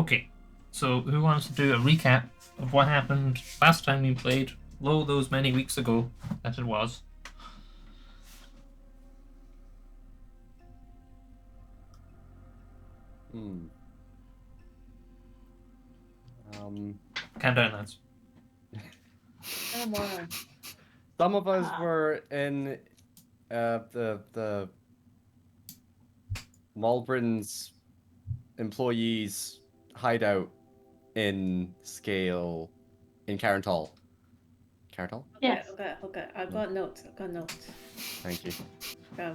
Okay, so who wants to do a recap of what happened last time we played? Lo, those many weeks ago that it was. Countdown, lads. Come on. Some of us were in the Malbrin's employees' hideout in Scale in Carental. Carental? Yes. Okay. I've got notes. Thank you.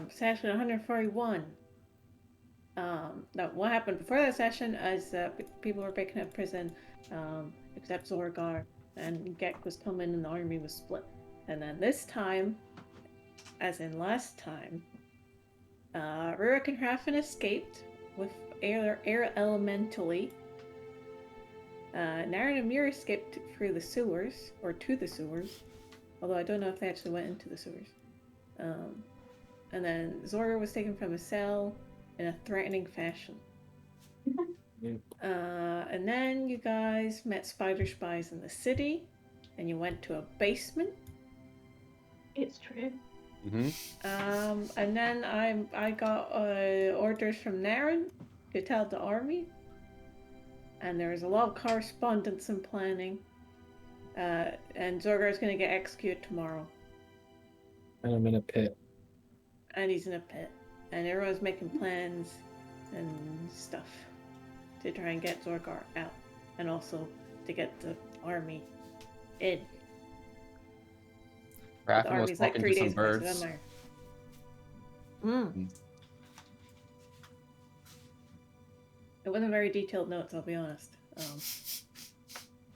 Session 141. Now, what happened before that session is people were breaking up prison, except Zorgar, and Gek was coming and the army was split. And then this time, as in last time, Rurik and Hrafn escaped with air elementally. Naren and Mir escaped through the sewers, or to the sewers, although I don't know if they actually went into the sewers. And then Zorgar was taken from a cell in a threatening fashion. And then you guys met spider spies in the city, and you went to a basement. It's true. And then I got orders from Naren to tell the army, and there was a lot of correspondence and planning. And Zorgar is going to get executed tomorrow. And I'm in a pit. And he's in a pit. And everyone's making plans and stuff to try and get Zorgar out. And also to get the army in. The Hrafn was army's like talking 3 to some days away, so birds. that matters. It wasn't very detailed notes, I'll be honest.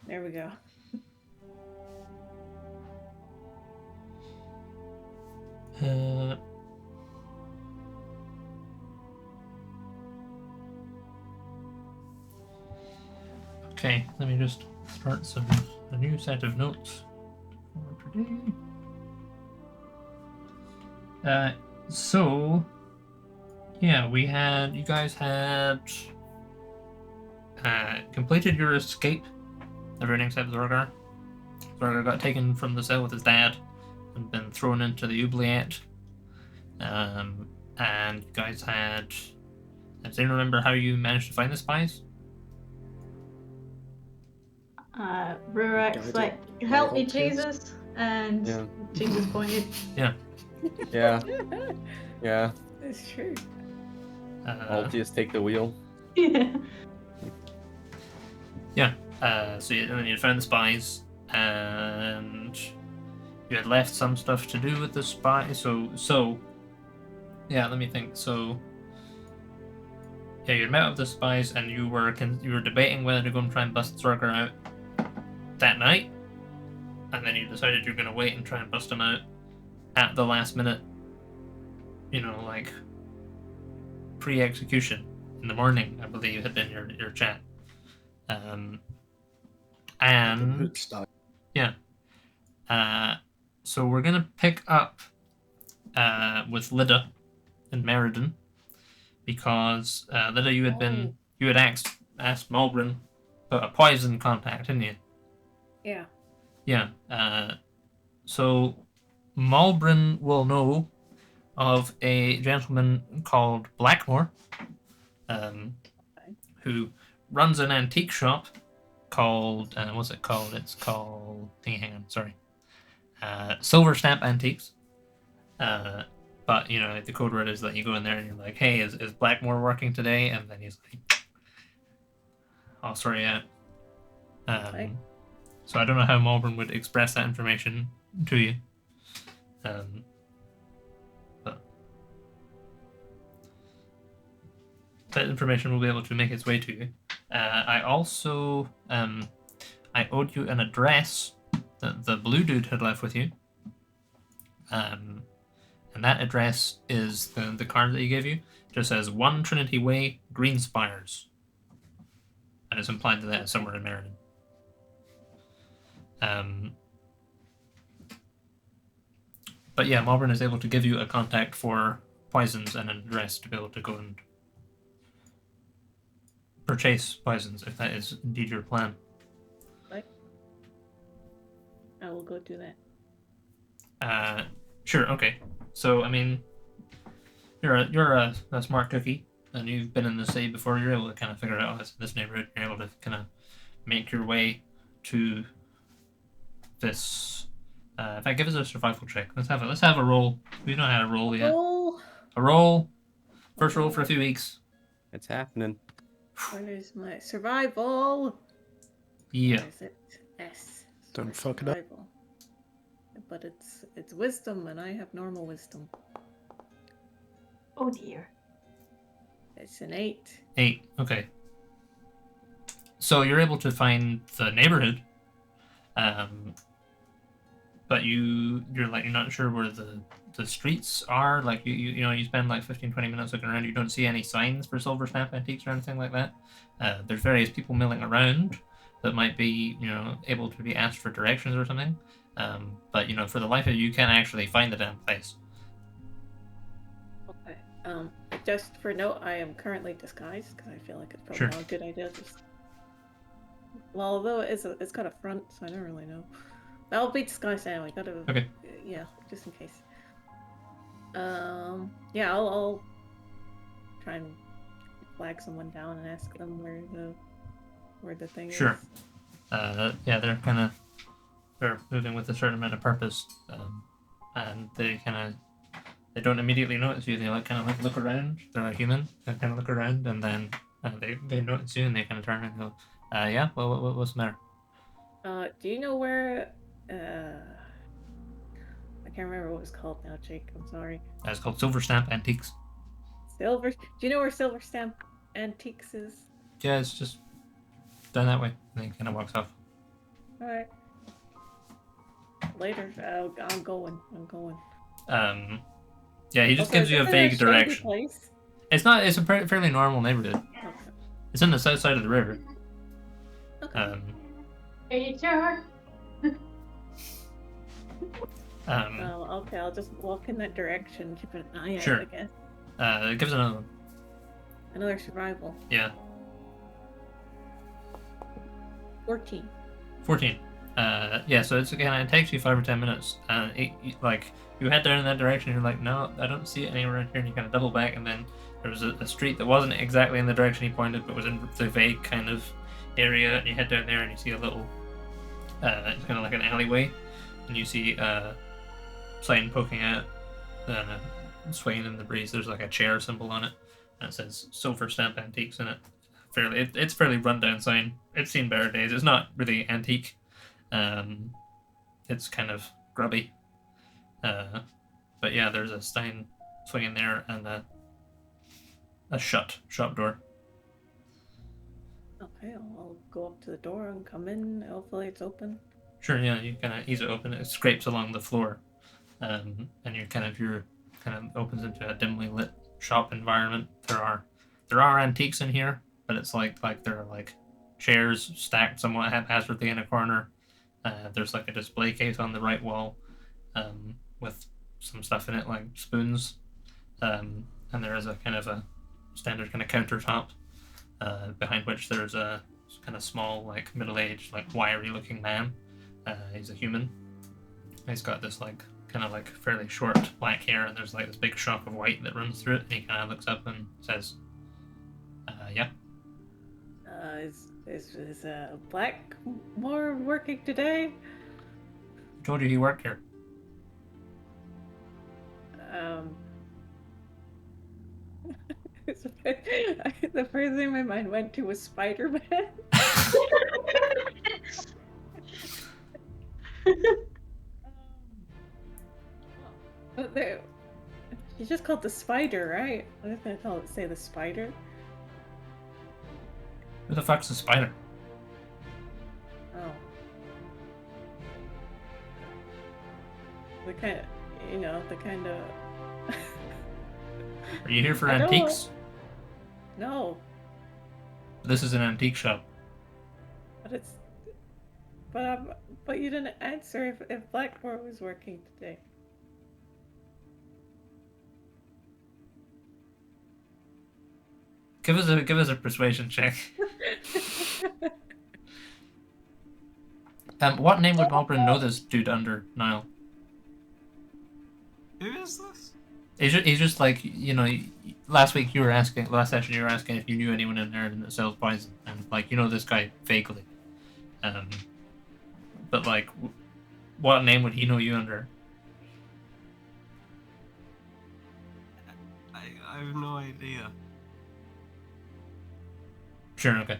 There we go. Okay, let me just start a new set of notes for today. So yeah, you guys had completed your escape, everything except Zorgar. Zorgar got taken from the cell with his dad and been thrown into the oubliette. And you guys had... Does anyone remember how you managed to find the spies? Rurik's like, help me, Jesus! And Jesus pointed. Yeah. It's true. Altius take the wheel. Yeah. So and then you found the spies, and you had left some stuff to do with the spies. So yeah, let me think. So yeah, you met with the spies, and you were debating whether to go and try and bust Zorgar out that night, and then you decided you're going to wait and try and bust him out at the last minute. You know, like pre-execution in the morning, I believe had been your chat. And yeah, so we're gonna pick up with Lyda and Meriden, because Lyda, you had asked Malbrin about a poison contact, didn't you? Yeah. Yeah. So Malbrin will know of a gentleman called Blackmore, who runs an antique shop called what's it called? It's called Silver Stamp Antiques. But you know, the code word is that you go in there and you're like, "Hey, is Blackmore working today?" And then he's like, "Oh, sorry, yeah." Okay. So I don't know how Malbrin would express that information to you. But that information will be able to make its way to you. I also I owed you an address that the blue dude had left with you. And that address is the card that he gave you. It just says 1 Trinity Way, Greenspires. And it's implied that that is somewhere in Meriden. But yeah, Malbrin is able to give you a contact for poisons and an address to be able to go and or chase poisons if that is indeed your plan. Like, I will go do that. Sure. Okay. So I mean, you're a smart cookie, and you've been in the city before. You're able to kind of figure out this neighborhood. You're able to kind of make your way to this. In fact, give us a survival check. Let's have a roll. We don't have a roll yet. A roll. First roll for a few weeks. It's happening. Where is my survival? Yeah. Where is it? S. Don't fuck it up. Survival. But it's wisdom, and I have normal wisdom. Oh dear. It's an 8. 8. Okay. So you're able to find the neighborhood, but you're not sure where the streets are. Like you spend like 15-20 minutes looking around. You don't see any signs for silver stamp antiques or anything like that. There's various people milling around that might be able to be asked for directions or something. But for the life of you can't actually find the damn place. Okay. Just for note, I am currently disguised because I feel like it's probably Sure. not a good idea. Well, although it's got a front, so I don't really know. I'll be disguised anyway. Okay. Yeah, just in case. Yeah, I'll try and flag someone down and ask them where the thing Sure. is. Yeah, they're moving with a certain amount of purpose, and they don't immediately notice you. They look around. They're a human. They kind of look around, and then they notice you, and they kind of turn and go, "Yeah, well, what's the matter?" Do you know where? I can't remember what it's called now, Jake. I'm sorry. It's called Silver Stamp Antiques. Do you know where Silver Stamp Antiques is? Yeah, it's just down that way. And he kind of walks off. All right. Later. I'm going. Yeah, he just Also, gives you a is it vague shady direction. place? It's not. It's a fairly normal neighborhood. Okay. It's on the south side of the river. Okay. HR. Oh, okay. I'll just walk in that direction. Keep an eye out, Sure. I guess. It gives another one. Another survival. Yeah, 14. 14. Yeah, so it takes you 5 or 10 minutes. You head down in that direction, you're like, no, I don't see it anywhere around here, and you kind of double back, and then there was a street that wasn't exactly in the direction he pointed, but was in the vague kind of area, and you head down there and you see a little, it's kind of like an alleyway, and you see a sign poking out, swaying in the breeze. There's like a chair symbol on it, and it says Silver Stamp Antiques in it. It's fairly rundown sign. It's seen better days. It's not really antique. It's kind of grubby. But yeah, there's a sign swinging there and a shut shop door. Okay, I'll go up to the door and come in. Hopefully it's open. Sure, yeah, you kind of ease it open. It scrapes along the floor, and your kind of opens into a dimly lit shop environment. There are antiques in here, but it's like there are like chairs stacked somewhat haphazardly in a corner. There's like a display case on the right wall, with some stuff in it like spoons, and there is a kind of a standard kind of countertop, behind which there's a kind of small, like middle-aged, like wiry looking man. He's a human. He's got this like kind of like fairly short black hair, and there's like this big shock of white that runs through it, and he kind of looks up and says, yeah. Is Blackmore working today? I told you he worked here. The first thing my mind went to was Spider-Man. But he's just called the Spider, right? I was gonna say the Spider. Who the fuck's the spider? Oh. The kind of. Are you here for I don't- antiques? No, This is an antique shop. but it's. But you didn't answer if Blackmore was working today. Give us a persuasion check. What name would Malbrin know this dude under, Niall? Who is this? He's just like, you know, last session you were asking if you knew anyone in there that sells poison, and like, you know this guy vaguely. But like, what name would he know you under? I have no idea. Sure, okay.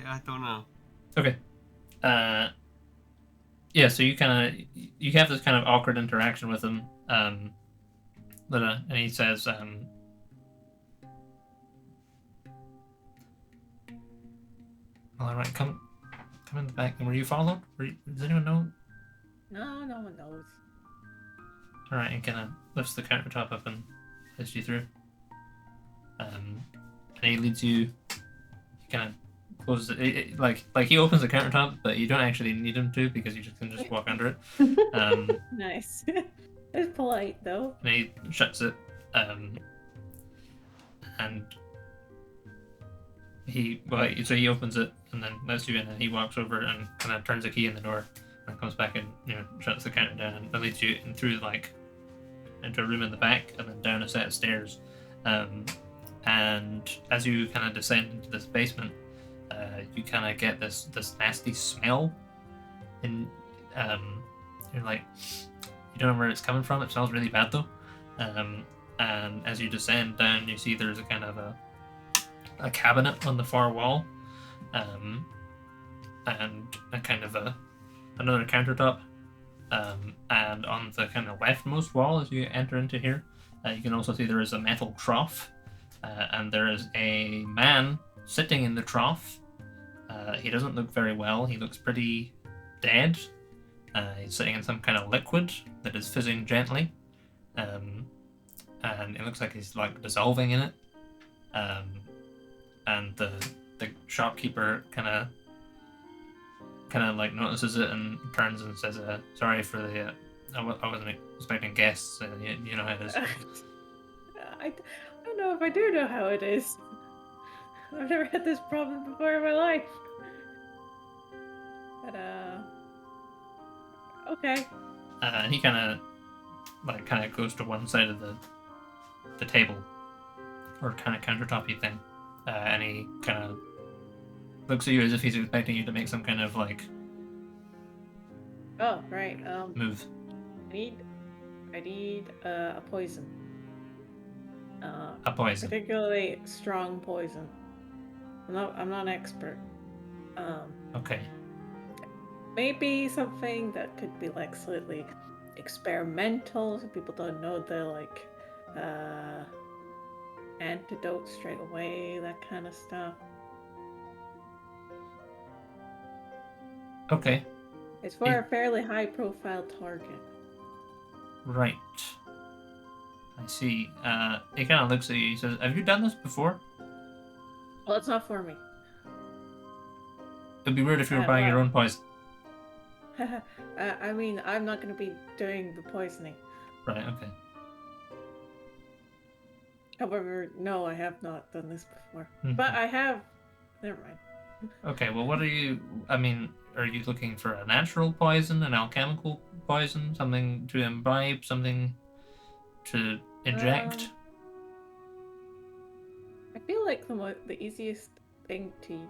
I don't know. Okay. Yeah, so you have this kind of awkward interaction with him, and he says, all right, come in the back. And were you followed? Does anyone know? No, no one knows. All right, and kind of lifts the countertop up and lets you through. And he leads you. He kind of closes it, like he opens the countertop, but you don't actually need him to because you can just walk under it. Nice. It's polite though. And he shuts it. And he opens it and then lets you in, and he walks over and kind of turns the key in the door and comes back and shuts the counter down and leads you in through like into a room in the back and then down a set of stairs. And as you kind of descend into this basement, you kind of get this nasty smell, and you're like, you don't know where it's coming from. It smells really bad though. And as you descend down, you see there's a kind of a cabinet on the far wall, and a kind of another countertop, and on the kind of leftmost wall as you enter into here, you can also see there is a metal trough, and there is a man sitting in the trough. He doesn't look very well. He looks pretty dead. He's sitting in some kind of liquid that is fizzing gently, and it looks like he's like dissolving in it. And the shopkeeper kind of like notices it and turns and says, "Sorry for the I wasn't expecting guests. You know how it is." I don't know if I do know how it is. I've never had this problem before in my life. But okay. And he kind of goes to one side of the table, or kind of countertopy thing, and he kind of looks at you as if he's expecting you to make some kind of like Oh right. move. I need a poison. A poison. Particularly strong poison. I'm not an expert. Okay. Maybe something that could be like slightly experimental, so people don't know the like antidote straight away, that kind of stuff. Okay. It's for a fairly high profile target. Right. I see. He kind of looks at you. He says, "Have you done this before?" Well, it's not for me. It'd be weird if you were buying your own poison. I mean, I'm not going to be doing the poisoning. Right. Okay. However, no, I have not done this before. Mhm. But I have. Never mind. Okay. Well, what are you? I mean, are you looking for a natural poison, an alchemical poison, something to imbibe, something to inject? I feel like the easiest thing to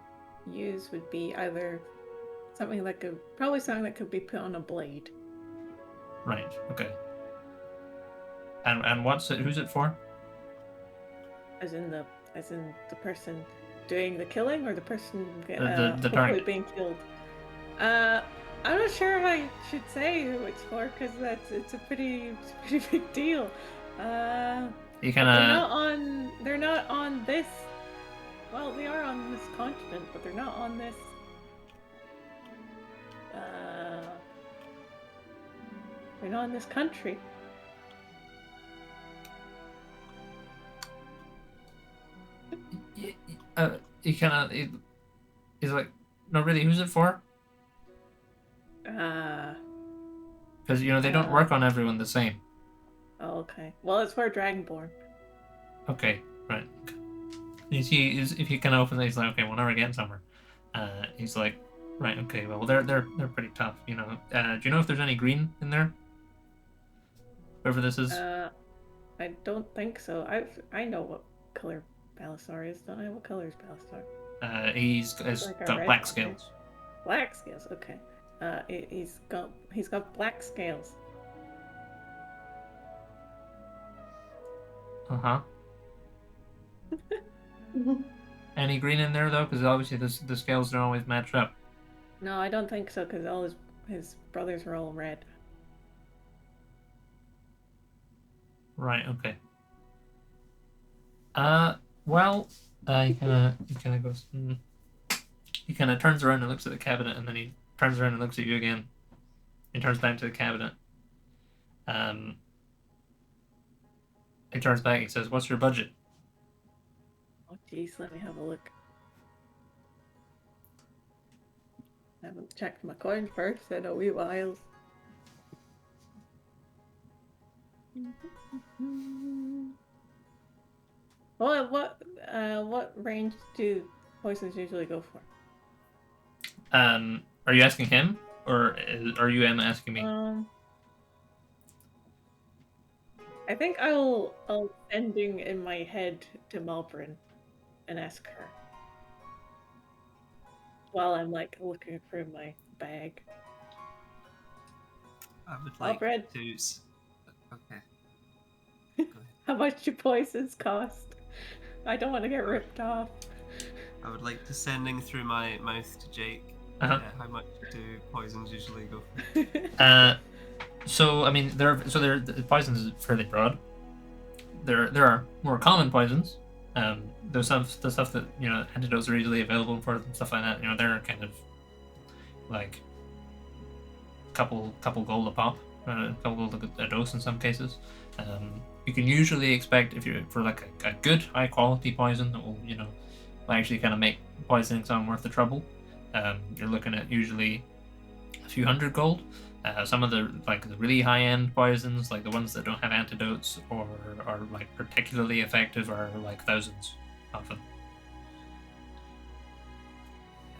use would be either something that could be put on a blade. Right. Okay. And who's it for? As in the person doing the killing, or the person The hopefully target. being killed. I'm not sure if I should say who it's for, because it's a pretty big deal. You kind of. They're not on this. Well, they are on this continent, but they're not on this. They're not in this country. He kind of. He's like, no, really, who's it for? Because they don't work on everyone the same. Oh, okay. Well, it's for Dragonborn. Okay, right. You see, if you kind of open it, he's like, okay, we're never getting somewhere. He's like, right, okay, well, they're pretty tough, you know. Do you know if there's any green in there? Whoever this is. I don't think so. I know what color Balasar is. Don't I? What color is Balasar? He's Like a got red black one, scales. Black scales. Okay. He's got black scales. Uh huh. Any green in there though? Because obviously the scales don't always match up. No, I don't think so. Because all his brothers were all red. Right. Okay. Well, he kind of goes. He kind of turns around and looks at the cabinet, and then he turns around and looks at you again. He turns back to the cabinet. He turns back. He says, "What's your budget?" Oh, jeez, let me have a look. I haven't checked my coin first in a wee while. What range do poisons usually go for? Are you asking him, or are you asking me? I think I'll ending in my head to Malbrin and ask her while I'm like looking through my bag. I would like Malbrin, to. Okay. how much do poisons cost? I don't want to get ripped off. I would like to sending through my mouth to Jake. Uh-huh. How much do poisons usually go for? So I mean, the poisons is fairly broad. There are more common poisons. There's the stuff that antidotes are easily available for and stuff like that. You know, they're kind of like couple gold a pop, a couple gold a dose in some cases. You can usually expect if you're for like a good high quality poison that will actually kind of make poisoning something worth the trouble. You're looking at usually a few hundred gold. Some of the really high end poisons, like the ones that don't have antidotes or are like particularly effective, are like thousands often.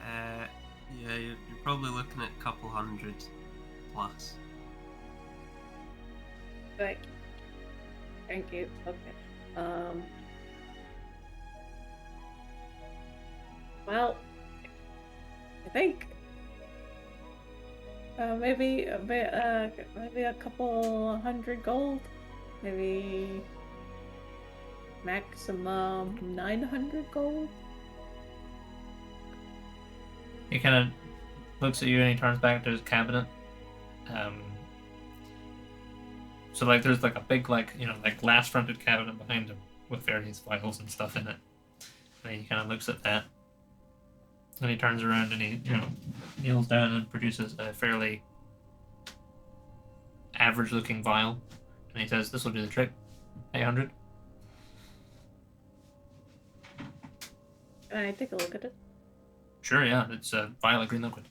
Yeah, you're probably looking at a couple hundred plus. Right. Thank you. Okay. Well, I think maybe a bit, maybe a couple hundred gold, maybe maximum 900 gold. He kind of looks at you and he turns back to his cabinet. So like there's like a big glass fronted cabinet behind him with various vials and stuff in it. And he kind of looks at that. And he turns around and he kneels down and produces a fairly average looking vial. And he says, "This will do the trick. 800." Can I take a look at it? Sure, yeah. It's a vial of green liquid.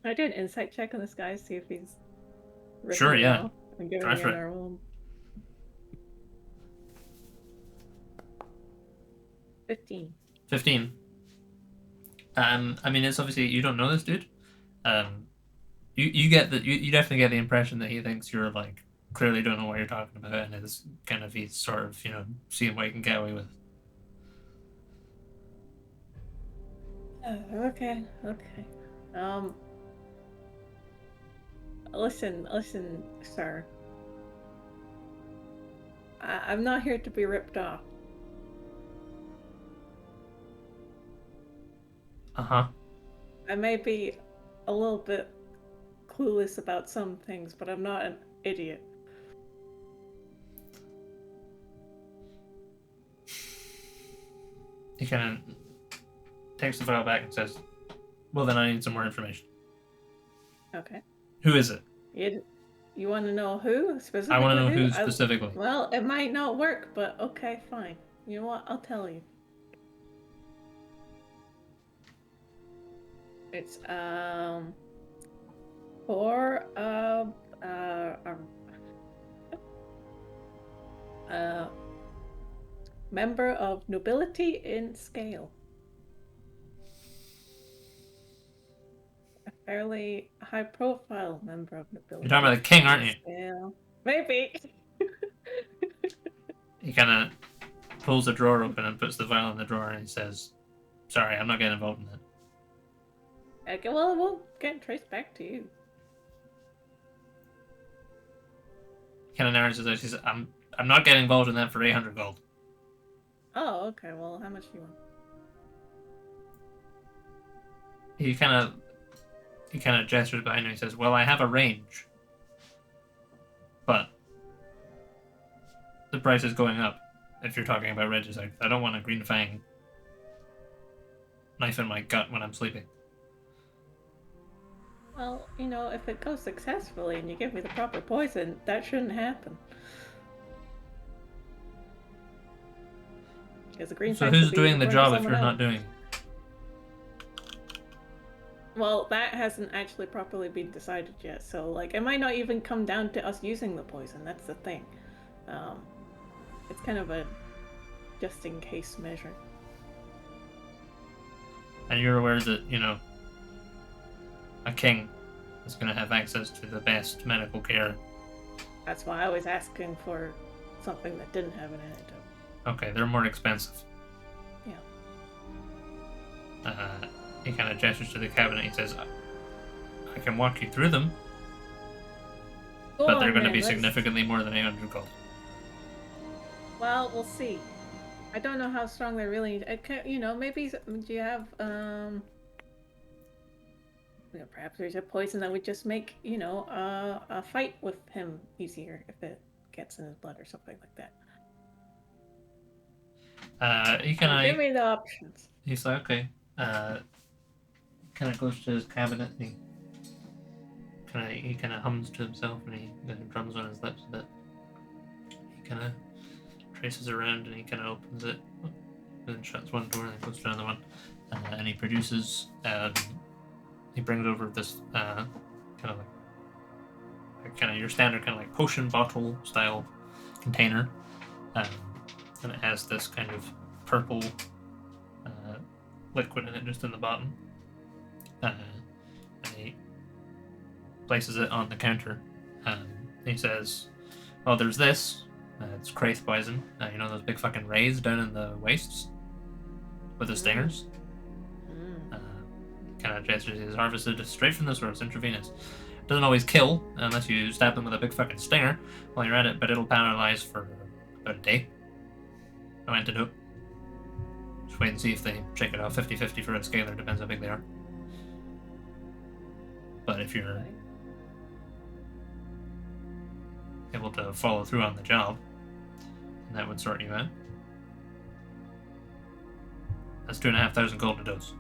Can I do an insight check on this guy, see if he's Sure, yeah. off and giving Try me for a it. normal 15. 15. I mean, it's obviously you don't know this dude. You get that you definitely get the impression that he thinks you're like clearly don't know what you're talking about, and is kind of he's sort of seeing what he can get away with. Okay. Listen, sir. I'm not here to be ripped off. Uh-huh. I may be a little bit clueless about some things, but I'm not an idiot. He kind of takes the file back and says, "Well, then I need some more information. Okay. Who is it? You want to know who specifically? I want to know who specifically." Well, it might not work, but okay, fine. You know what? I'll tell you. It's for member of nobility in scale. A fairly high-profile member of nobility. You're talking about the king, aren't you? Scale. Maybe. He kind of pulls the drawer open and puts the vial in the drawer, and he says, "Sorry, I'm not getting involved in that." Okay, well, we'll get traced back to you. He kind of narrows his eyes. He says, "I'm not getting involved in that for 800 gold." Oh, okay. Well, how much do you want? He kind of gestures behind him. He says, "Well, I have a range, but the price is going up. If you're talking about regicide, I don't want a green fang knife in my gut when I'm sleeping." Well, you know, if it goes successfully and you give me the proper poison, that shouldn't happen. Because the green So fang who's could be doing the burned to job if someone you're not else. doing? Well, that hasn't actually properly been decided yet. So, like, it might not even come down to us using the poison. That's the thing. It's kind of a just-in-case measure. And you're aware that, a king is going to have access to the best medical care. That's why I was asking for something that didn't have an antidote. Okay, they're more expensive. Yeah. He kind of gestures to the cabinet. He says, "I can walk you through them, but they're going to be significantly more than 800 gold." Well, we'll see. I don't know how strong they really. Maybe do you have perhaps there's a poison that would just make a fight with him easier if it gets in his blood or something like that. He kind of give me the options. He's like, "Okay." Kind of goes to his cabinet. And he kind of hums to himself, and he drums on his lips a bit. He kind of traces around, and he kind of opens it, then shuts one door, and then goes to another one, and he produces. He brings over this kind of your standard kind of like potion bottle style container, and it has this kind of purple liquid in it just in the bottom. And he places it on the counter. He says, "Well, there's this. It's Kraith poison. Those big fucking rays down in the wastes with the stingers." Kind of gestures. Is harvested straight from the source, intravenous. Doesn't always kill unless you stab them with a big fucking stinger while you're at it, but it'll paralyze for about a day. No antidote. Just wait and see if they shake it off. 50-50 for a scaler, depends how big they are. But if you're able to follow through on the job, that would sort you out. That's 2,500 gold a dose.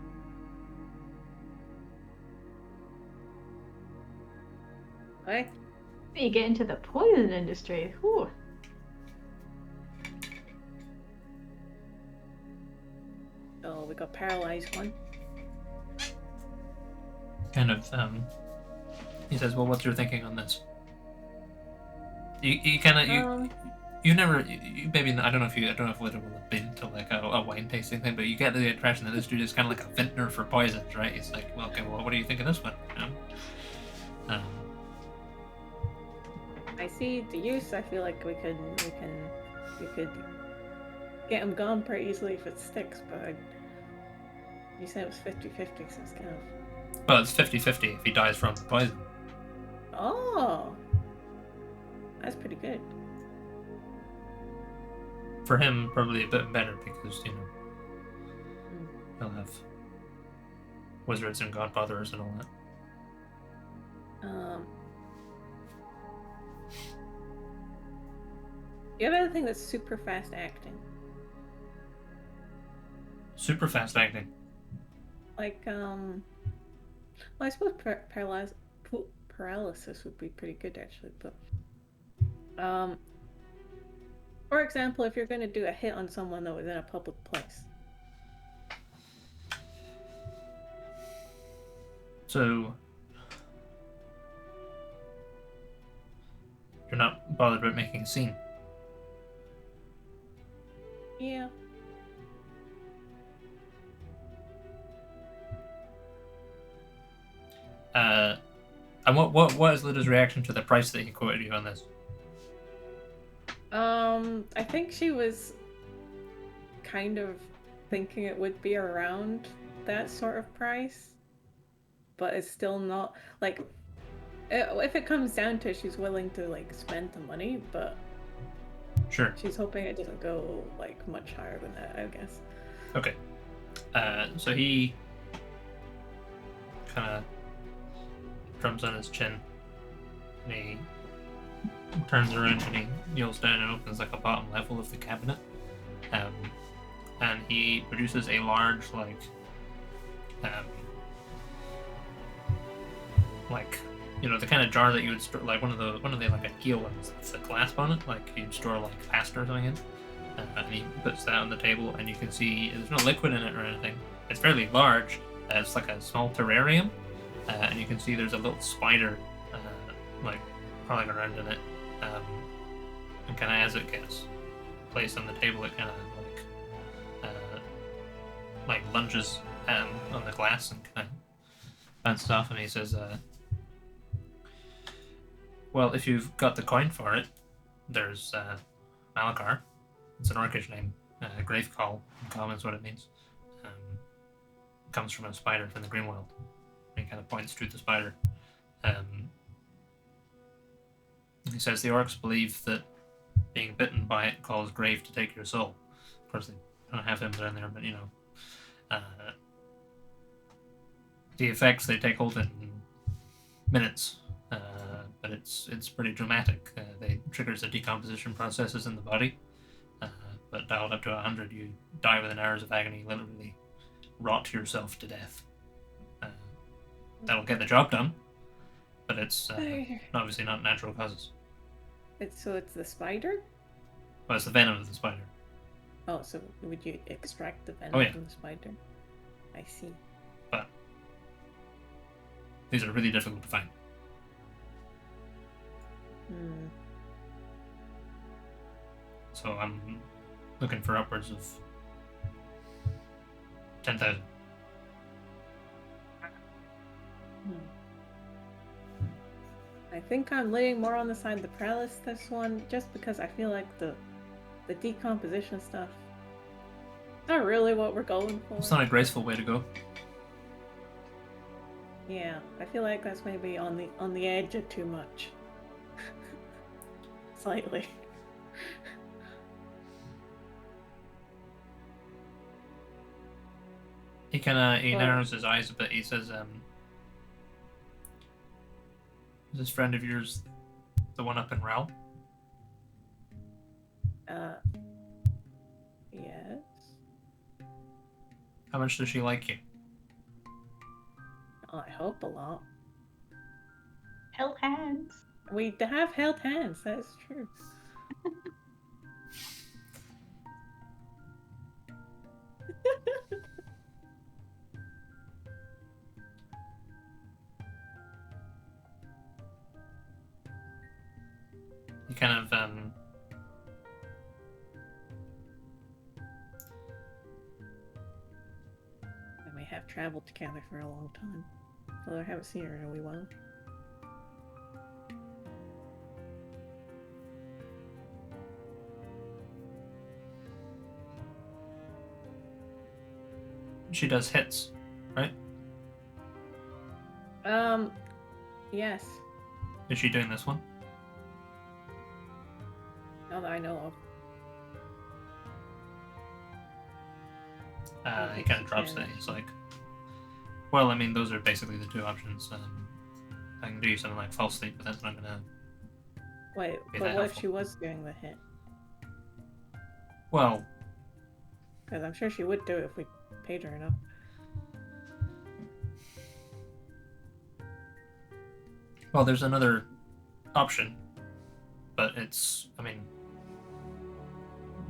Okay. You get into the poison industry. Whew. So we got paralyzed one. Kind of, he says, "Well, what's your thinking on this?" You maybe I don't know if it would have been to like a wine tasting thing, but you get the impression that this dude is kind of like a vintner for poisons, right? He's like, "Well, okay, well, what do you think of this one?" I see the use. I feel like we could get him gone pretty easily if it sticks, but you said it was 50-50, so it's kind of. Well, it's 50-50 if he dies from the poison. Oh, that's pretty good. For him, probably a bit better because he'll have wizards and godfathers and all that. You have anything that's super fast acting? Super fast acting. Like, well, I suppose paralysis would be pretty good actually, but for example, if you're going to do a hit on someone that was in a public place. So you're not bothered about making a scene. Yeah. And what is Luda's reaction to the price that he quoted you on this? I think she was kind of thinking it would be around that sort of price, but it's still not like if it comes down to it, she's willing to like spend the money, but Sure. she's hoping it doesn't go like much higher than that, I guess. Okay. So he kind of drums on his chin, and he turns around and he kneels down and opens like a bottom level of the cabinet, and he produces a large like the kind of jar that you would store, like one of the like a Ikea ones that's a clasp on it, like you'd store like pasta or something in. And he puts that on the table, and you can see there's no liquid in it or anything. It's fairly large. It's like a small terrarium, and you can see there's a little spider like crawling around in it. And kind of as it gets placed on the table, it kind of like lunges on the glass and kind of bounces off. And he says, "Well, if you've got the coin for it, there's Malakar. It's an orcish name. Grave Call in common is what it means. Comes from a spider from the Greenworld." And he kind of points to the spider. He says the orcs believe that being bitten by it calls Grave to take your soul. Of course, they don't have him down there, but the effects they take hold in minutes. But it's pretty dramatic. They triggers the decomposition processes in the body. But dialed up to 100, you die within hours of agony, literally rot yourself to death. That'll get the job done, but it's obviously not natural causes. It's the spider? Well, it's the venom of the spider. Oh, so would you extract the venom from the spider? I see. But these are really difficult to find. So I'm looking for upwards of 10,000. I think I'm leaning more on the side of the paralysis this one, just because I feel like the decomposition stuff not really what we're going for. It's not a graceful way to go. Yeah, I feel like that's maybe on the edge of too much. Slightly. He narrows his eyes a bit. He says, "Is this friend of yours the one up in Rel?" Yes. How much does she like you? Oh, I hope a lot. Held hands. We have held hands, that's true. He kind of We have traveled together for a long time, although I haven't seen her in a wee while. she does hits, right? Yes. Is she doing this one? Not that I know of. He kind of drops it. He's like, "Well, I mean, those are basically the two options. I can do something like false sleep, but that's not gonna." Wait, but what if she was doing the hit? Well, Because I'm sure she would do it if we paid her enough. well, there's another option, but I mean,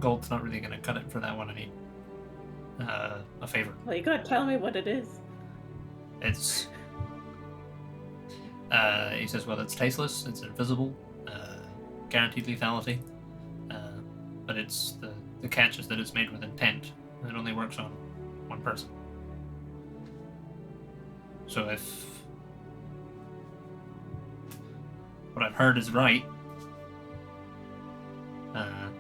gold's not really gonna cut it for that one. I need a favor. Well, you gotta tell me what it is. It's he says, "Well, it's tasteless, it's invisible, guaranteed lethality, but it's the catch is that it's made with intent, and it only works on one person. So if what I've heard is right, and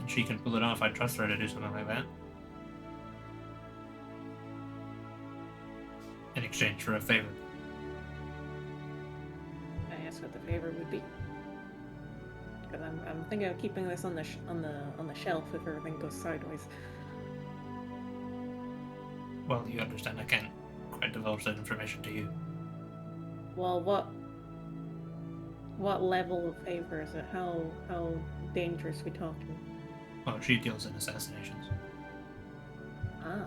she can pull it off, I'd trust her to do something like that. In exchange for a favor. I ask what the favor would be. Because I'm thinking of keeping this on the shelf if everything goes sideways. Well, you understand I can't quite divulge that information to you. Well, what level of favor is it? How dangerous we talking? Well, she deals in assassinations. Ah.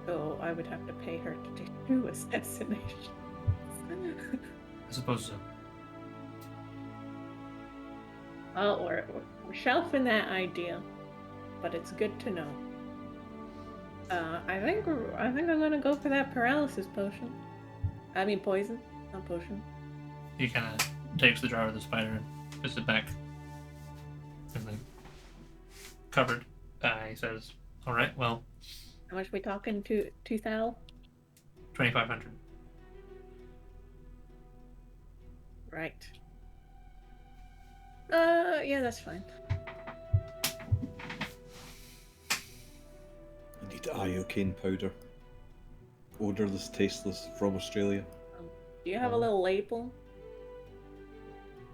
So I would have to pay her to do assassination. I suppose so. Well, we're shelving that idea, but it's good to know. I think I'm gonna go for that paralysis potion. I mean poison, not potion. He kind of takes the jar of the spider and puts it back in the cupboard. He says, "All right, well, How much we talking? 2,000? 2,500. Right. Yeah, that's fine. I need iocane powder. Odorless, tasteless, from Australia. Do you have a little label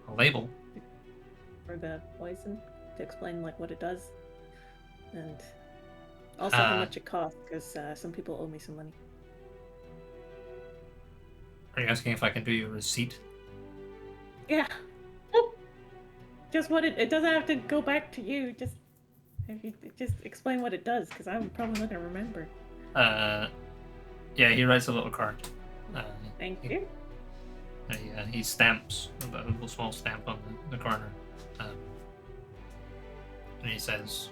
A label. for the poison to explain like what it does, and also how much it costs? Because some people owe me some money. Are you asking if I can do you a receipt?" Yeah. Just what it doesn't have to go back to you. Just if you just explain what it does, because I'm probably not gonna remember. Yeah, he writes a little card. Thank you. He stamps a little small stamp on the corner, and he says,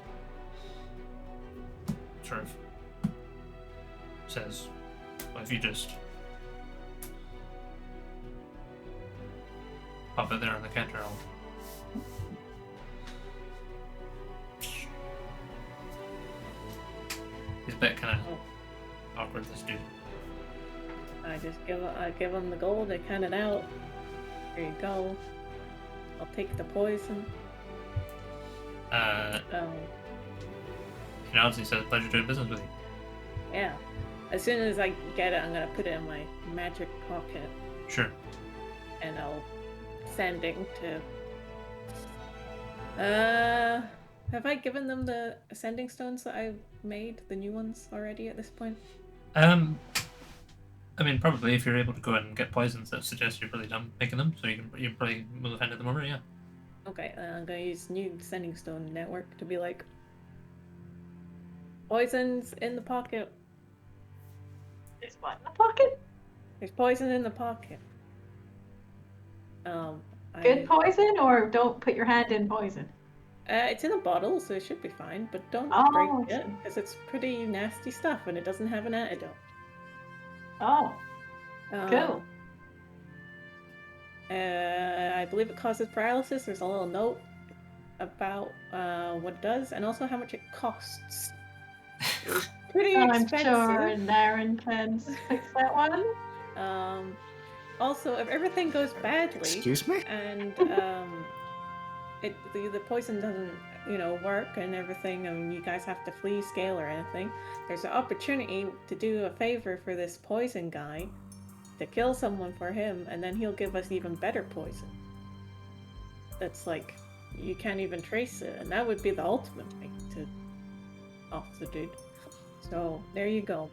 well, if you just pop it there on the counter, I'll. He's a bit kind of awkward, this dude. I just give them the gold. They count it out. Here you go. I'll take the poison. He nods and he says, "Pleasure doing business with you." Yeah. As soon as I get it, I'm gonna put it in my magic pocket, Sure. and I'll sending to. Have I given them the ascending stones that I made, the new ones already at this point? I mean, probably if you're able to go ahead and get poisons that suggest you're really done making them, so you probably will have handed them over, yeah. Okay, I'm gonna use new sending stone network to be like, poisons in the pocket. There's what in the pocket? There's poison in the pocket. Good poison, or don't put your hand in poison? It's in a bottle, so it should be fine, but don't break it, because it's pretty nasty stuff and it doesn't have an antidote. Oh, cool. I believe it causes paralysis. There's a little note about what it does and also how much it costs. It's pretty expensive. I'm sure Naren can fix that one. Also, if everything goes badly, Excuse me? and the poison doesn't, work and everything, and you guys have to flee scale or anything, there's an opportunity to do a favor for this poison guy, to kill someone for him, and then he'll give us even better poison. That's like, you can't even trace it, and that would be the ultimate way to off the dude. So, there you go.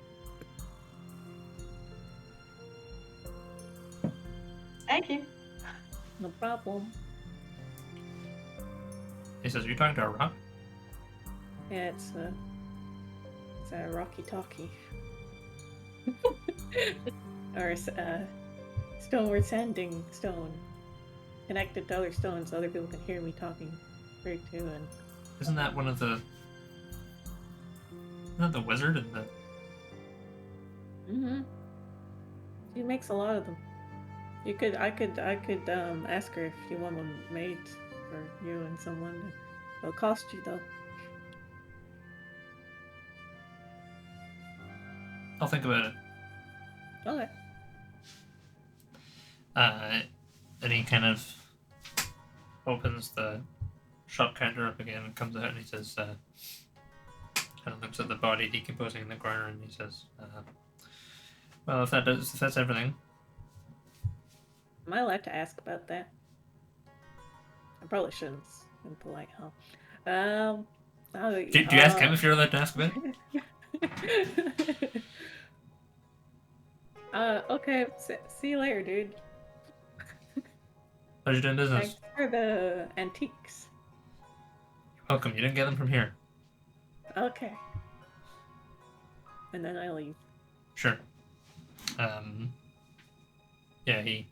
Thank you. No problem. He says, "Are you talking to a rock?" Yeah, it's a rocky talkie. Or a stoneward sending stone. Connected to other stones so other people can hear me talking through too. And Isn't that one of the... Isn't that the wizard and the... She makes a lot of them. I could ask her if you want one made for you and someone. It'll cost you though. I'll think about it. Okay. And he kind of opens the shop counter up again and comes out and he says, kind of looks at the body decomposing in the corner and he says, well, if that's everything. Am I allowed to ask about that? I probably shouldn't. I'm polite, huh? Do you ask him if you're allowed to ask about it? Okay. See you later, dude. How's you doing business? Thanks for the antiques. You're welcome. You didn't get them from here. Okay. And then I leave. Sure. Yeah, he,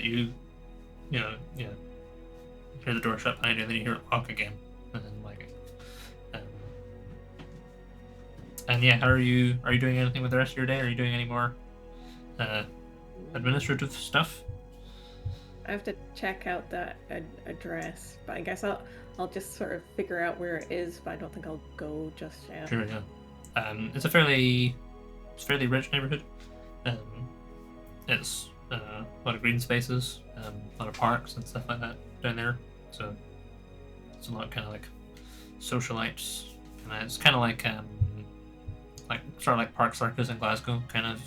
you hear the door shut behind you, and then you hear it lock again, and then and yeah, how are you doing anything with the rest of your day? Are you doing any more, administrative stuff? I have to check out that address, but I guess I'll just sort of figure out where it is, but I don't think I'll go just yet. Sure, yeah. It's a fairly rich neighborhood. It's a lot of green spaces, a lot of parks and stuff like that down there. So it's a lot kind of like socialites. It's kind of like sort of like Park Circus in Glasgow kind of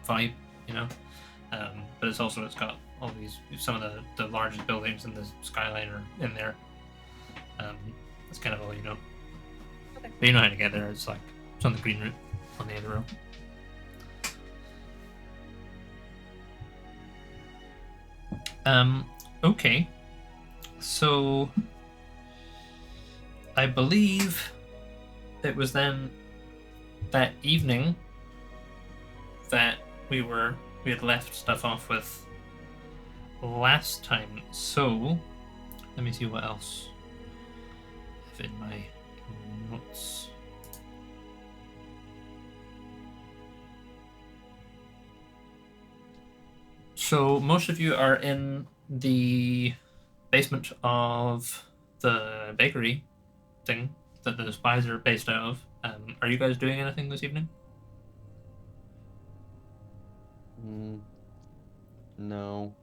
vibe, you know. But it's got all some of the largest buildings in the skyline are in there. That's kind of all you know. Okay. But you know how to get there. It's on the green route on the other road. Okay. So I believe it was then that evening that we had left stuff off with last time. So let me see what else I have in my notes. So most of you are in the basement of the bakery thing that the spies are based out of. Are you guys doing anything this evening? No.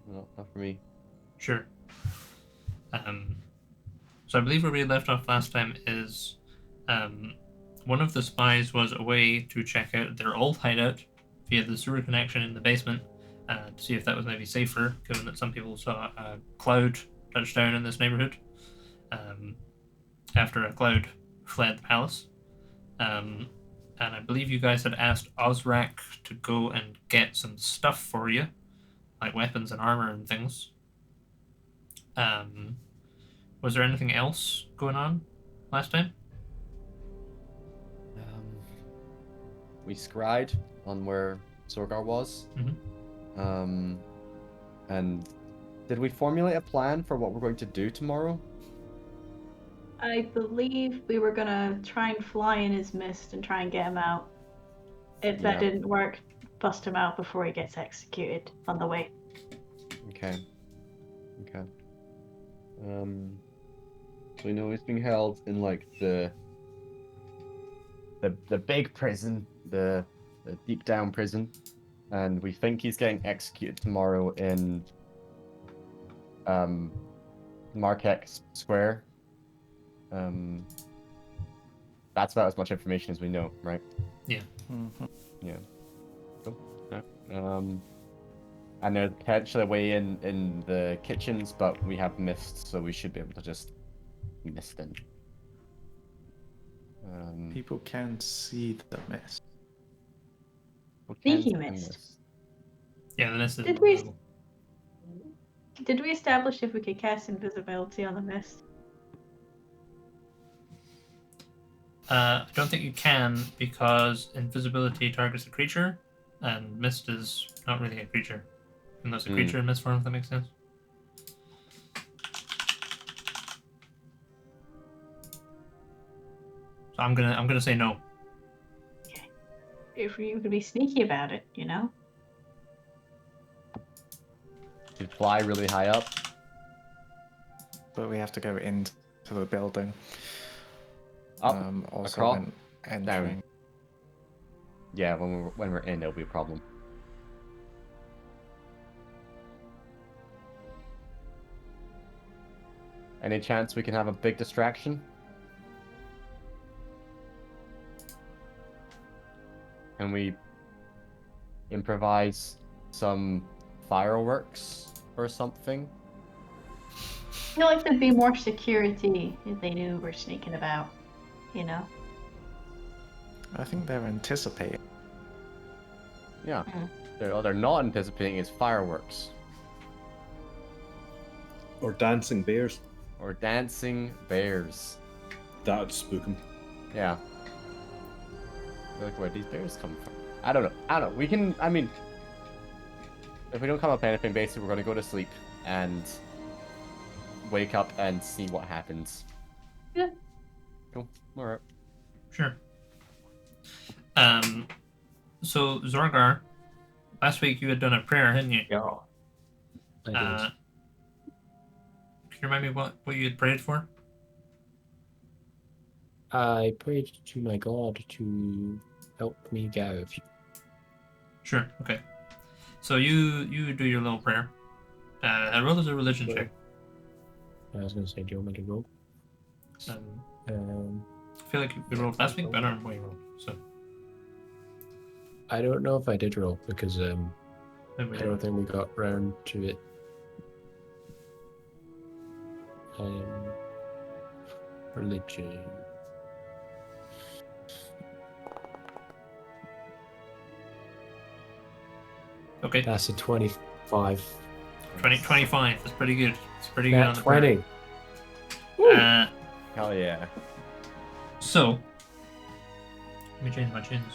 Not for me. Sure. So I believe where we left off last time is one of the spies was away to check out their old hideout via the sewer connection in the basement to see if that was maybe safer, given that some people saw a cloud touch down in this neighborhood after a cloud fled the palace. And I believe you guys had asked Ozrak to go and get some stuff for you, like weapons and armor and things. Was there anything else going on last time? We scried on where Zorgar was. Mm-hmm. And did we formulate a plan for what we're going to do tomorrow? I believe we were gonna try and fly in his mist and try and get him out. If that didn't work, bust him out before he gets executed on the way. Okay. So we know he's being held in like the big prison, the deep down prison, and we think he's getting executed tomorrow in Marquette Square. That's about as much information as we know, right? Yeah. Mm-hmm. Yeah. Cool. Yeah. And there's potentially a way in the kitchens, but we have mist, so we should be able to just mist in. People can see the mist. Sneaky mist. Yeah, the mist is Did we- invisible. Did we establish if we could cast invisibility on the mist? I don't think you can because invisibility targets a creature, and mist is not really a creature, unless a creature in mist form. If that makes sense. So I'm gonna say no. Okay. If you could be sneaky about it, you know? You fly really high up. But we have to go into the building. Up, Also across, when entering. down. Yeah, when we're in, it'll be a problem. Any chance we can have a big distraction? Can we improvise some fireworks or something? I feel like there'd be more security if they knew we're sneaking about, you know? I think they're anticipating. Yeah. Mm. All they're not anticipating is fireworks. Or dancing bears. Or dancing bears. That'd spook 'em. Yeah. Like, where'd these bears come from? I don't know. We can, I mean, if we don't come up with anything, basically we're gonna go to sleep and wake up and see what happens. Yeah. Cool. Alright. Sure. So Zorgar, last week you had done a prayer, hadn't you? Yeah. I did. Can you remind me what you had prayed for? I prayed to my god to help me get out of here. Sure. Okay. So you do your little prayer. Roll as a religion Sure. check. I was going to say, do you want me to roll? I feel like you rolled last week, but I don't remember what you rolled. So I don't know if I did roll because maybe I don't think we got round to it. Religion. Okay. That's a 25. 25. That's pretty good. It's pretty good Nat on the prayer. 20. Hell yeah. So let me change my chins.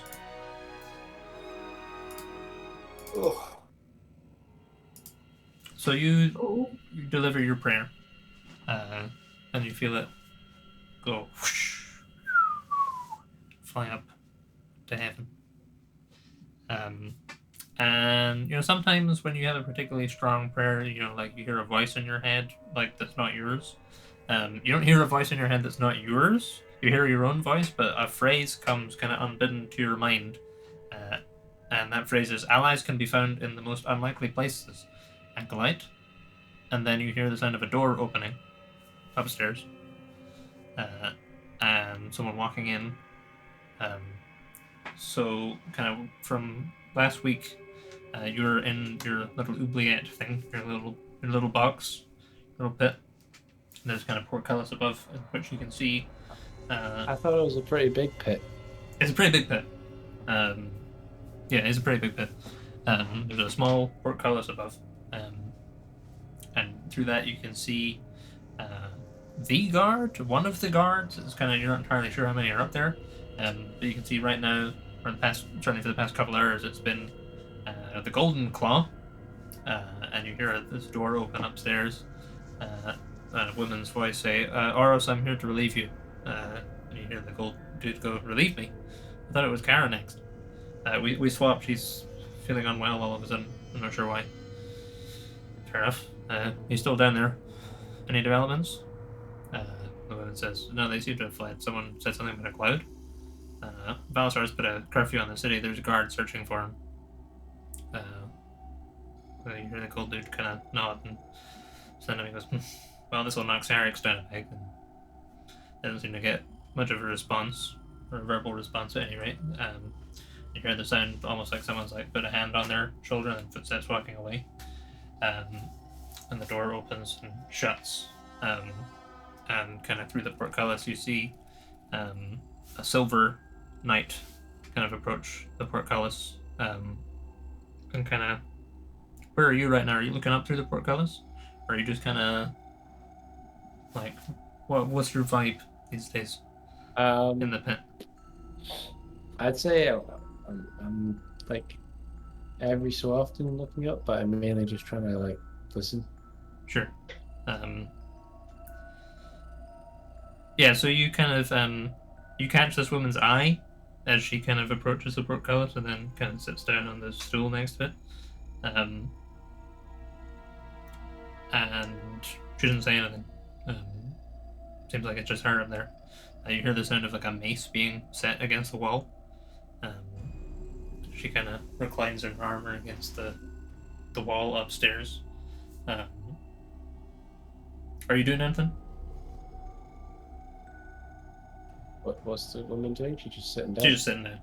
Ugh. So you Oh. deliver your prayer, and you feel it go whoosh, fly up to heaven. And sometimes when you have a particularly strong prayer, like you hear a voice in your head, like that's not yours. You don't hear a voice in your head that's not yours. You hear your own voice, but a phrase comes kind of unbidden to your mind, and that phrase is "Allies can be found in the most unlikely places." Acolyte, and then you hear the sound of a door opening upstairs, and someone walking in. So, kind of from last week, you're in your little oubliette thing, your little box, little pit. And there's kind of portcullis above, which you can see. I thought it was a pretty big pit. It's a pretty big pit. Yeah, it's a pretty big pit. There's a small portcullis above. And through that you can see the guard, one of the guards. It's kind of, you're not entirely sure how many are up there, but you can see right now, or certainly for the past couple hours, it's been the Golden Claw, and you hear this door open upstairs, and a woman's voice say, "Oros, I'm here to relieve you." And you hear the gold dude go, "Relieve me? I thought it was Kara next." We swapped. She's feeling unwell all of a sudden. I'm not sure why. Fair enough. He's still down there. Any developments? The woman says, "No, they seem to have fled. Someone said something about a cloud. Balasar's put a curfew on the city. There's a guard searching for him." You hear the gold dude kind of nod, and then he goes, "Well, this will knock Sarix down a peg." And doesn't seem to get much of a response, or a verbal response at any rate. You hear the sound almost like someone's like put a hand on their shoulder and footsteps walking away. And the door opens and shuts. And kind of through the portcullis you see a silver knight kind of approach the portcullis. And kind of, where are you right now? Are you looking up through the portcullis? Or are you just kind of like, what's your vibe these days in the pit? I'd say I'm like every so often looking up, but I'm mainly just trying to like listen. Sure. Yeah, so you kind of you catch this woman's eye as she kind of approaches the portcullis and then kind of sits down on the stool next to it. And she doesn't say anything. Seems like it's just her up there. You hear the sound of like a mace being set against the wall. She kind of reclines her armor against the wall upstairs. Are you doing anything? What's the woman doing? She's just sitting down. She's just sitting there.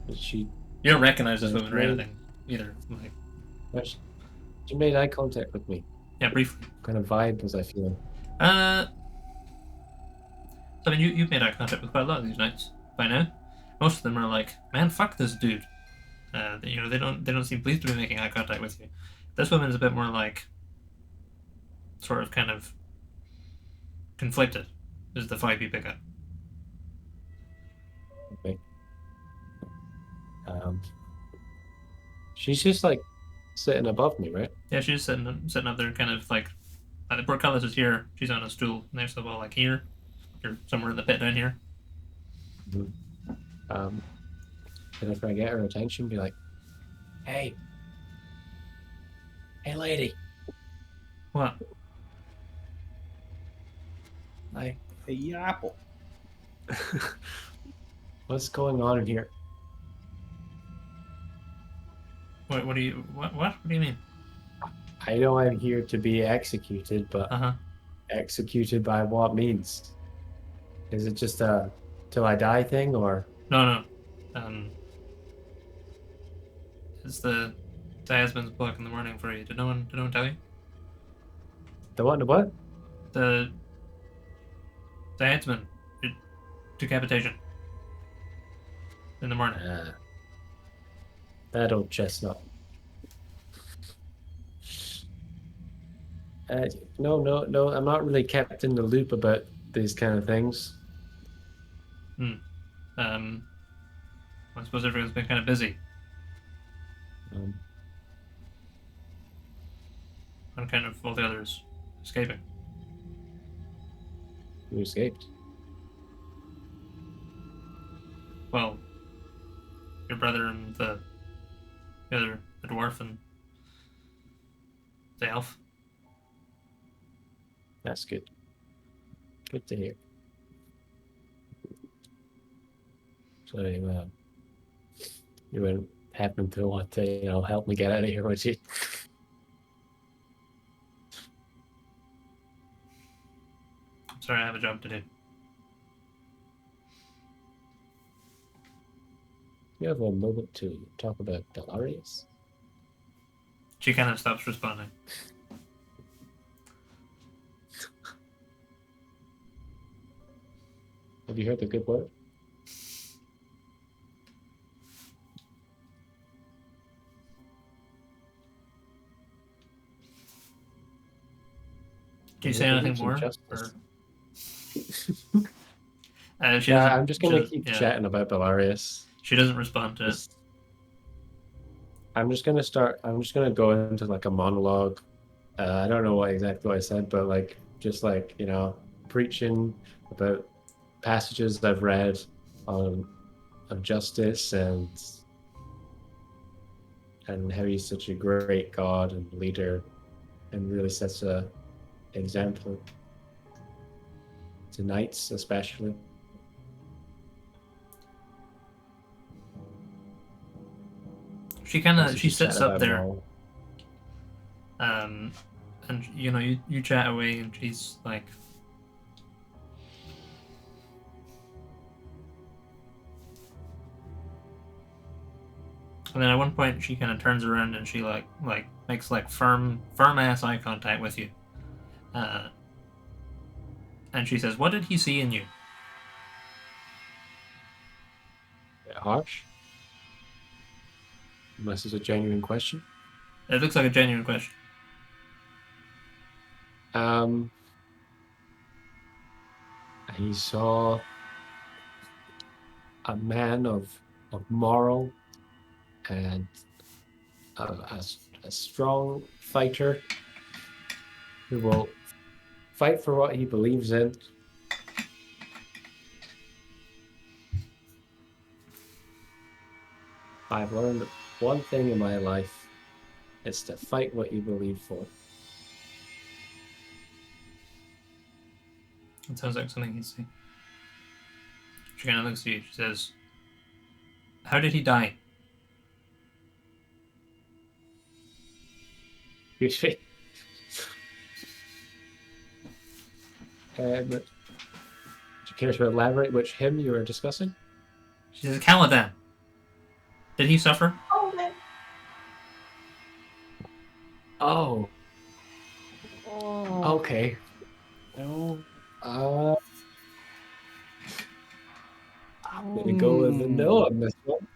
Is she? You don't recognize this That's woman or right. anything either. Like, no, she made eye contact with me. yeah, briefly. What kind of vibe was I feeling? So, I mean, you've made eye contact with quite a lot of these knights by now. Most of them are like, man, fuck this dude. You know, they don't seem pleased to be making eye contact with you. This woman is a bit more like, sort of, kind of conflicted. Is the vibe you pick up? Okay. She's just like sitting above me, right? Yeah, she's sitting up there, kind of like the portcullis is here. She's on a stool next to the wall, like here. You're somewhere in the pit down here. Can I try to get her attention? Be like, hey, lady, What? like, Hey, apple. what's going on in here? What do you? What do you mean? I know I'm here to be executed, but Uh huh. executed by what means? Is it just a till I die thing, or No. It's the husband's book in the morning for you. Did no one tell you? the what? The what? The headsman decapitation in the morning. That old chestnut. No. I'm not really kept in the loop about these kind of things. I suppose everyone's been kind of busy. And kind of all the others escaping. Who escaped? Well, your brother and the dwarf and the elf. That's good. Good to hear. So you wouldn't happen to want to, help me get out of here, would you? I'm sorry, I have a job to do. You have a moment to talk about Delarius? She kind of stops responding. Have you heard the good word? Do you say anything more? She I'm just gonna keep chatting about Belarius. She doesn't respond to it. I'm just gonna go into like a monologue. I don't know exactly what I said, but just preaching about passages that I've read on justice and how he's such a great God and leader, and really sets a example to knights especially. She sits up there, and you chat away, and she's like, and then at one point she kind of turns around and she like makes firm ass eye contact with you, and she says, "What did he see in you?" Harsh? Unless it's a genuine question. It looks like a genuine question. He saw a man of moral and a strong fighter who will fight for what he believes in. I've learned one thing in my life: it's to fight what you believe for. It sounds like something he'd say. She kind of looks at you. She says, "How did he die?" you care to elaborate which hymn you were discussing? She says, Caladan. Did he suffer? Oh, man. Oh, Oh. okay. No. I'm gonna go with the no on this one.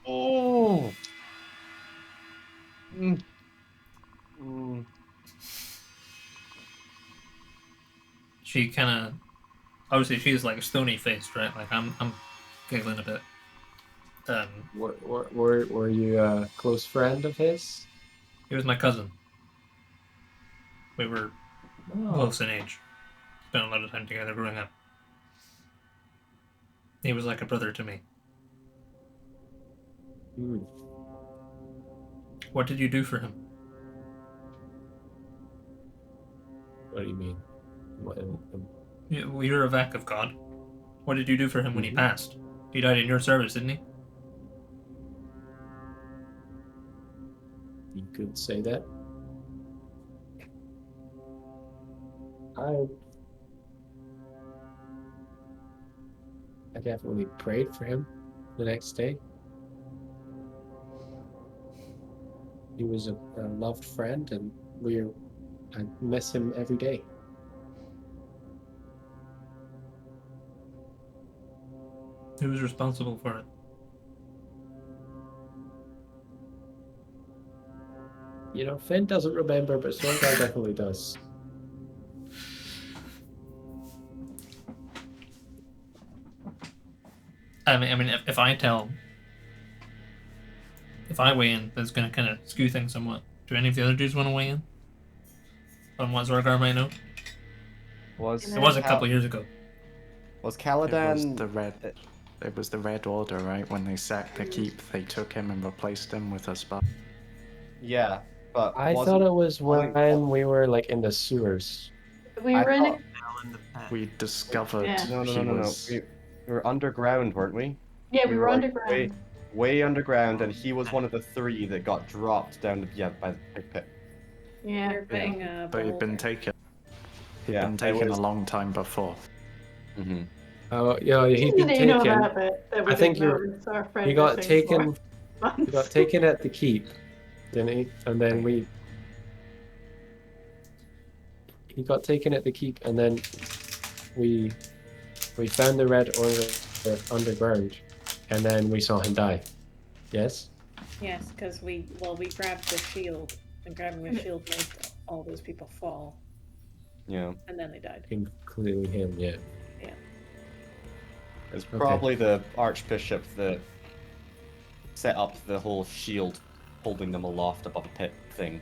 Oh. Mm. Mm. She kind of, obviously she's like stony faced, right? Like I'm giggling a bit. Were you a close friend of his? He was my cousin. We were close in age. Spent a lot of time together growing up. He was like a brother to me. Hmm. What did you do for him? What do you mean? What, You're a Vec of God. What did you do for him when he Mhm. passed? He died in your service, didn't he? You could say that. I definitely prayed for him the next day. He was a loved friend, and I miss him every day. Who was responsible for it? You know, Finn doesn't remember, but Zorgar definitely does. I mean, if I weigh in, that's going to kind of skew things somewhat. Do any of the other dudes want to weigh in on what Zorgar might know? It was a couple years ago. Was It was Caladan? the red. It was the Red Order, right? When they sacked the keep, they took him and replaced him with a spy. Yeah, but I wasn't thought it was Ollie- when we were like in the sewers. We I were in thought- Hell in the pit. We discovered Yeah. No, he no. was. We were underground, weren't we? Yeah, we were like, underground. way underground, and he was one of the 3 that got dropped down by the big pit. Yeah. You're being But he'd been beholder. taken. He'd Yeah, been it taken was- a long time before. Mm-hmm. Oh, yeah, he'd been You know taken. that bit that we I think didn't know it's our friend He got missing taken. for He got months. taken at the keep, didn't he? And then he got taken at the keep, and then we found the Red Order underground, and then we saw him die. Yes. Yes, because we grabbed the shield, and grabbing the shield made all those people fall, Yeah. and then they died. Including him, yeah. It's probably the Archbishop that set up the whole shield holding them aloft above a pit thing.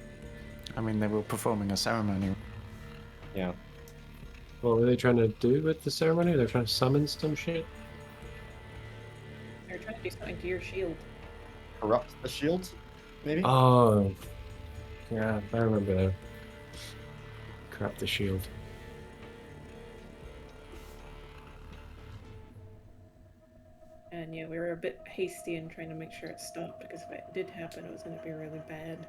I mean, they were performing a ceremony. Yeah. What were they trying to do with the ceremony? They're trying to summon some shit? They're trying to do something to your shield. Corrupt the shield, maybe? Oh. Yeah, I remember now. Crap, the shield. And yeah, we were a bit hasty in trying to make sure it stopped, because if it did happen, it was going to be really bad.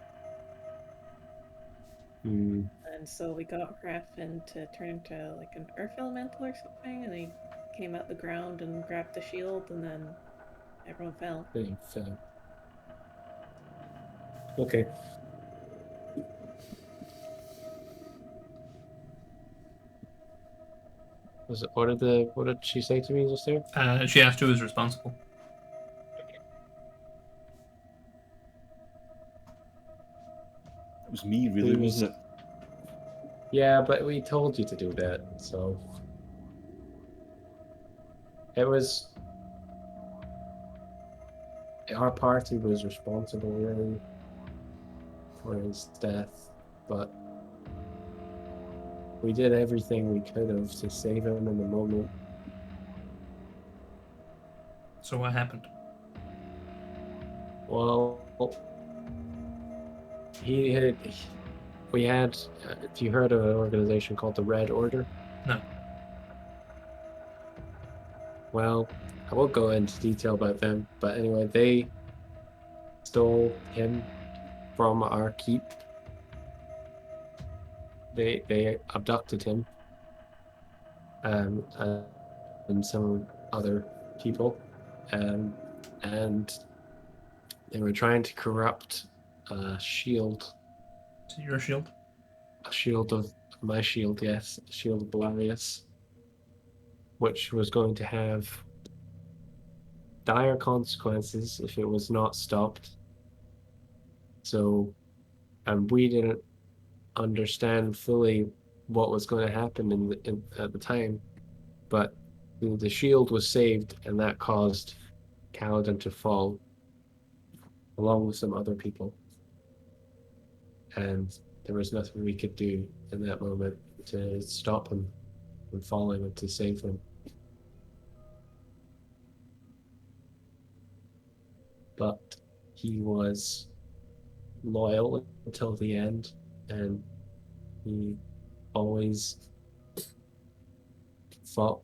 Hmm. And so we got Raffin to turn into like an earth elemental or something, and he came out the ground and grabbed the shield, and then everyone fell. Thanks. Okay. What did she say to me just there? She asked who was responsible. It was me, really, wasn't it? Yeah, but we told you to do that, so it was our party was responsible really for his death, but we did everything we could have to save him in the moment. So what happened? Well, we had. Have you heard of an organization called the Red Order? No. Well, I won't go into detail about them, but anyway, stole him from our keep. They abducted him, and some other people, and they were trying to corrupt a shield. Is it your shield? A shield of my shield, yes, a shield of Belarius, which was going to have dire consequences if it was not stopped. So, and we didn't understand fully what was going to happen at the time, but the shield was saved, and that caused Kaladin to fall, along with some other people. And there was nothing we could do in that moment to stop him from falling and to save him. But he was loyal until the end, and he always fought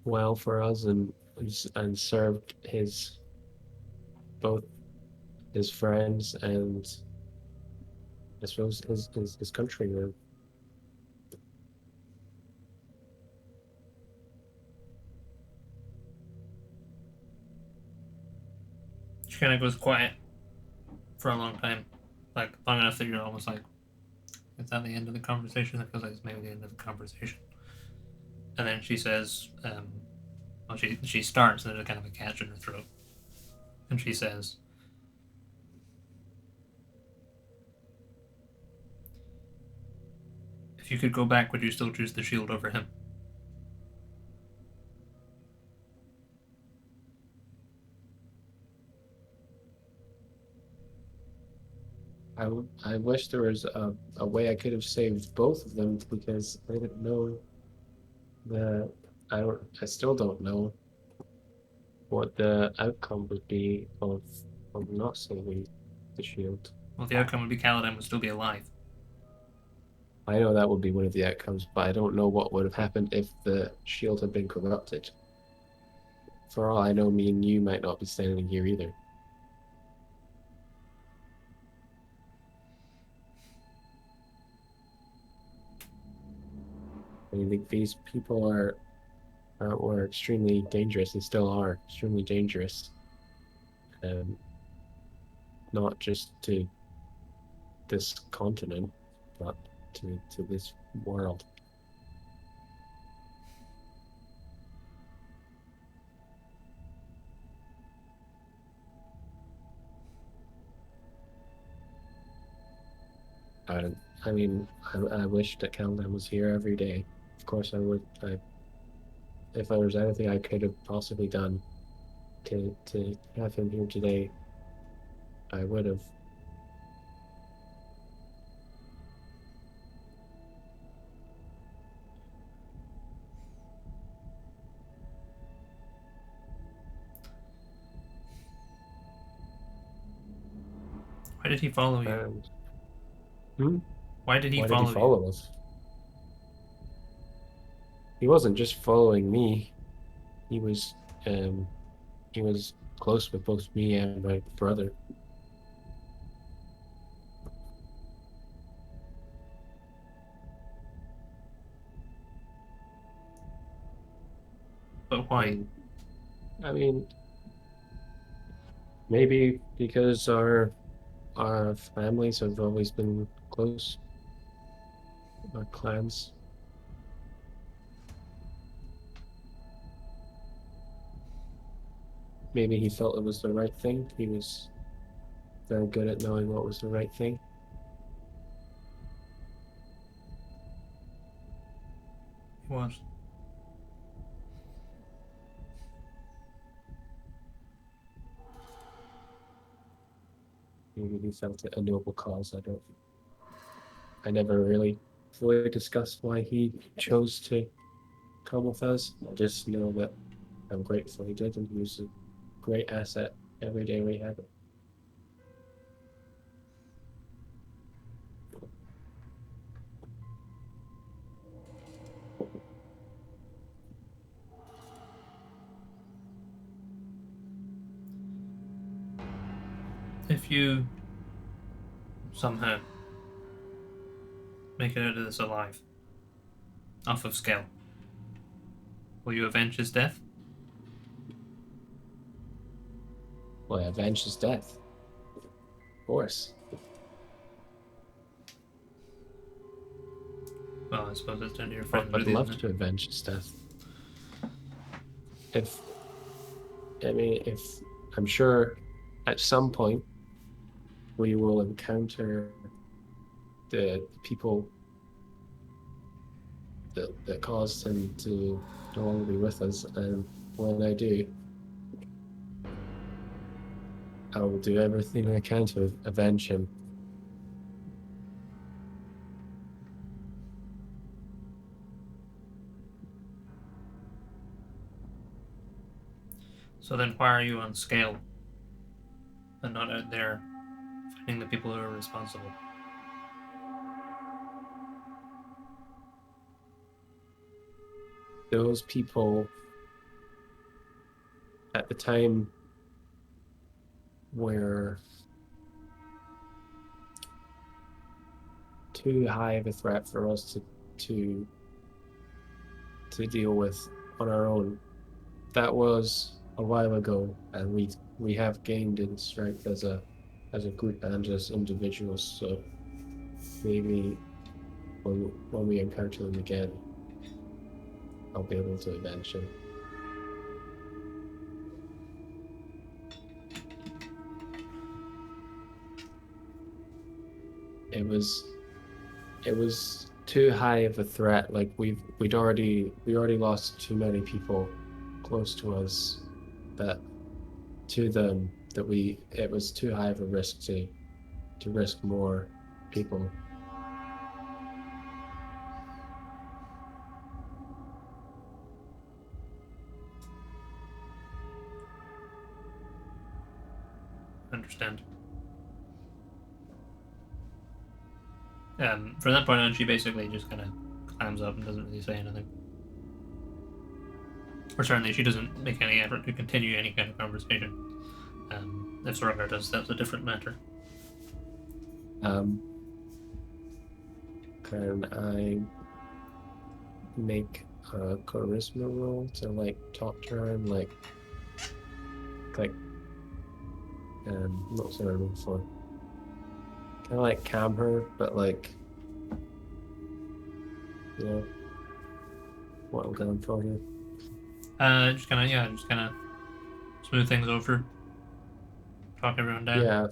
well for us and served both his friends and I suppose his countrymen. She kind of goes quiet for a long time, like long enough that you're almost like, is that the end of the conversation? It feels like it's maybe the end of the conversation. And then she says, well, she starts, and there's kind of a catch in her throat, and she says, "If you could go back, would you still choose the shield over him?" I wish there was a way I could have saved both of them, because I didn't know that I still don't know what the outcome would be of not saving the shield. Well, the outcome would be Kaladin would still be alive. I know that would be one of the outcomes, but I don't know what would have happened if the shield had been corrupted. For all I know, me and you might not be standing here either. I mean, these people were extremely dangerous, and still are extremely dangerous. Not just to this continent, but to this world. I mean, I wish that Kaladin was here every day. Of course, I would. If there was anything I could have possibly done to have him here today, I would have. Why did he follow you? Why did he Why follow did he follow you? us? He wasn't just following me. He was close with both me and my brother. But why? I mean, maybe because our families have always been close, our clans. Maybe he felt it was the right thing. He was very good at knowing what was the right thing. He was. Maybe he felt it a noble cause. I never really fully discussed why he chose to come with us. I just know that I'm grateful he did, and he was a great asset every day we had it. if you somehow make it out of this alive, off of scale, will you avenge his death? Well, avenge his death. Of course. Well, I suppose it's down to your I friends. would really, love isn't it? to avenge his death. If I'm sure at some point we will encounter the people that caused him to no longer be with us, and when I do, I will do everything I can to avenge him. So then why are you on scale and not out there finding the people who are responsible? Those people at the time were too high of a threat for us to deal with on our own. That was a while ago, and we have gained in strength as a group and as individuals. So maybe when we encounter them again, I'll be able to avenge them. It was too high of a threat. Like we already lost too many people close to us that it was too high of a risk to risk more people. Understand. From that point on, she basically just kind of clams up and doesn't really say anything. Or certainly she doesn't make any effort to continue any kind of conversation. If Zorgar does, that's a different matter. Can I make a charisma roll to like talk to her and like what's the word I'm looking for? Kind of like calm her, but like, you know, what I'm going for here. Just kind of smooth things over, talk everyone down. Yeah,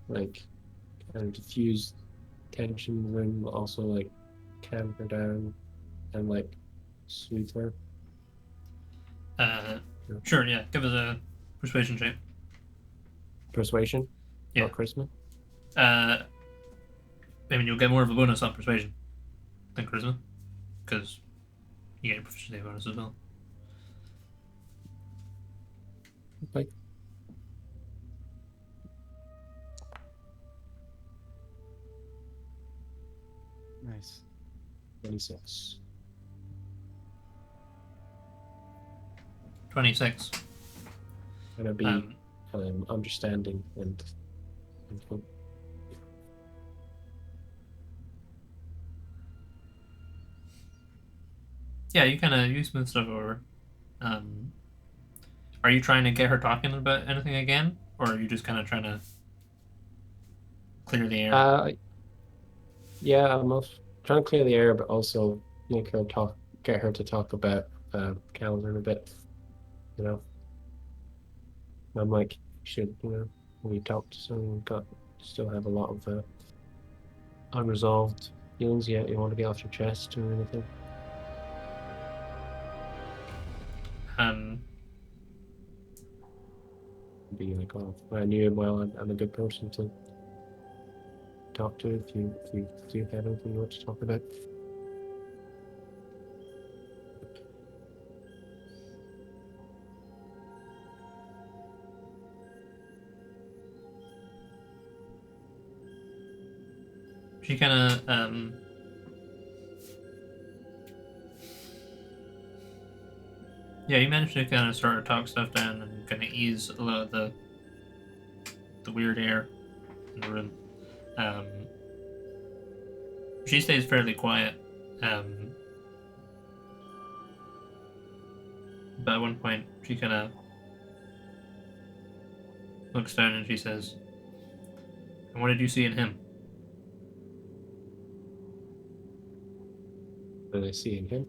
like kind of diffuse tension in the room, but also like calm her down and like soothe her. Sure, yeah. Give us a persuasion check. Persuasion? Yeah. Not charisma? I mean, you'll get more of a bonus on persuasion than charisma, because you get a proficiency bonus as well. Okay. Nice. 26. 26. Gonna be understanding and Yeah, you smooth stuff over. Are you trying to get her talking about anything again, or are you just kind of trying to clear the air? Yeah, I'm trying to clear the air, but also get her to talk about Calvin a bit. You know, I'm like, we talked to someone, still have a lot of unresolved feelings yet. You want to get off your chest or anything? Be like, oh, I knew him well. I'm a good person to talk to if you do have anything you want to talk about. She kind of yeah, you managed to kind of start to talk stuff down and kind of ease a lot of the weird air in the room. She stays fairly quiet. But at one point, she kind of looks down and she says, "And what did you see in him?" What did I see in him?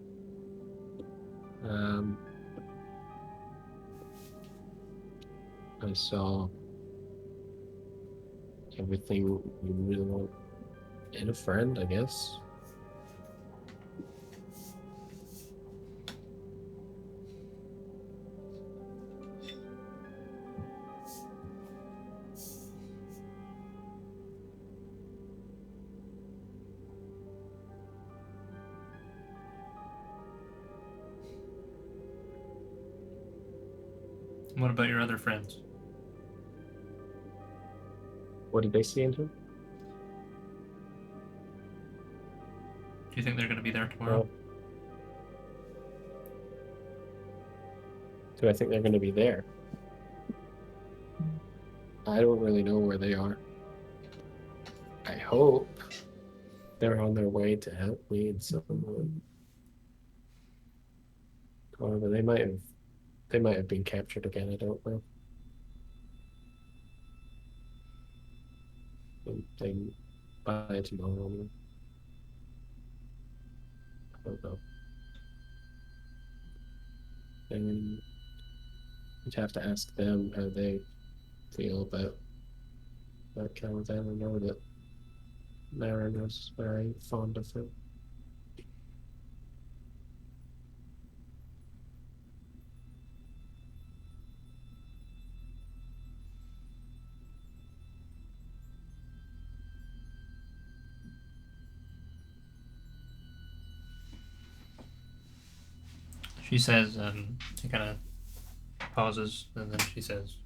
I saw everything you really want in a friend, I guess. What about your other friends? What did they see in him? Do you think they're going to be there tomorrow? Well, do I think they're going to be there? I don't really know where they are. I hope they're on their way to help me in some way. However, they might have been captured again. I don't know. They by tomorrow. I don't know. And you'd have to ask them how they feel about that kind of thing. I know that Marin was very fond of him. She says, she kind of pauses, and then she says,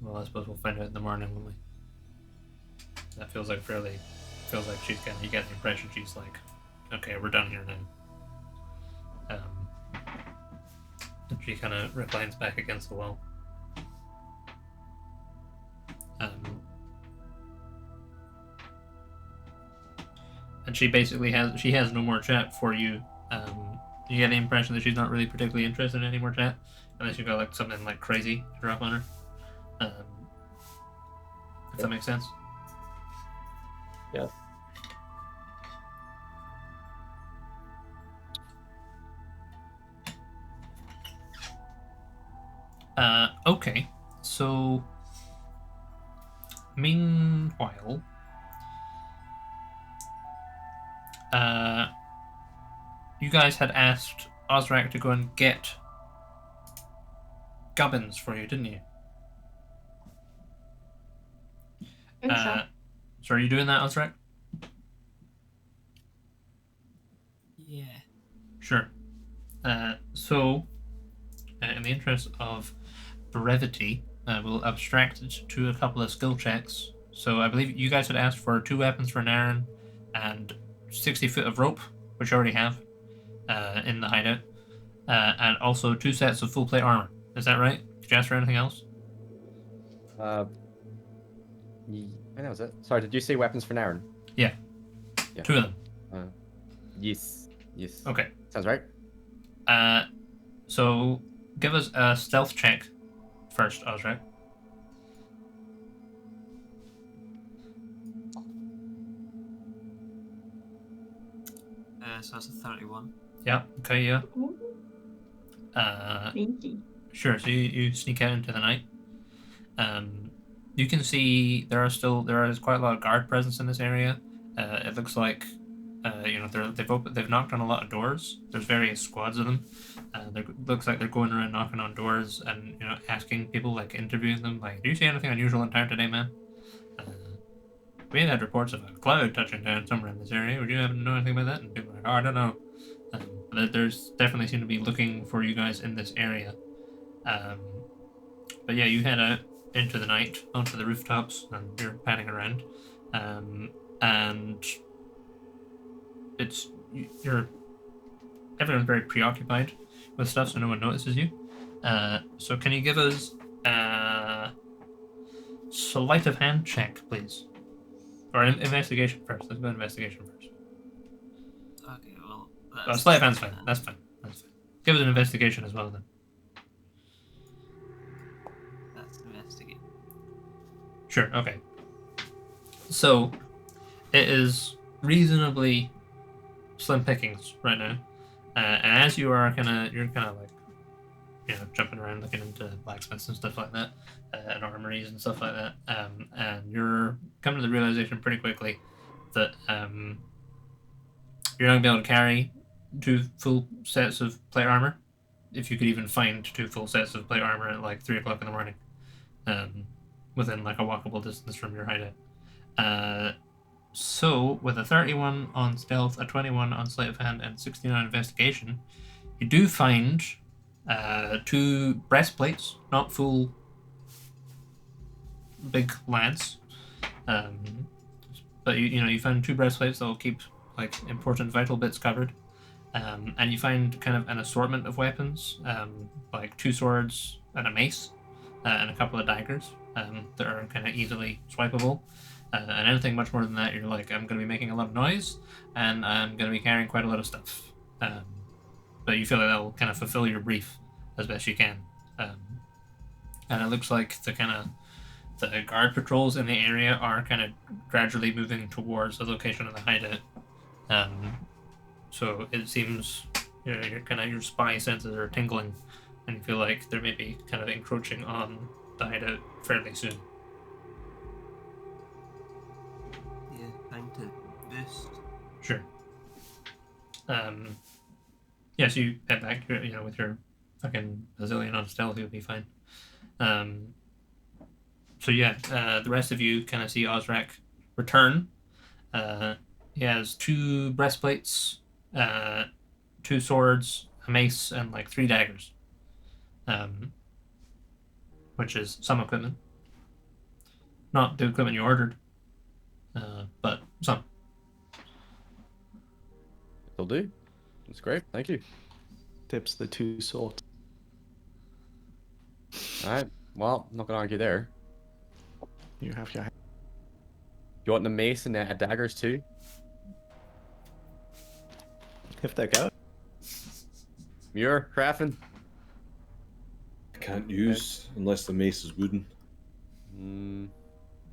"Well, I suppose we'll find out in the morning, won't we?" That feels like she's getting, you get the impression she's like, "Okay, we're done here now." And she kind of reclines back against the wall. And she basically has no more chat for you. You get the impression that she's not really particularly interested in any more chat, unless you've got like something like crazy to drop on her. If that makes sense. Yeah. Okay. So, meanwhile, you guys had asked Osrak to go and get gubbins for you, didn't you? I think so. So are you doing that, Osrak? Yeah. Sure. So, in the interest of brevity, we'll abstract it to a couple of skill checks. So I believe you guys had asked for 2 weapons for Naren and 60 foot of rope, which you already have in the hideout, and also 2 sets of full plate armor. Is that right? Did you ask for anything else? I know, was it? Sorry, did you say weapons for Naren? Yeah. Yeah. 2 of them. Yes. Okay. Sounds right. So give us a stealth check first, Osrak. So that's a 31. Yeah. Okay. Yeah. Ooh, sneaky. Sure. So you sneak out into the night. You can see there is quite a lot of guard presence in this area. It looks like they've knocked on a lot of doors. There's various squads of them. Looks like they're going around knocking on doors and asking people, like interviewing them, like, "Do you see anything unusual in town today, man? We had reports of a cloud touching down somewhere in this area. Would you happen to know anything about that?" And people are like, "Oh, I don't know." But there's definitely seem to be looking for you guys in this area. But yeah, you head out into the night onto the rooftops and you're padding around, and everyone's very preoccupied with stuff, so no one notices you. So can you give us sleight of hand check, please. Or investigation first. Let's go investigation first. Okay, well, Oh, sleight of hand's fine. That's fine. That's fine. Give it an investigation as well then. That's investigate. Sure. Okay. So, it is reasonably slim pickings right now, and as you're kind of like, jumping around looking into blacksmiths and stuff like that, and armories and stuff like that, and you're coming to the realization pretty quickly that you're not gonna be able to carry 2 full sets of plate armor, if you could even find 2 full sets of plate armor at like 3 o'clock in the morning, within like a walkable distance from your hideout. So, with a 31 on stealth, a 21 on sleight of hand, and 16 on investigation, you do find 2 breastplates, not full big lads, but you found 2 breastplates that will keep like important vital bits covered, and you find kind of an assortment of weapons, like 2 swords and a mace, and a couple of daggers that are kind of easily swipeable. And anything much more than that, you're like, I'm going to be making a lot of noise, and I'm going to be carrying quite a lot of stuff. But you feel like that will kind of fulfill your brief as best you can. And it looks like the guard patrols in the area are kind of gradually moving towards the location of the hideout. So it seems your spy senses are tingling, and you feel like they may be kind of encroaching on the hideout fairly soon. Time to boost. Sure. Yeah, so you head back, with your fucking bazillion on stealth, you'll be fine. So yeah, the rest of you kind of see Ozrak return. He has 2 breastplates, 2 swords, a mace, and like 3 daggers. Which is some equipment. Not the equipment you ordered. But some. It'll do. That's great. Thank you. Tips the 2 swords. All right. Well, I'm not gonna argue there. You have your. You want the mace and the daggers too? If they're good. Muir, crafting. I can't use unless the mace is wooden.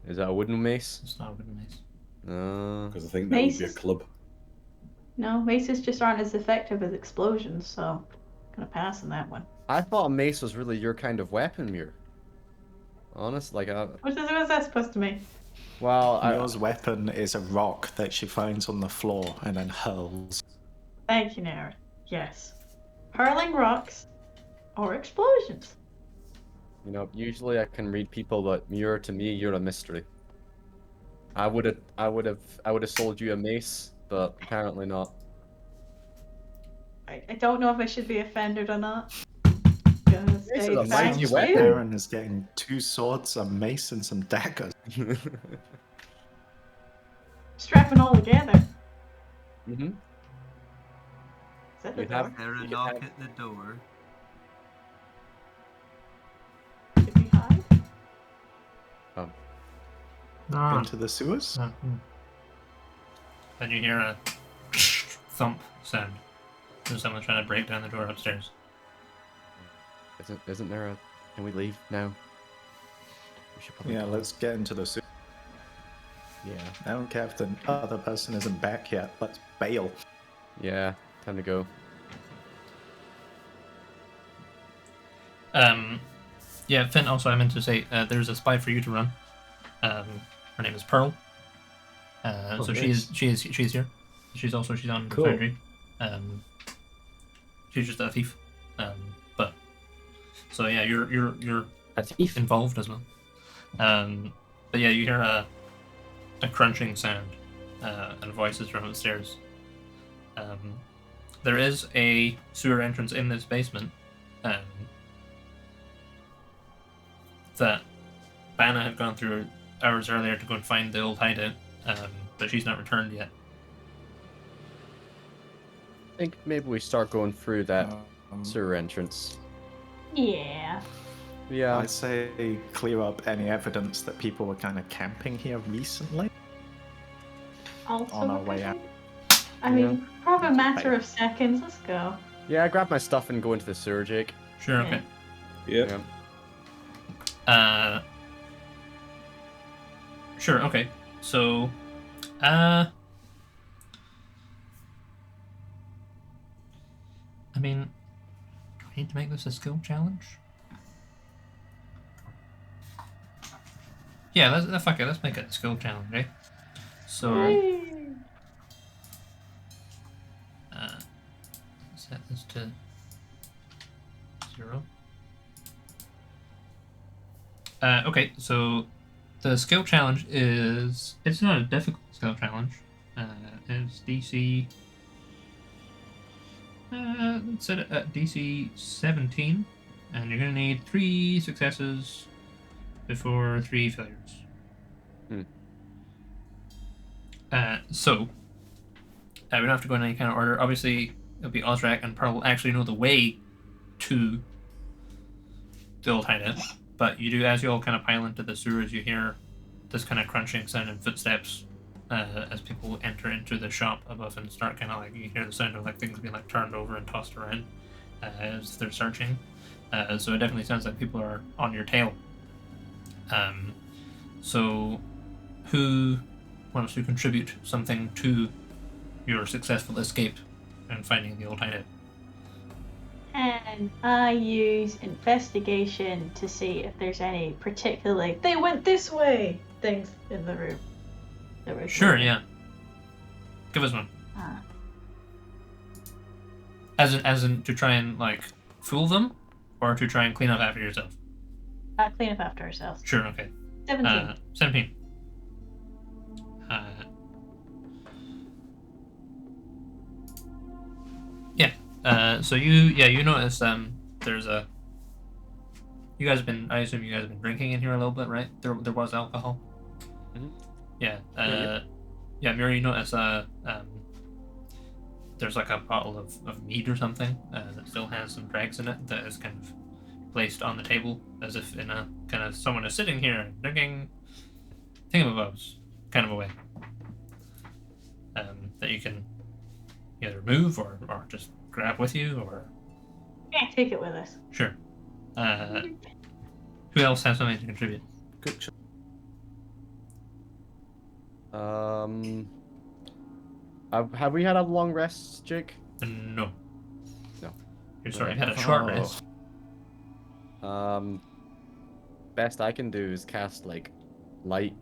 Is that a wooden mace? It's not a wooden mace. Because I think that would be a Maces? club. No, maces just aren't as effective as explosions, so I'm gonna pass on that one. I thought a mace was really your kind of weapon, Muir. Honest, like What's that supposed to mean? well, Yours weapon is a rock that she finds on the floor and then hurls. Thank you, Nara. Yes. Hurling rocks or explosions. usually I can read people, but Muir, to me, you're a mystery. I would have sold you a mace, but apparently not. I don't know if I should be offended or not. Gonna This say is a mighty thank weapon. you. Aaron is getting 2 swords, a mace, and some daggers. Strap it all together. Mm-hmm. Is that the You'd door? have- There a You can knock have- at the door. Should we hide? Into the sewers? Then you hear a thump sound. There's someone trying to break down the door upstairs. Isn't there a? Can we leave now? We should probably. Yeah, let's get into the sewers. Yeah. I don't care if the other person isn't back yet. Let's bail. Yeah. Time to go. Yeah, Finn. Also, I meant to say there's a spy for you to run. Her name is Pearl. So nice. she's here. She's on the Cool. foundry. She's just a thief. But so yeah, you're A thief. involved as well. But yeah, you hear a crunching sound and voices from upstairs. There is a sewer entrance in this basement that Banna had gone through hours earlier to go and find the old hideout, but she's not returned yet. I think maybe we start going through that sewer entrance. Yeah. Yeah. I say clear up any evidence that people were kind of camping here recently. Also, On our way out. I mean, probably a That's matter okay. of seconds. Let's go. Yeah, I grab my stuff and go into the sewer, Jake. Sure, okay. Yep. Yeah. Sure, okay. So, I mean, do I need to make this a skill challenge? Yeah, fuck it, let's make it a skill challenge, eh? So, set this to 0. Okay, so the skill challenge is... It's not a difficult skill challenge. It's DC... let's set it at DC 17. And you're going to need 3 successes before 3 failures. So, we don't have to go in any kind of order. Obviously, it'll be Osrak and Pearl actually know the way to the old hideout. But you do, as you all kind of pile into the sewers, you hear this kind of crunching sound and footsteps as people enter into the shop above and start kind of like, you hear the sound of like things being like turned over and tossed around as they're searching. So it definitely sounds like people are on your tail. So who wants to contribute something to your successful escape and finding the old hideout? And I use investigation to see if there's any particularly "they went this way" things in the room. that we're Sure, shooting. yeah. Give us one. Ah. As in to try and like fool them, or to try and clean up after yourself. Clean up after ourselves. Sure, okay. 17. 17. So you notice there's a... You guys have been... I assume you guys have been drinking in here a little bit, right? There was alcohol. Mhm. Yeah. Yeah. Yeah, Miri, you notice there's like a bottle of mead or something that still has some dregs in it that is kind of placed on the table as if in a kind of someone is sitting here drinking thingamabobs kind of a way. That you can either move or just grab with you or... Yeah, take it with us. Sure. Who else has something to contribute? Good job. Have we had a long rest, Jake? No. No. You're sorry, you had a short rest. Best I can do is cast like light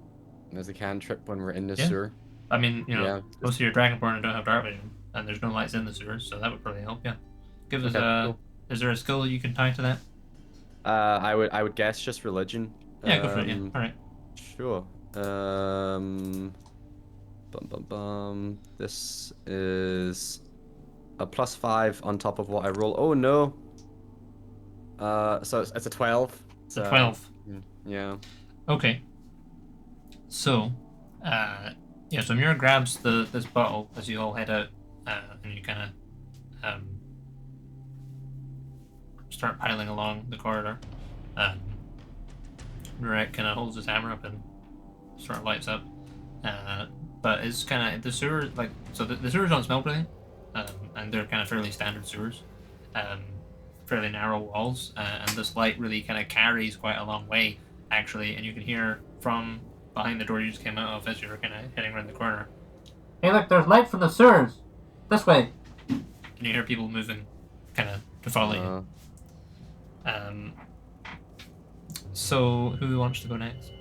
as a cantrip when we're in the Yeah. sewer. I mean, you know, Yeah. most of your Dragonborn don't have dark vision, and there's no lights in the sewers, so that would probably help, yeah. Give us Okay, a... cool. Is there a skill you can tie to that? I would guess just religion. Yeah, go for it, yeah. Alright. Sure. This is a +5 on top of what I roll. Oh no. So it's a 12. It's a 12. Yeah. Okay. So, yeah, so Mira grabs this bottle as you all head out, and you kind of start piling along the corridor. Nurek kind of holds his hammer up and sort of lights up. But it's kind of the sewer, like, so the sewers don't smell brilliant, and they're kind of fairly standard sewers, fairly narrow walls, and this light really kind of carries quite a long way, actually, and you can hear from behind the door you just came out of as you're kind of heading around the corner. Hey, look, there's light from the sewers! This way! And you hear people moving, kind of, to follow you. So, who wants to go next?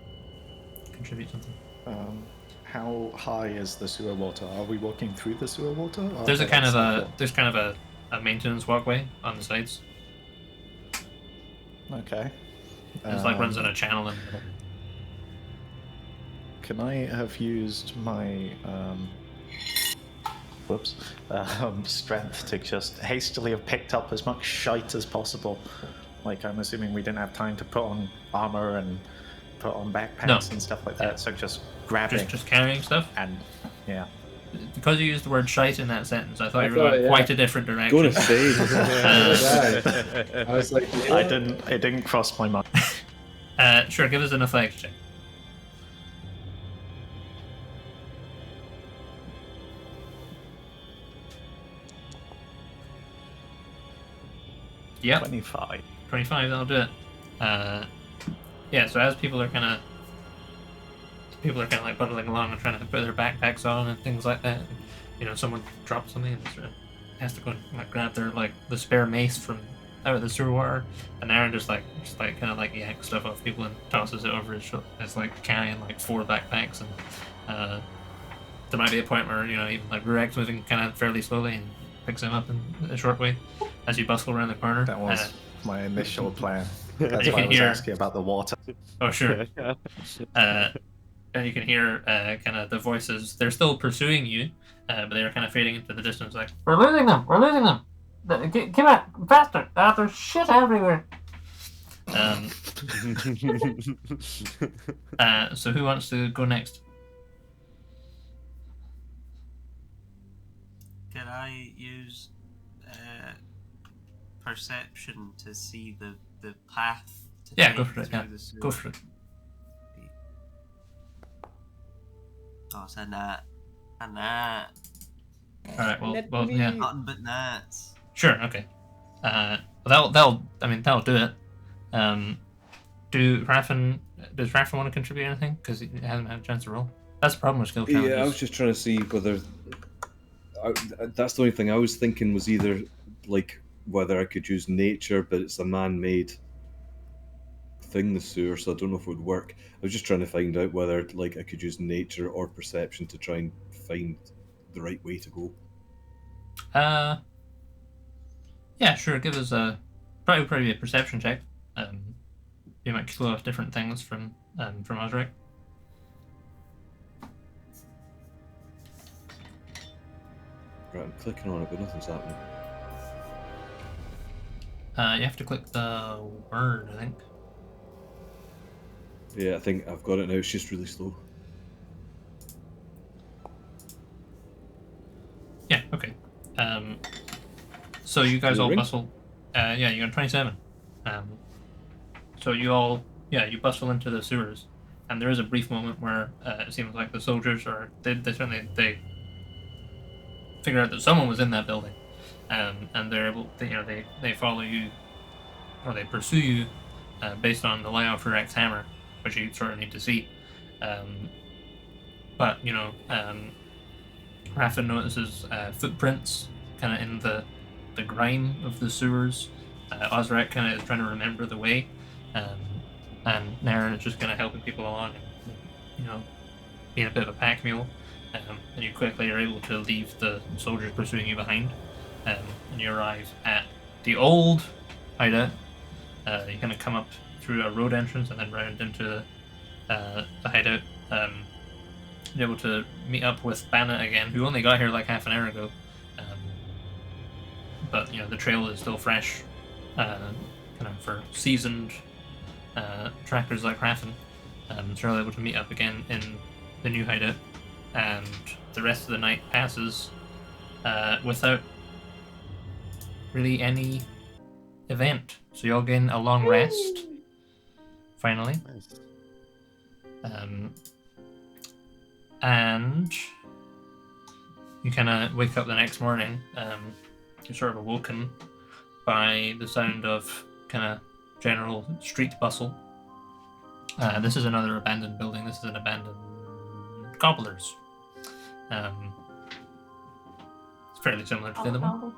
Contribute something. How high is the sewer water? Are we walking through the sewer water? Or There's a kind of it's- there's kind of a maintenance walkway on the sides. Okay. It's like runs in a channel in the middle. Can I have used my strength to just hastily have picked up as much shite as possible? Like, I'm assuming we didn't have time to put on armor and put on backpacks No. and stuff like that, so just grabbing Just carrying stuff? and yeah. because you used the word shite in that sentence, I thought I you were thought, going yeah. quite a different direction. Gonna say. I was like, you know I what? didn't. It didn't cross my mind. Sure, give us an athletics check. Yep, 25. 25, that'll do it. Yeah, so as people are kind of like buttling along and trying to put their backpacks on and things like that, and, you know, someone drops something and sort of has to go and like grab their like the spare mace from out of the sewer water, and Aaron just kind of like yanks stuff off people and tosses it over his shoulder. It's like carrying like 4 backpacks, and there might be a point where, you know, even like Rurek's moving kind of fairly slowly and picks him up in a short way as you bustle around the corner. That was my initial plan. You That's why I can was hear- asking about the water. Oh sure. And you can hear kind of the voices. They're still pursuing you, but they are kind of fading into the distance. Like, we're losing them. Come on, faster! There's shit everywhere. So who wants to go next? Can I use perception to see the path? To Yeah, take go for it. through Yeah, the sewer? go for it. Oh, it's a gnat. A gnat. All right. Let Well, me- yeah. Nothing but gnats. Sure. Okay. That'll do it. Does Raffin want to contribute anything? Because he hasn't had a chance to roll. That's the problem with skill challenges. Yeah, I was just trying to see whether. That's the only thing I was thinking was either like whether I could use nature, but it's a man-made thing, the sewer, so I don't know if it would work. I was just trying to find out whether like I could use nature or perception to try and find the right way to go. Yeah, sure. Give us probably a perception check. You might clue off different things from Osric. Right, I'm clicking on it, but nothing's happening. You have to click the word, I think. Yeah, I think I've got it now. It's just really slow. Yeah. Okay. So you guys Does it all ring? bustle. Yeah, you got 27. So you bustle into the sewers, and there is a brief moment where it seems like the soldiers they figure out that someone was in that building, and they're able they follow you, or they pursue you, based on the layout for X hammer, which you sort of need to see. But Raffin notices footprints kind of in the grime of the sewers. Osric kind of is trying to remember the way, and Naren is just kind of helping people along, and, being a bit of a pack mule. And you quickly are able to leave the soldiers pursuing you behind, and you arrive at the old hideout. You kind of come up through a road entrance and then round into the hideout. You're able to meet up with Banna again, who only got here like half an hour ago. But the trail is still fresh, kind of for seasoned trackers like Raffin. So you're able to meet up again in the new hideout, and the rest of the night passes without really any event. So you all gain a long rest, finally. And you kind of wake up the next morning. You're sort of awoken by the sound of kind of general street bustle. This is another abandoned building. This is an abandoned cobbler's. It's fairly similar to the other one.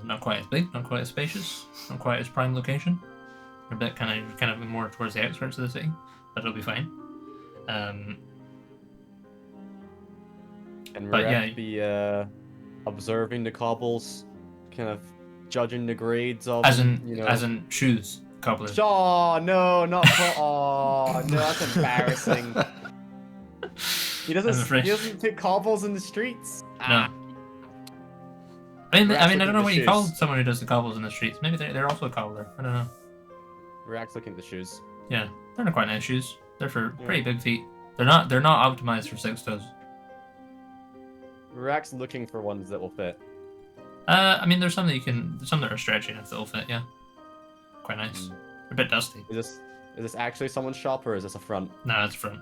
Not quite as big, not quite as spacious, not quite as prime location. A bit kind of more towards the outskirts of the city, but it'll be fine. And But we're yeah. at the observing the cobbles, kind of judging the grades of As them, in shoes, cobblers. Oh no, not oh no, that's embarrassing. He I'm doesn't afraid. pick cobbles in the streets. No. I mean, Rex I looking don't at know the what you shoes. call someone who does the cobbles in the streets. Maybe they're also a cobbler. I don't know. Rex looking at the shoes. Yeah, they're not quite nice shoes. They're for Yeah. pretty big feet. They're not optimized for 6 toes. Rack's looking for ones that will fit. I mean, there's some that are stretchy enough that'll fit. Yeah, quite nice. A bit dusty. Is this actually someone's shop or is this a front? No, it's front.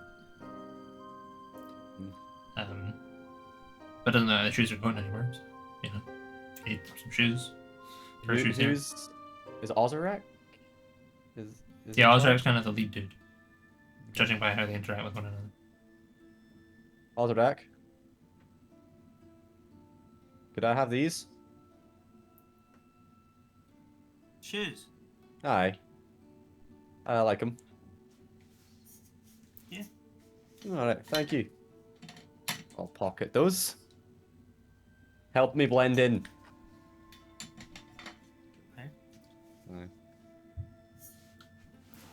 But doesn't know the shoes are going anywhere. So, you know, if you need some shoes. Is Ozrak? Is Yeah, Ozrak's kind of the lead dude, judging by how they interact with one another. Ozrak? Could I have these? Shoes. Aye. I like them. Yeah. Alright, thank you. I'll pocket those. Help me blend in. Okay.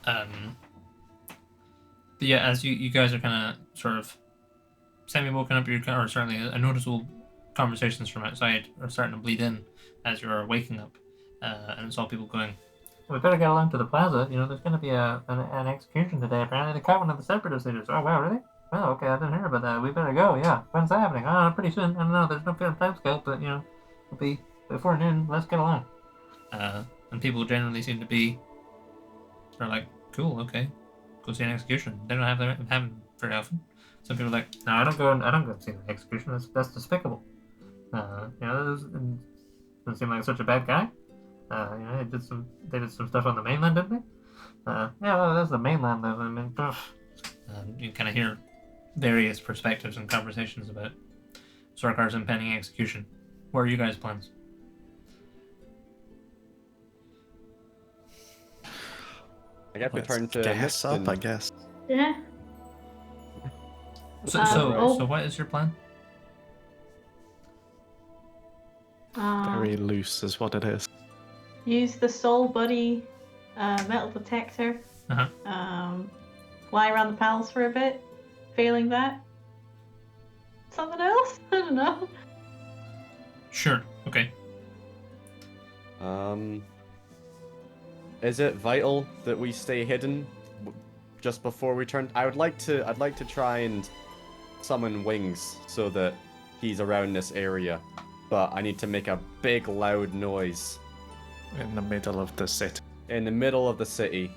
Aye. But yeah, as you guys are kind of sort of semi-woken up, or certainly a noticeable conversations from outside are starting to bleed in as you're waking up, and it's all people going, "We better get along to the plaza. You know, there's going to be an execution today. Apparently, they caught one of the separatist leaders." Oh wow, really? Well, okay, I didn't hear about that. We better go. Yeah, when's that happening? Pretty soon. I don't know. There's no firm time scale, but you know, it'll be before noon. Let's get along. And people generally seem to be, they're like, cool, okay, go see an execution. They don't have them very often. Some people are like, no, I don't go see an execution. That's despicable. You know, doesn't seem like such a bad guy. You know, they did some stuff on the mainland, didn't they? Yeah, well, that's the mainland, though. I mean, you kind of hear various perspectives and conversations about Zorgar's impending execution. What are you guys' plans? I guess we Let's turn to gas Mist up, and- I guess. Yeah. So what is your plan? Very loose is what it is. Use the soul buddy metal detector. Uh-huh. Fly around the palace for a bit. Failing that, something else? I don't know. Sure. Okay. Is it vital that we stay hidden just before we turn? I'd like to try and summon Wings so that he's around this area, but I need to make a big loud noise In the middle of the city. in the middle of the city,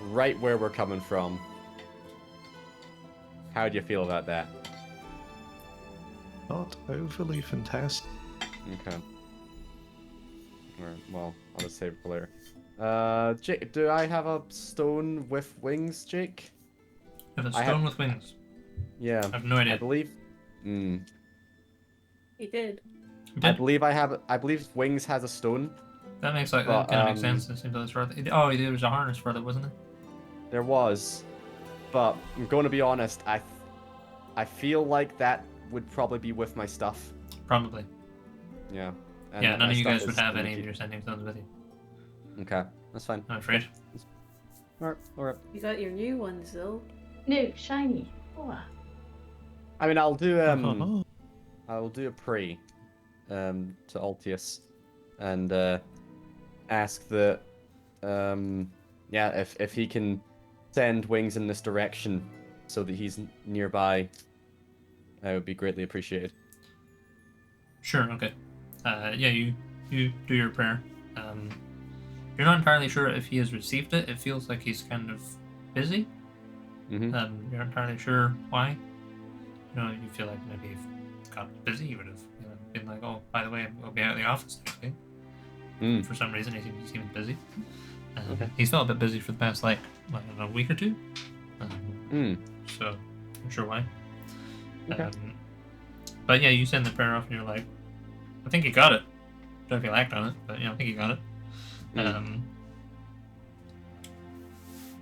right where we're coming from. How do you feel about that? Not overly fantastic. Okay. Alright, well, I'll just save it for later. Jake, do I have a stone with wings, Jake? You have a I stone have- with wings. Yeah, I have no I idea. believe. He did. I believe Wings has a stone. That makes that But, kind of makes sense. It seems like it's worth it. Oh, there was a harness for that, wasn't there? There was, but I'm going to be honest. I feel like that would probably be with my stuff. Probably. Yeah. And Yeah, that none my of you stuff guys would is have gonna any of keep- your sending stones with you. Okay, that's fine. I'm afraid. Alright. You got your new ones though. New, shiny. Oh. I mean, I'll do Oh. a pray, to Altius, and ask that, yeah, if he can send Wings in this direction, so that he's nearby, that would be greatly appreciated. Sure. Okay. Yeah, you do your prayer. You're not entirely sure if he has received it. It feels like he's kind of busy. Mm-hmm. You're not entirely sure why. You know, you feel like maybe if he got busy, he would have been like, "Oh, by the way, I'll be out of the office next week." Mm. For some reason, he seemed busy. Okay. He's felt a bit busy for the past I don't know, week or two. So, I'm not sure why. Okay. But yeah, you send the prayer off, and you're like, "I think you got it." Don't know if you'll act on it, but I think you got it.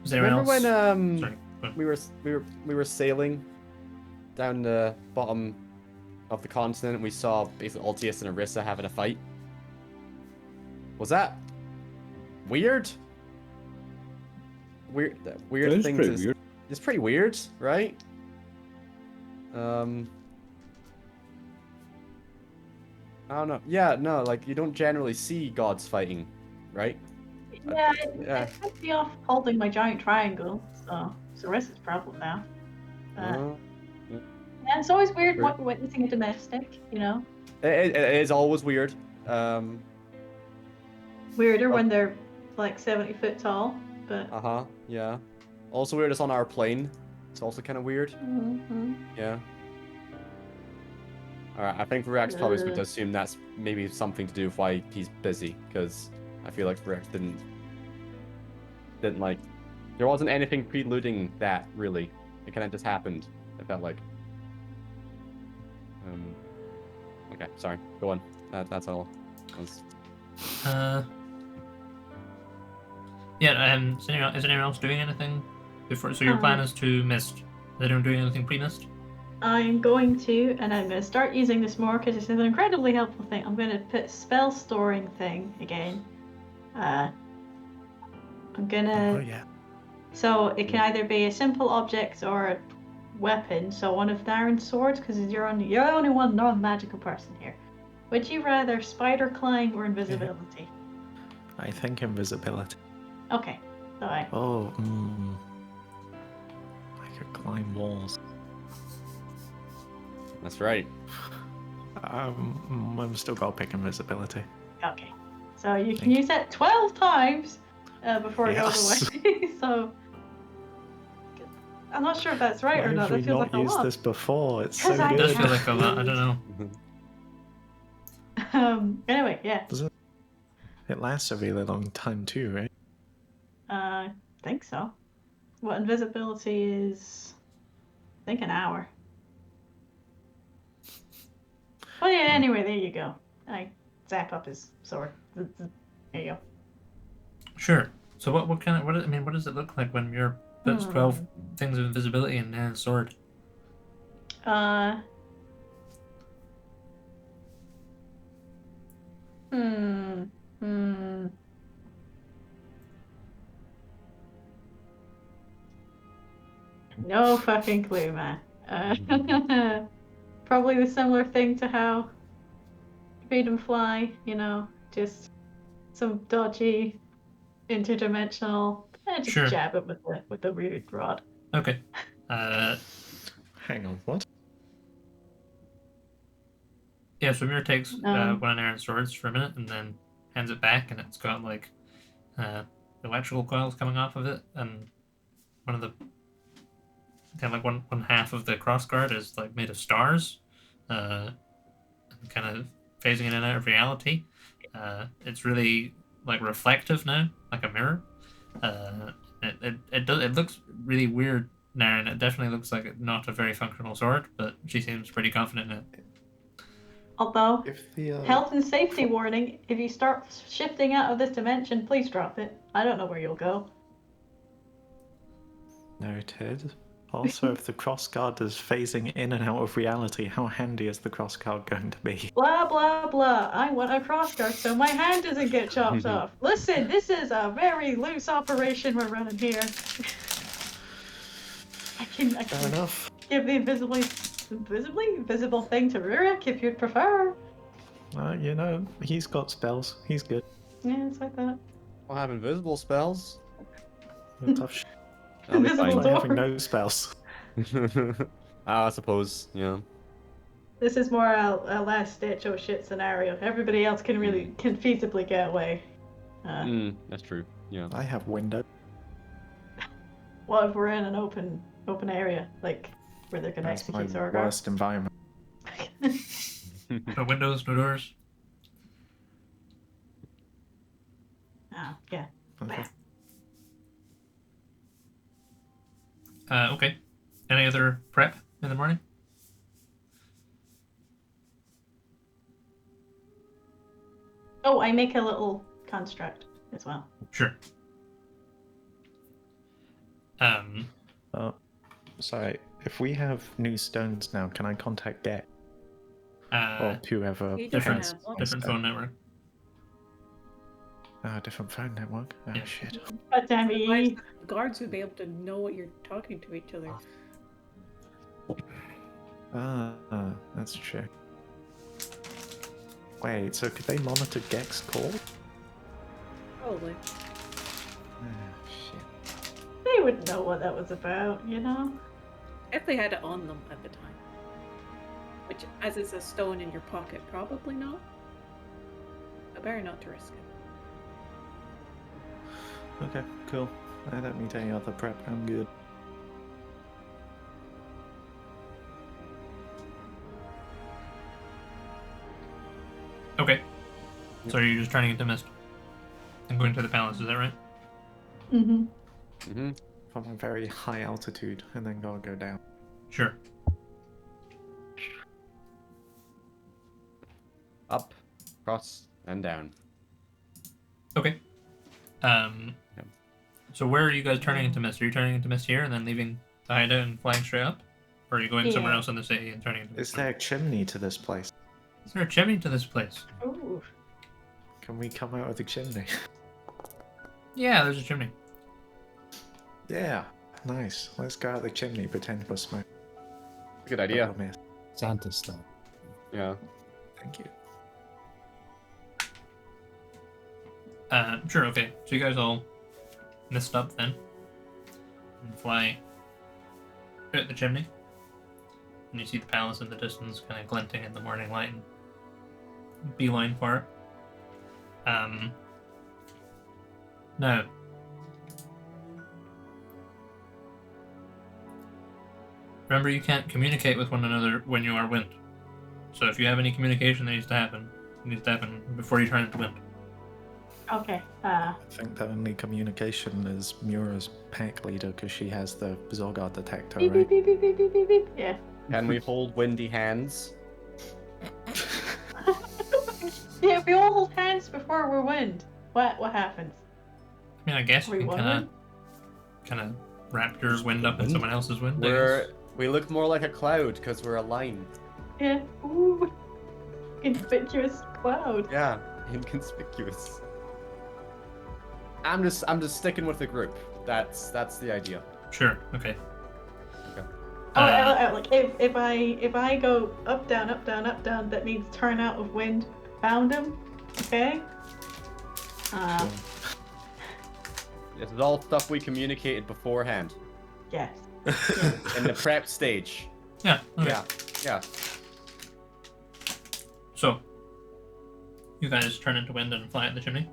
Is there anyone Remember else? when Sorry. go ahead. we were sailing down the bottom of the continent and we saw basically Altius and Orisa having a fight? Was that weird? Weird That is things pretty is weird. it's pretty weird, right? I don't know. Yeah, no, like you don't generally see gods fighting, right? Yeah, Yeah. I took me off holding my giant triangle, so it's Orissa's problem now. Uh, Yeah, And it's always weird Sure. witnessing a domestic, you know? It is always weird. Weirder when they're like 70 foot tall, but. Yeah. Also weird it's on our plane. It's also kind of weird. Mhm. Yeah. Alright, I think Rex probably is going to assume that's maybe something to do with why he's busy, because I feel like Rex didn't like... There wasn't anything preluding that, really. It kind of just happened, it felt like. Okay, sorry. Go on. That's all. Yeah, is anyone else doing anything before? So your plan is to mist. Is anyone doing anything pre-mist? I'm going to, and I'm going to start using this more because it's an incredibly helpful thing. I'm going to put spell storing thing again. I'm gonna. Oh yeah. So it can either be a simple object or a weapon. So one of Darren's swords, because you're only one non-magical person here. Would you rather spider climb or invisibility? I think invisibility. Okay. So I. Oh, I could climb walls. That's right. I'm still got to pick invisibility. Okay. So you can use it 12 times before it Yes. goes away. So I'm not sure if that's right Why or not. have That we feels not like a used lot. this before? It's 'Cause so I It does good. feel like a lot. I don't know. Anyway, yeah. Does it? It lasts a really long time too, right? I think so. What invisibility is? I think an hour. Well, yeah. Anyway, there you go. I zap up his sword. There you go. Sure. So what does it look like when you're puts 12 things of invisibility in a sword? No fucking clue, man. Probably the similar thing to how Freedom Fly, you know, just some dodgy, interdimensional. Just Sure. jab it with the weird rod. Okay. Hang on, what? Yeah, so Mir takes one of Aaron's swords for a minute and then hands it back, and it's got like electrical coils coming off of it, and one of the kind of like one half of the crossguard is like made of stars, kind of phasing in and out of reality. It's really like reflective now, like a mirror. It looks really weird now, and it definitely looks like not a very functional sword, but she seems pretty confident in it. Although, If the health and safety warning, if you start shifting out of this dimension, please drop it. I don't know where you'll go. Noted. Also, if the crossguard is phasing in and out of reality, how handy is the crossguard going to be? Blah, blah, blah. I want a crossguard so my hand doesn't get chopped off. Listen, this is a very loose operation we're running here. I can Fair enough. give the invisible thing to Rurik if you'd prefer. You know, he's got spells. He's good. Yeah, it's like that. I'll have invisible spells. Tough shit. That'll be Invisible fine. Like having door. no spells. I suppose, yeah. This is more a last ditch oh shit scenario. Everybody else can feasibly get away. That's true. Yeah. I have window. What if we're in an open area, like where they're gonna That's my execute Zorgar? worst environment. No windows, no doors. Oh, yeah. Okay. Okay. Any other prep in the morning? Oh, I make a little construct as well. Sure. Sorry, if we have new stones now, can I contact Get? Or whoever He doesn't has have one. different phone network. different phone network. Oh Yeah. shit. God damn Otherwise, it. the guards would be able to know what you're talking to each other. That's true. Wait, so could they monitor Gek's call? Probably. Shit. They would know what that was about, you know? If they had it on them at the time. Which, as it's a stone in your pocket, probably not. But better not to risk it. Okay, cool. I don't need any other prep. I'm good. Okay. So you're just turning into mist and going to the palace, is that right? Mm-hmm. Mm-hmm. From a very high altitude, and then go down. Sure. Up, across, and down. Okay. Yep. So where are you guys turning into mist? Are you turning into mist here and then leaving the hideout and flying straight up? Or are you going somewhere Yeah. else in the city and turning into Is mist? there a chimney to this place? Is there a chimney to this place? Ooh. Can we come out of the chimney? Yeah, there's a chimney. Yeah, nice. Let's go out the chimney, pretend we're smoking. Good idea. Oh, miss. Santa stuff. Yeah. Thank you. Sure, okay. So you guys all mist up then and fly out the chimney. And you see the palace in the distance kind of glinting in the morning light and beeline for it. Now, remember you can't communicate with one another when you are wind. So if you have any communication that needs to happen, it needs to happen before you turn into wind. Okay. I think the only communication is Mura's pack leader because she has the Zorgar detector, Beep, right? beep, beep, beep, beep, beep, beep. Yeah. Can we hold windy hands? Yeah, if we all hold hands before we're wind, what happens? I mean, I guess you We can won kind of wrap your wind up in someone else's wind. I guess. We look more like a cloud because we're aligned. Yeah. Ooh. Conspicuous cloud. Yeah, inconspicuous. I'm just sticking with the group. That's the idea. Sure. Okay. Like if I go up down, that means turn out of wind, found him. Okay. This is all stuff we communicated beforehand Yes. in the prep stage. Yeah. Okay. Yeah. So, you guys turn into wind and fly at the chimney.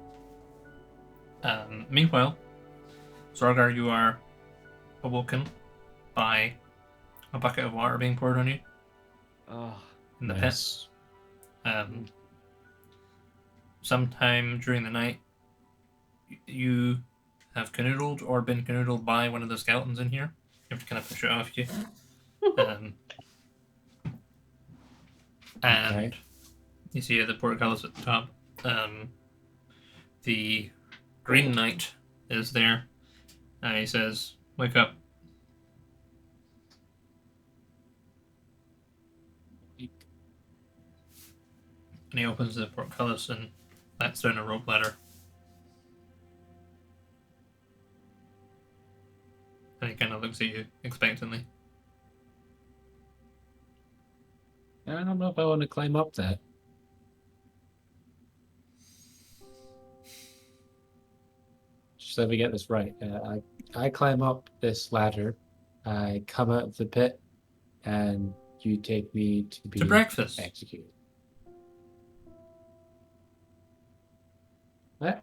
Meanwhile, Zorgar, you are awoken by a bucket of water being poured on you Oh, in the Nice. pit. Sometime during the night, you have canoodled or been canoodled by one of the skeletons in here. You have to kind of push it off you. And Okay. you see the portcullis at the top. The Green Knight is there. And he says, "Wake up." And he opens the portcullis and lets down a rope ladder. And he kind of looks at you expectantly. I don't know if I want to climb up that. Just let me get this right. I climb up this ladder. I come out of the pit, and you take me to be To breakfast. executed. What?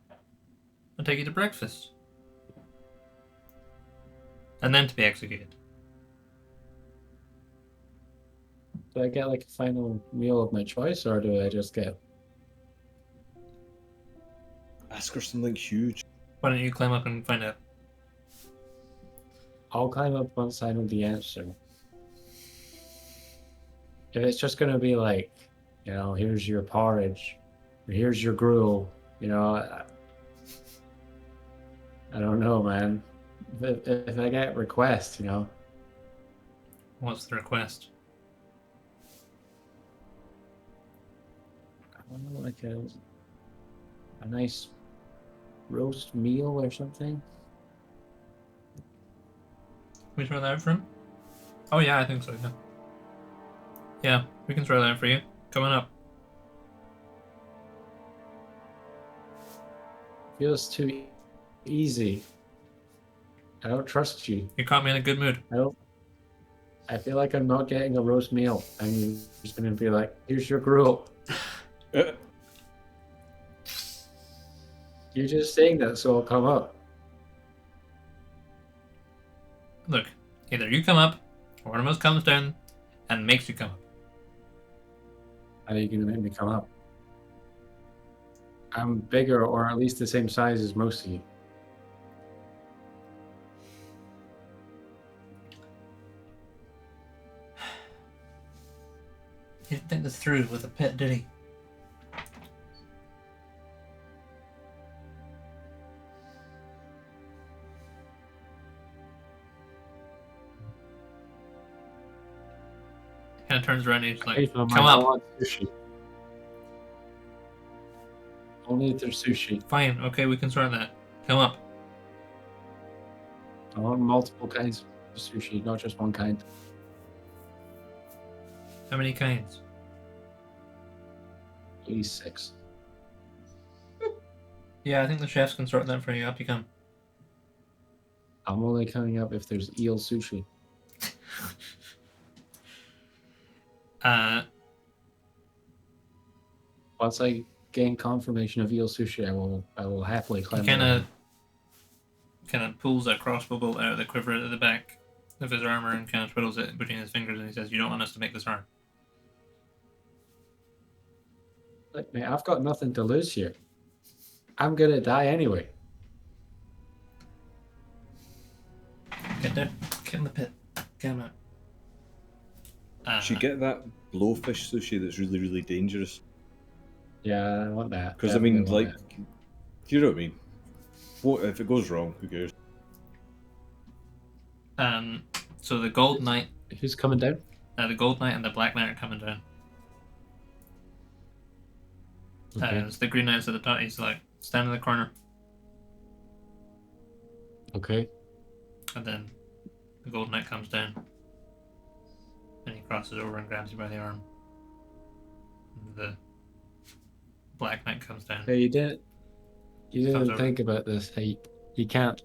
I'll take you to breakfast. And then to be executed. Do I get like a final meal of my choice, or do I just get? Ask her something huge. Why don't you climb up and find out? I'll climb up once I know the answer. If it's just gonna be like, here's your porridge, or here's your gruel, I don't know, man. If I get requests, What's the request? I don't know, like a nice roast meal or something. Can we throw that out for him? Oh yeah, I think so, yeah. Yeah, we can throw that out for you. Coming up. Feels too easy. I don't trust you. You caught me in a good mood. I don't. I feel like I'm not getting a roast meal. I'm just gonna be like, here's your gruel. Uh, You're just saying that so I'll come up. Look, either you come up, or one of us comes down and makes you come up. How are you gonna make me come up? I'm bigger or at least the same size as most of you. He didn't think this through with a pit, did he? Kind of turns around and he's like, Hey, Phil, come I up. want sushi. Only if there's sushi. Fine, okay, we can sort that. Come up. I want multiple kinds of sushi, not just one kind. How many kinds? At least 6. Yeah, I think the chefs can sort that for you. Up you come. I'm only coming up if there's eel sushi. Once I gain confirmation of eel sushi, I will happily He climb. kind of pulls a crossbow bolt out of the quiver at the back of his armor and kind of twiddles it between his fingers, and he says, "You don't want us to make this hard." Like, mate, I've got nothing to lose here. I'm gonna die anyway. Get there. Get in the pit. Get him out. should get that blowfish sushi that's really, really dangerous. Yeah, I want that. Because I mean, Definitely like, want you know what I mean? What if it goes wrong? Who cares? So the Gold Knight, that. Who's coming down? the Gold Knight and the Black Knight are coming down. Okay. So the Green Knight's at the top. He's like, stand in the corner, Okay. and then the Gold Knight comes down, and he crosses over and grabs you by the arm. And the Black Knight comes down. Hey, you didn't Comes over. think about this. Hey, they can't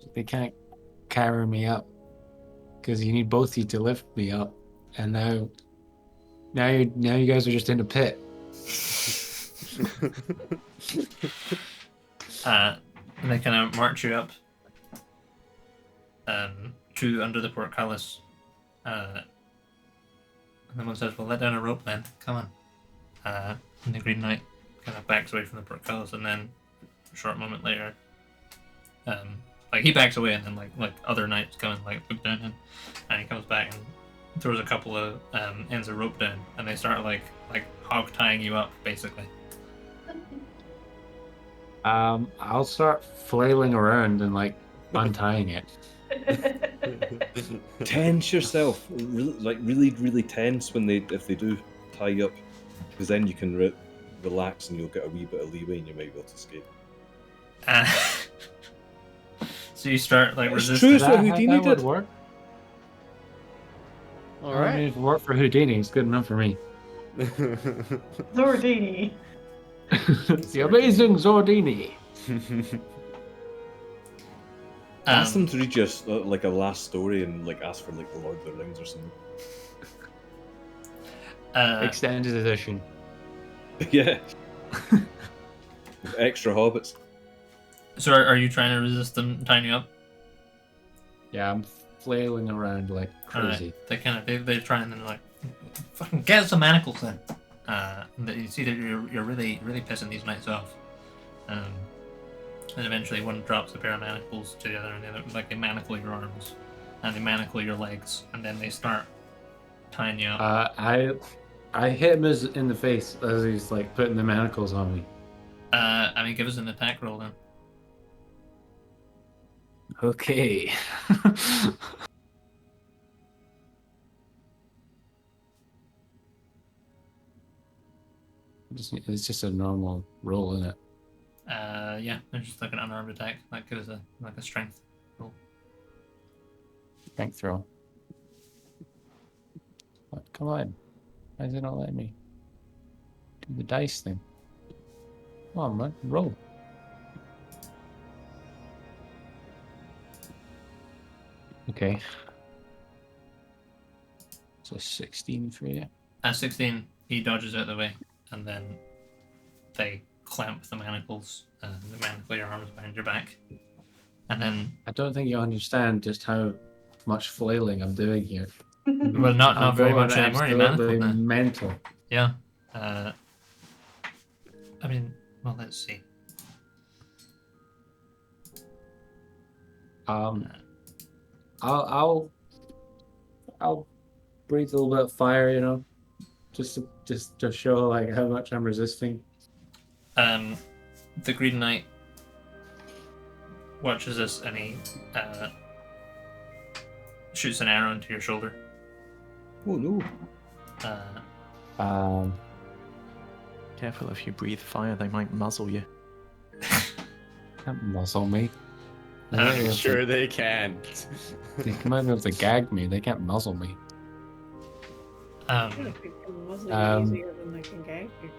carry me up because you need both of you to lift me up, and now you guys are just in a pit. And they kind of march you up to under the portcullis. And then one says, "Well, let down a rope then. Come on." And the Green Knight kind of backs away from the portcullis, and then a short moment later, like he backs away, and then like other knights come and like look down him, and he comes back and throws a couple of ends of rope down, and they start like hog tying you up basically. I'll start flailing around and like untying it. Tense yourself, really, really tense if they do tie you up, because then you can relax and you'll get a wee bit of leeway and you might be able to escape. So you start like It's resisting. true, it's what Houdini that would did. work. All I right. mean, if it worked for Houdini, it's good enough for me. Zordini. The amazing Zordini. Ask them to read you like a last story and like ask for like the Lord of the Rings or something. Extended edition. Yeah. Extra hobbits. So are you trying to resist them tying you up? Yeah, I'm flailing around like Alright. crazy. They kind of they try and then like fucking get some manacles then. That you see that you're really pissing these knights off. And eventually one drops a pair of manacles to the other, and the other like they manacle your arms, and they manacle your legs, and then they start tying you up. I hit him in the face as he's like putting the manacles on me. I mean, give us an attack roll then. Okay. It's just a normal roll, isn't it? Yeah, it's just like an unarmed attack. Like give us a strength roll. Strength roll. What? Come on. Why is it not letting me do the dice thing? Come on, man. Roll. Okay. So 16 for you. At 16, he dodges out of the way, and then they clamp the manacles, the manacle your arms behind your back. And then... I don't think you understand just how much flailing I'm doing here. Well, not very much anymore. You're manacled now. Mental. Yeah. I mean, well, let's see. I'll breathe a little bit of fire, you know, just to show like how much I'm resisting. The Green Knight watches this, and he shoots an arrow into your shoulder. Oh no. Careful, if you breathe fire, they might muzzle you. Can't muzzle me. I'm sure they can. They might be able to gag me. They can't muzzle me. I don't think they can muzzle you easier than they can gag you.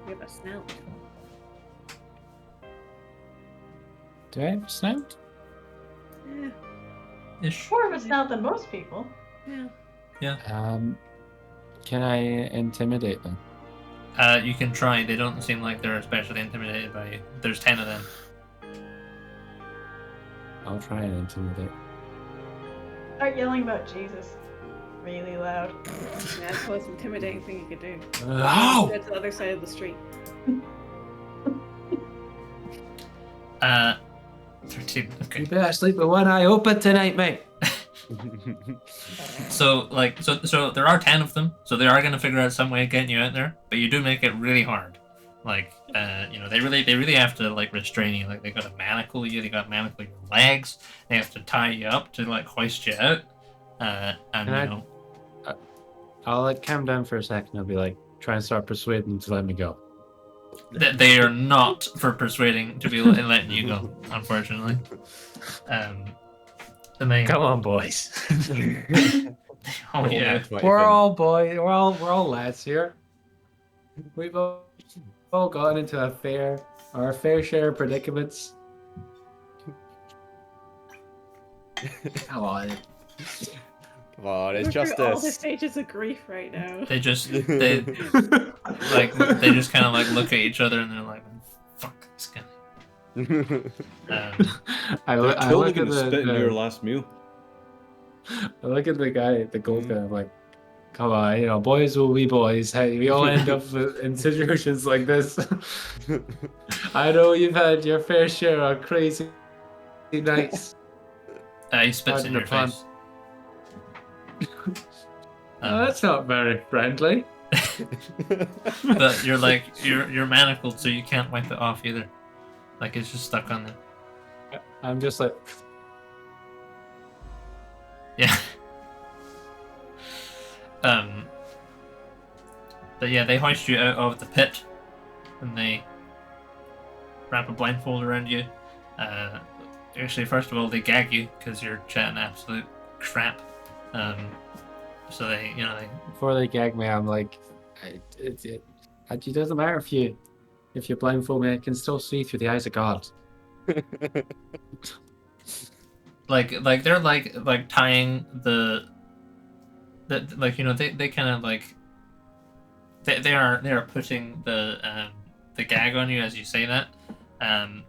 You have a snout. Do I have a snout? Yeah. Ish. More of a snout than most people. Yeah. Can I intimidate them? You can try. They don't seem like they're especially intimidated by you. There's 10 of them. I'll try and intimidate. Start yelling about Jesus really loud. That's the most intimidating thing you could do. Oh! Go to the other side of the street. 13. Okay. You better sleep with one eye open tonight, mate. So there are 10 of them, so they are going to figure out some way of getting you out there, but you do make it really hard. Like, they really have to, like, restrain you. Like, they got to manacle you, they got to manacle your legs, they have to tie you up to, like, hoist you out, I'll, like, calm down for a second. I'll be like, try and start persuading them to let me go. They are not for persuading to be letting you go, unfortunately. Come on, boys. Oh, yeah. We're all boys. We're all lads here. We've all gone into our fair share of predicaments. Come on. Come on, it's We're through all the justice. stages of grief right now. They just kind of like look at each other and they're like, "Fuck this guy." I They're look totally at gonna spit in the your last meal. I look at the guy, the gold guy. I'm like, come on, you know, boys will be boys. Hey, we all end up in situations like this. I know you've had your fair share of crazy nights. He spits in your Pardon face. That's not very friendly. But you're manacled, so you can't wipe it off either. Like, it's just stuck on there. I'm just like, Yeah. But yeah, they hoist you out of the pit, and they wrap a blindfold around you. Actually, first of all, they gag you because you're chatting absolute crap. So they before they gag me, I'm like, it doesn't matter if you blindfold me, I can still see through the eyes of God. like they're like tying the like, you know, they kind of like they are putting the gag on you as you say that, and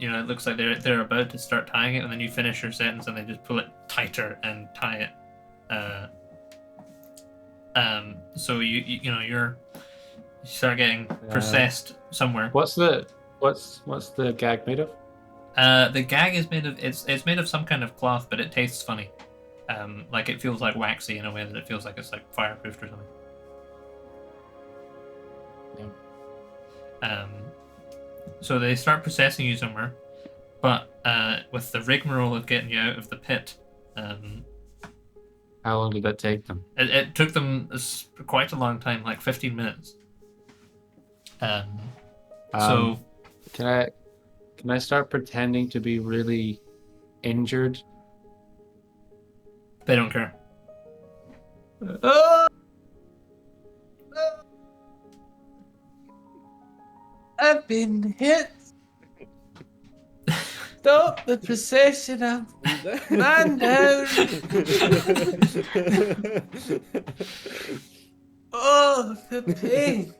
you know, it looks like they're about to start tying it, and then you finish your sentence and they just pull it tighter and tie it. So you start getting processed somewhere. What's the gag made of? The gag is made of it's made of some kind of cloth, but it tastes funny. Like, it feels like waxy in a way that it feels like it's like fireproofed or something. Yeah. So they start processing you somewhere, but with the rigmarole of getting you out of the pit, How long did that take them? it took them quite a long time, like 15 minutes. So can I start pretending to be really injured? they don't care. I've been hit. Stop the procession of man down. Oh, the pain.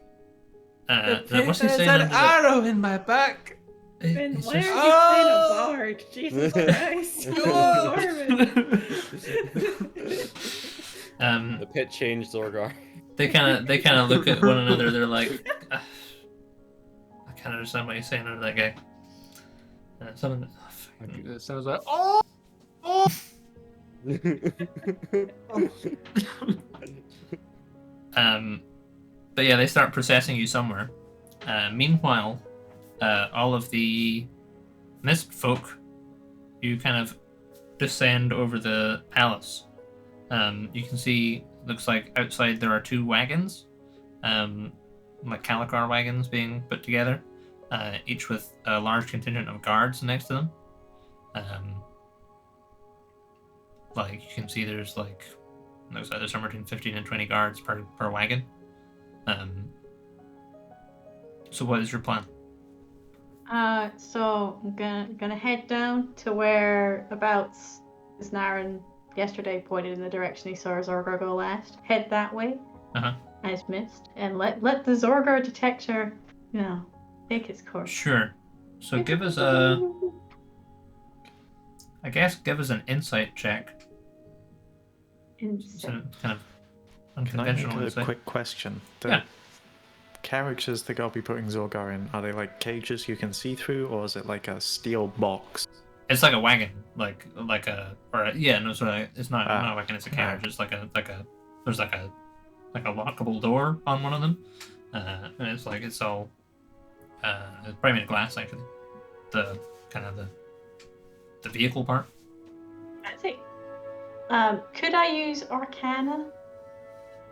What's he saying? There's an arrow in my back. Finn, It's why just- are you playing a bard? Jesus Christ. Oh. The pit changed Zorgar. They kind of look at one another. They're like, I can't understand what he's saying under that guy. Someone sounds like, oh. But yeah, they start processing you somewhere. Meanwhile, all of the mist folk, you kind of descend over the palace. You can see, looks like outside there are 2 wagons, like Calicar wagons being put together, each with a large contingent of guards next to them. Like you can see, there's like, looks like there's somewhere between 15 and 20 guards per wagon. So what is your plan? So I'm gonna head down to where abouts as Naren yesterday pointed in the direction he saw Zorgar go last. Head that way. As missed, and let the Zorgar detector, take its course. Sure. So give us give us an insight check. So kind of Can I make unconventional a insight. quick question? The Yeah. characters that I'll be putting Zorgar in, are they like cages you can see through, or is it like a steel box? It's like a wagon, it's not a wagon. It's a carriage. It's there's like a lockable door on one of them, and it's all it's probably made of glass actually. The kind of the vehicle part. I see. Could I use Arcana?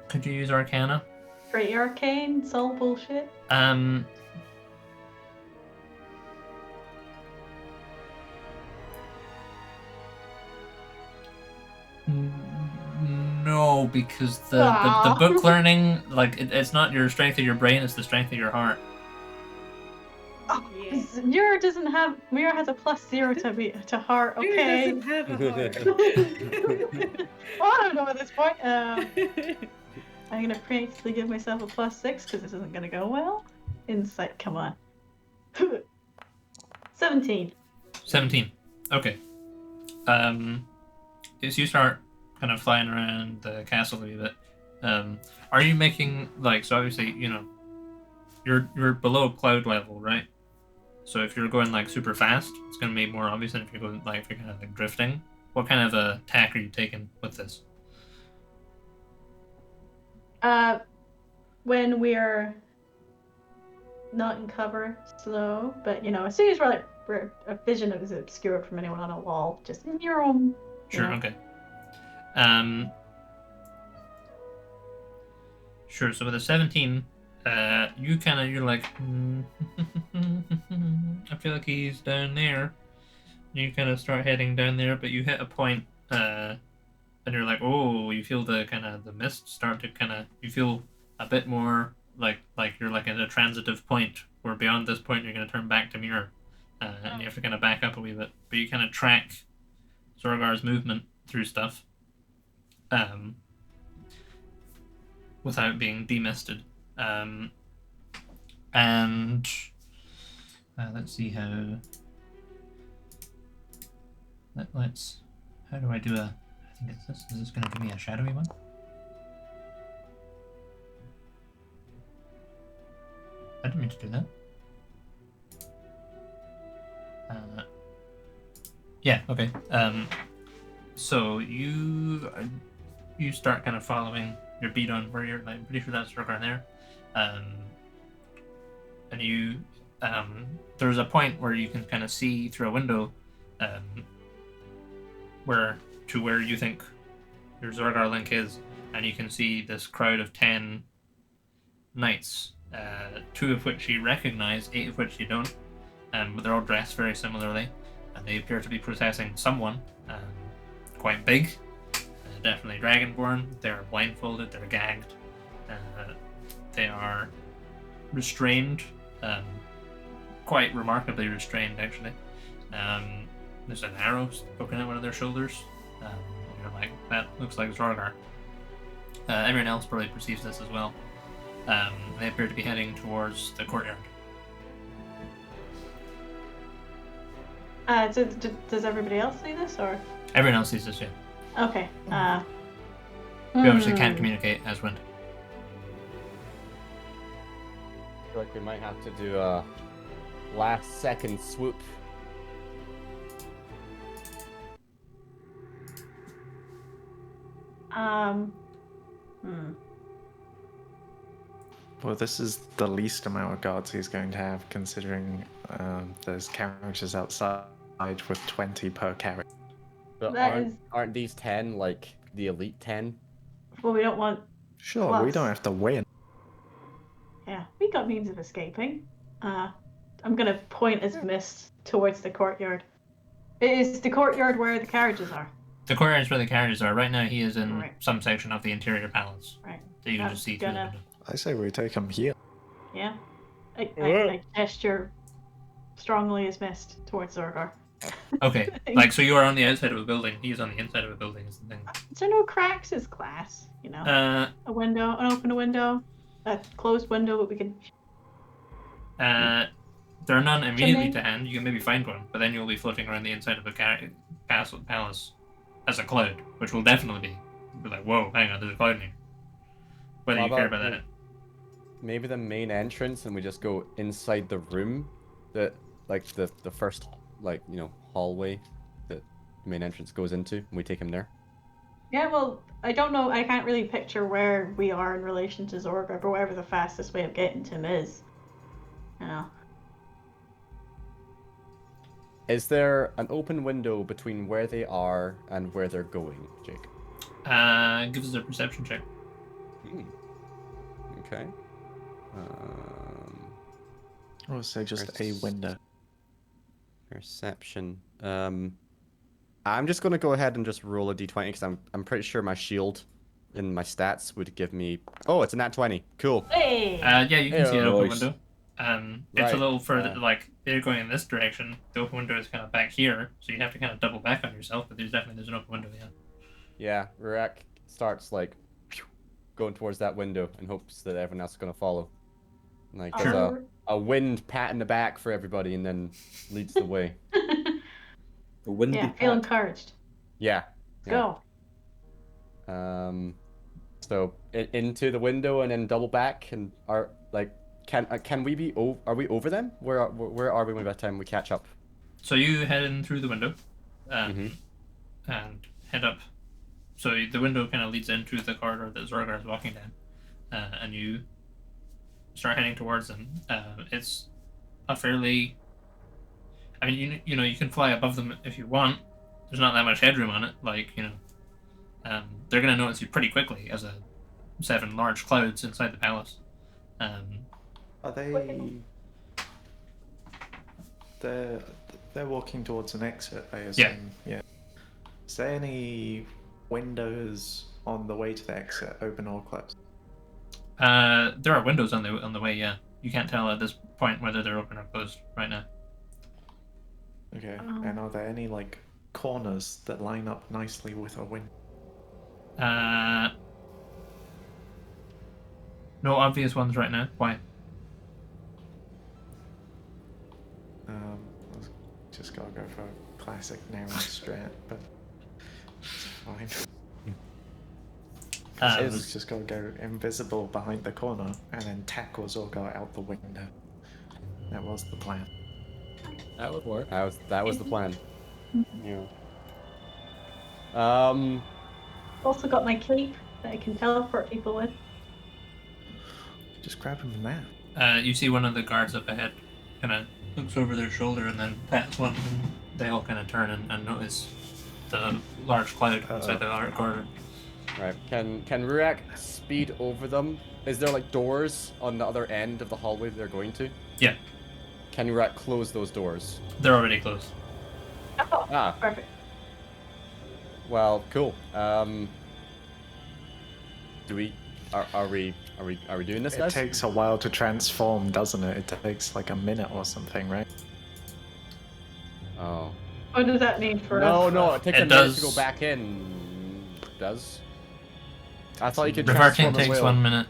Could you use Arcana? Pretty arcane, soul bullshit. No, because the book learning, like it's not your strength of your brain; it's the strength of your heart. Oh, Mira doesn't have. Mira has a +0 to heart. Okay. Doesn't have a heart. Well, I don't know at this point. I'm gonna preemptively give myself a +6 because this isn't gonna go well. Insight, come on. 17. 17. Okay. As you start kind of flying around the castle a wee bit, are you making so obviously you're below cloud level, right? So if you're going super fast, it's gonna be more obvious than if you're going if you're kind of drifting. What kind of attack are you taking with this? When we're not in cover, slow, but as soon as we're a vision is obscured from anyone on a wall, just in your own. Sure. Okay. Sure. So with a 17, you're like, I feel like he's down there. You kind of start heading down there, but you hit a point, and you're like, oh, you feel the mist start to you feel a bit more like you're like at a transitive point where beyond this point you're going to turn back to mirror, and you have to kind of back up a wee bit, but you kind of track Zorgar's movement through stuff, without being demisted, and let's see how. How do I do a? I think it's this. Is this going to give me a shadowy one? I didn't mean to do that. Yeah. Okay. So you start kind of following your beat on where you're pretty sure that's Zorgar there, and you there's a point where you can kind of see through a window, where you think your Zorgar link is, and you can see this crowd of 10 knights, 2 of which you recognize, 8 of which you don't, but they're all dressed very similarly, and they appear to be processing someone quite big, definitely dragonborn. They're blindfolded, they're gagged, they are restrained, quite remarkably restrained actually, There's an arrow poking out one of their shoulders. You're like, that looks like Zorgar. Everyone else probably perceives this as well. They appear to be heading towards the courtyard. Does everybody else see this, or? Everyone else sees this, yeah. Okay. We obviously can't communicate as Wind. I feel like we might have to do a last second swoop. Well, this is the least amount of guards he's going to have, considering there's characters outside with 20 per character. But That aren't these 10 like the elite 10? Well, we don't want. Sure, we Plus. don't have to win. Yeah, we got means of escaping. I'm gonna point as mist towards the courtyard. Is the courtyard where the carriages are? The courtyard is where the carriages are. Right now, he is in Right. some section of the interior palace. Right. So you can I'm just see through the gonna- window. I say we take him here. Yeah. I gesture strongly as mist towards Zorgar. Okay, like, so you are on the outside of a building, he's on the inside of a building, is the thing. Is there no cracks as glass? You know, a window, an open window, a closed window, but we can. There are none immediately Chimney? to hand. You can maybe find one, but then you'll be floating around the inside of a palace as a cloud, which will definitely be like, whoa, hang on, there's a cloud in here. Whether How you care about about that. Maybe the main entrance, and we just go inside the room that, like, the first, like, you know, hallway that the main entrance goes into, and we take him there. Yeah, well, I don't know. I can't really picture where we are in relation to Zorgar, but wherever the fastest way of getting to him is. You know. Is there an open window between where they are and where they're going, Jake? Give us a perception check. Okay. Or say just a window. Perception. I'm just gonna go ahead and just roll a d20 because I'm pretty sure my shield in my stats would give me. Oh, it's a nat 20. Cool. Hey! Yeah, you can see an open Nice. window. It's Right, a little further, like, they're going in this direction. The open window is kind of back here, so you have to kind of double back on yourself, but there's an open window, yeah. Yeah, Rurak starts like going towards that window and hopes that everyone else is gonna follow. Like there's a wind pat in the back for everybody, and then leads the way. A windy Yeah, feel pat. encouraged. Yeah. Let's go. So into the window and then double back, and are like, can we be are we over them? Where are we by the time we catch up? So you head in through the window, Mhm. and head up. So the window kind of leads into the corridor that Zorgar is walking down, and you start heading towards them. It's a fairly, I mean, you know, you can fly above them if you want. There's not that much headroom on it. Like, you know, they're gonna notice you pretty quickly as 7 large clouds inside the palace. Are they? They're walking towards an exit, I assume. Yeah. Is there any windows on the way to the exit, open or closed? There are windows on the way. Yeah, you can't tell at this point whether they're open or closed right now. Okay. And are there any like corners that line up nicely with a window? No obvious ones right now. Why? I was just gotta go for a classic narrow strat, but it's fine. I was just gonna go invisible behind the corner and then tackle Zorgar out the window. That was the plan. That would work. That was the plan. Yeah. Also got my cape that I can teleport people with. Just grab him now. You see one of the guards up ahead, kind of looks over their shoulder and then pats one. They all kind of turn and notice the large cloud inside the large corridor. Right. Can Rurak speed over them? Is there like doors on the other end of the hallway that they're going to? Yeah, Can Rurak close those doors? they're already closed. Oh, Ah. perfect. Well, cool. Do we? Are we doing this, It guys? takes a while to transform, doesn't it? It takes like a minute or something, right? Oh. What does that mean for us? No, it takes It a minute to does. go back in. It does? I thought you could Reverting transform as takes well. 1 minute.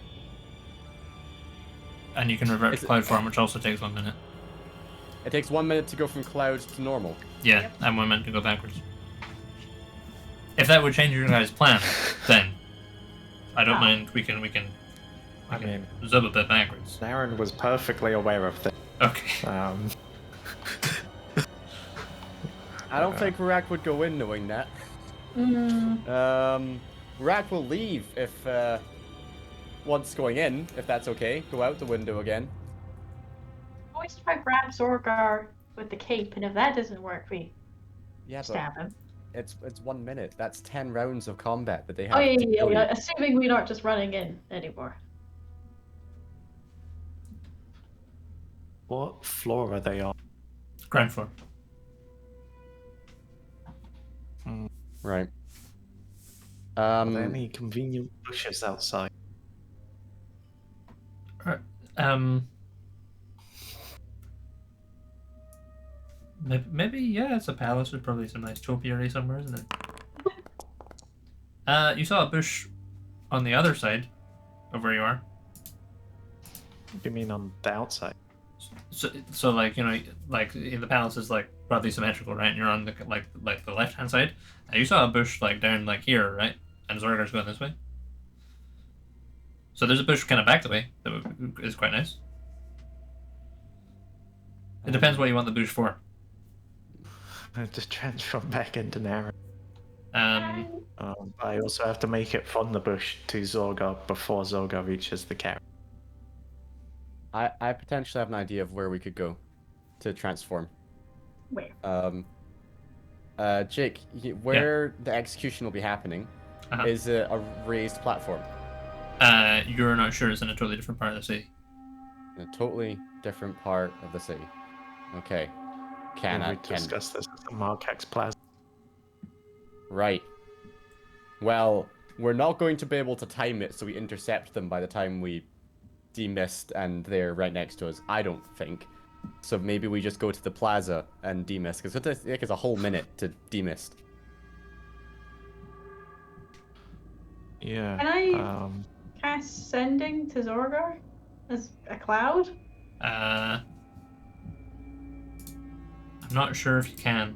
And you can revert Is to it- cloud form, which also takes 1 minute. It takes 1 minute to go from cloud to normal. Yeah, and 1 minute to go backwards. If that would change your guys' plan, then I don't mind. We can I mean, zub a bit backwards. Aaron was perfectly aware of this. Okay. I don't think Rurak would go in knowing that. Rurak will leave if, once going in, if that's okay. Go out the window again. Always try to grab Zorgar with the cape, and if that doesn't work, we Yeah, stab him. It's 1 minute. That's 10 rounds of combat that they have. Oh yeah, to yeah, go yeah. to. Assuming we aren't just running in anymore. What floor are they on? Ground floor. Right. Are there any convenient bushes outside? Maybe yeah, it's a palace with probably some nice topiary somewhere, isn't it? You saw a bush on the other side of where you are. You mean on the outside? So like like in the palace is like broadly symmetrical, right? And you're on the like the left hand side. And you saw a bush like down like here, right? And Zorgar's going this way. So there's a bush kind of back the way that is quite nice. It depends what you want the bush for. To transform back into Naren. Um, I also have to make it from the bush to Zorgar before Zorgar reaches the carrot. I potentially have an idea of where we could go to transform. Where? Jake, where the execution will be happening is a raised platform. You're not sure. It's in a totally different part of the city. In a totally different part of the city. Okay. We discussed this at the Markax Plaza. Right. Well, we're not going to be able to time it so we intercept them by the time we demist and they're right next to us. I don't think. So maybe we just go to the plaza and demist, because it takes a whole minute to demist. Yeah. Can I cast sending to Zorgar as a cloud? I'm not sure if you can.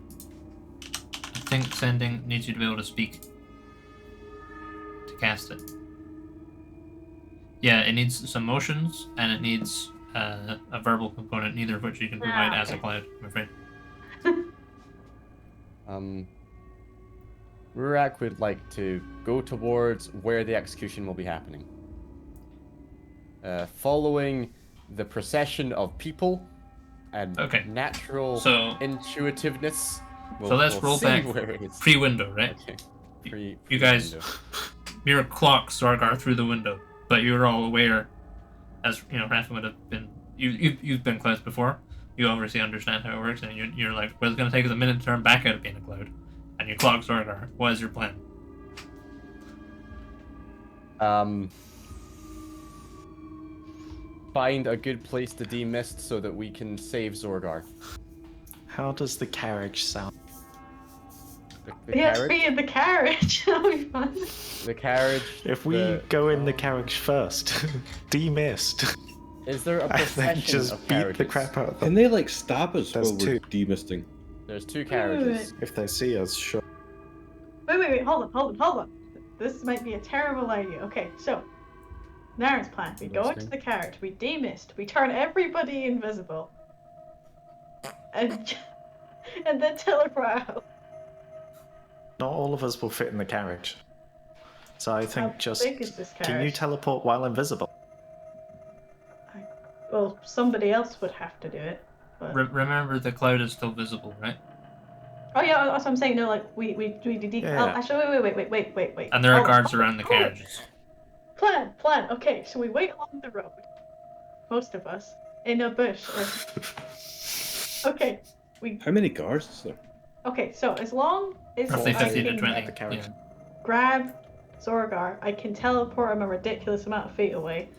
I think sending needs you to be able to speak to cast it. Yeah, it needs some motions and it needs a verbal component, neither of which you can provide as a cloud, I'm afraid. Rurak would like to go towards where the execution will be happening. Following the procession of people and natural intuitiveness. So let's roll back pre-window, right? Okay. You guys, your clock Zorgar through the window, but you're all aware, as you know, Rafa would have been. You've been clouds before. You obviously understand how it works, and you're like, well, it's going to take us a minute to turn back out of being a cloud, and you clock Zorgar. What is your plan? Find a good place to demist so that we can save Zorgar. How does the carriage sound? The carriage? Be in the carriage. That'll be fun. The carriage. If we go in the carriage first, demist. Is there a procession and then just of beat carriages? the crap out of them? Can they like stab us There's while we're two. demisting? There's 2 carriages. If they see us, sure. Wait, hold on. This might be a terrible idea. Okay, so Naren's plan. We go into the carriage, we demist, we turn everybody invisible. And then teleport out. Not all of us will fit in the carriage. So I think How just... big is this Can you carriage? teleport while invisible? Well, somebody else would have to do it. But... Remember, the cloud is still visible, right? Oh yeah, that's what I'm saying. No, like we Yeah. Oh, actually, wait. And there are Hold on, guards hold on, around the hold on. carriages. Plan. Okay, so we wait along the road. Most of us in a bush. Okay, How many guards is there? Okay, so as long as Roughly I 50 to can 20. At the carriage. Yeah. grab Zorgar, I can teleport him a ridiculous amount of feet away.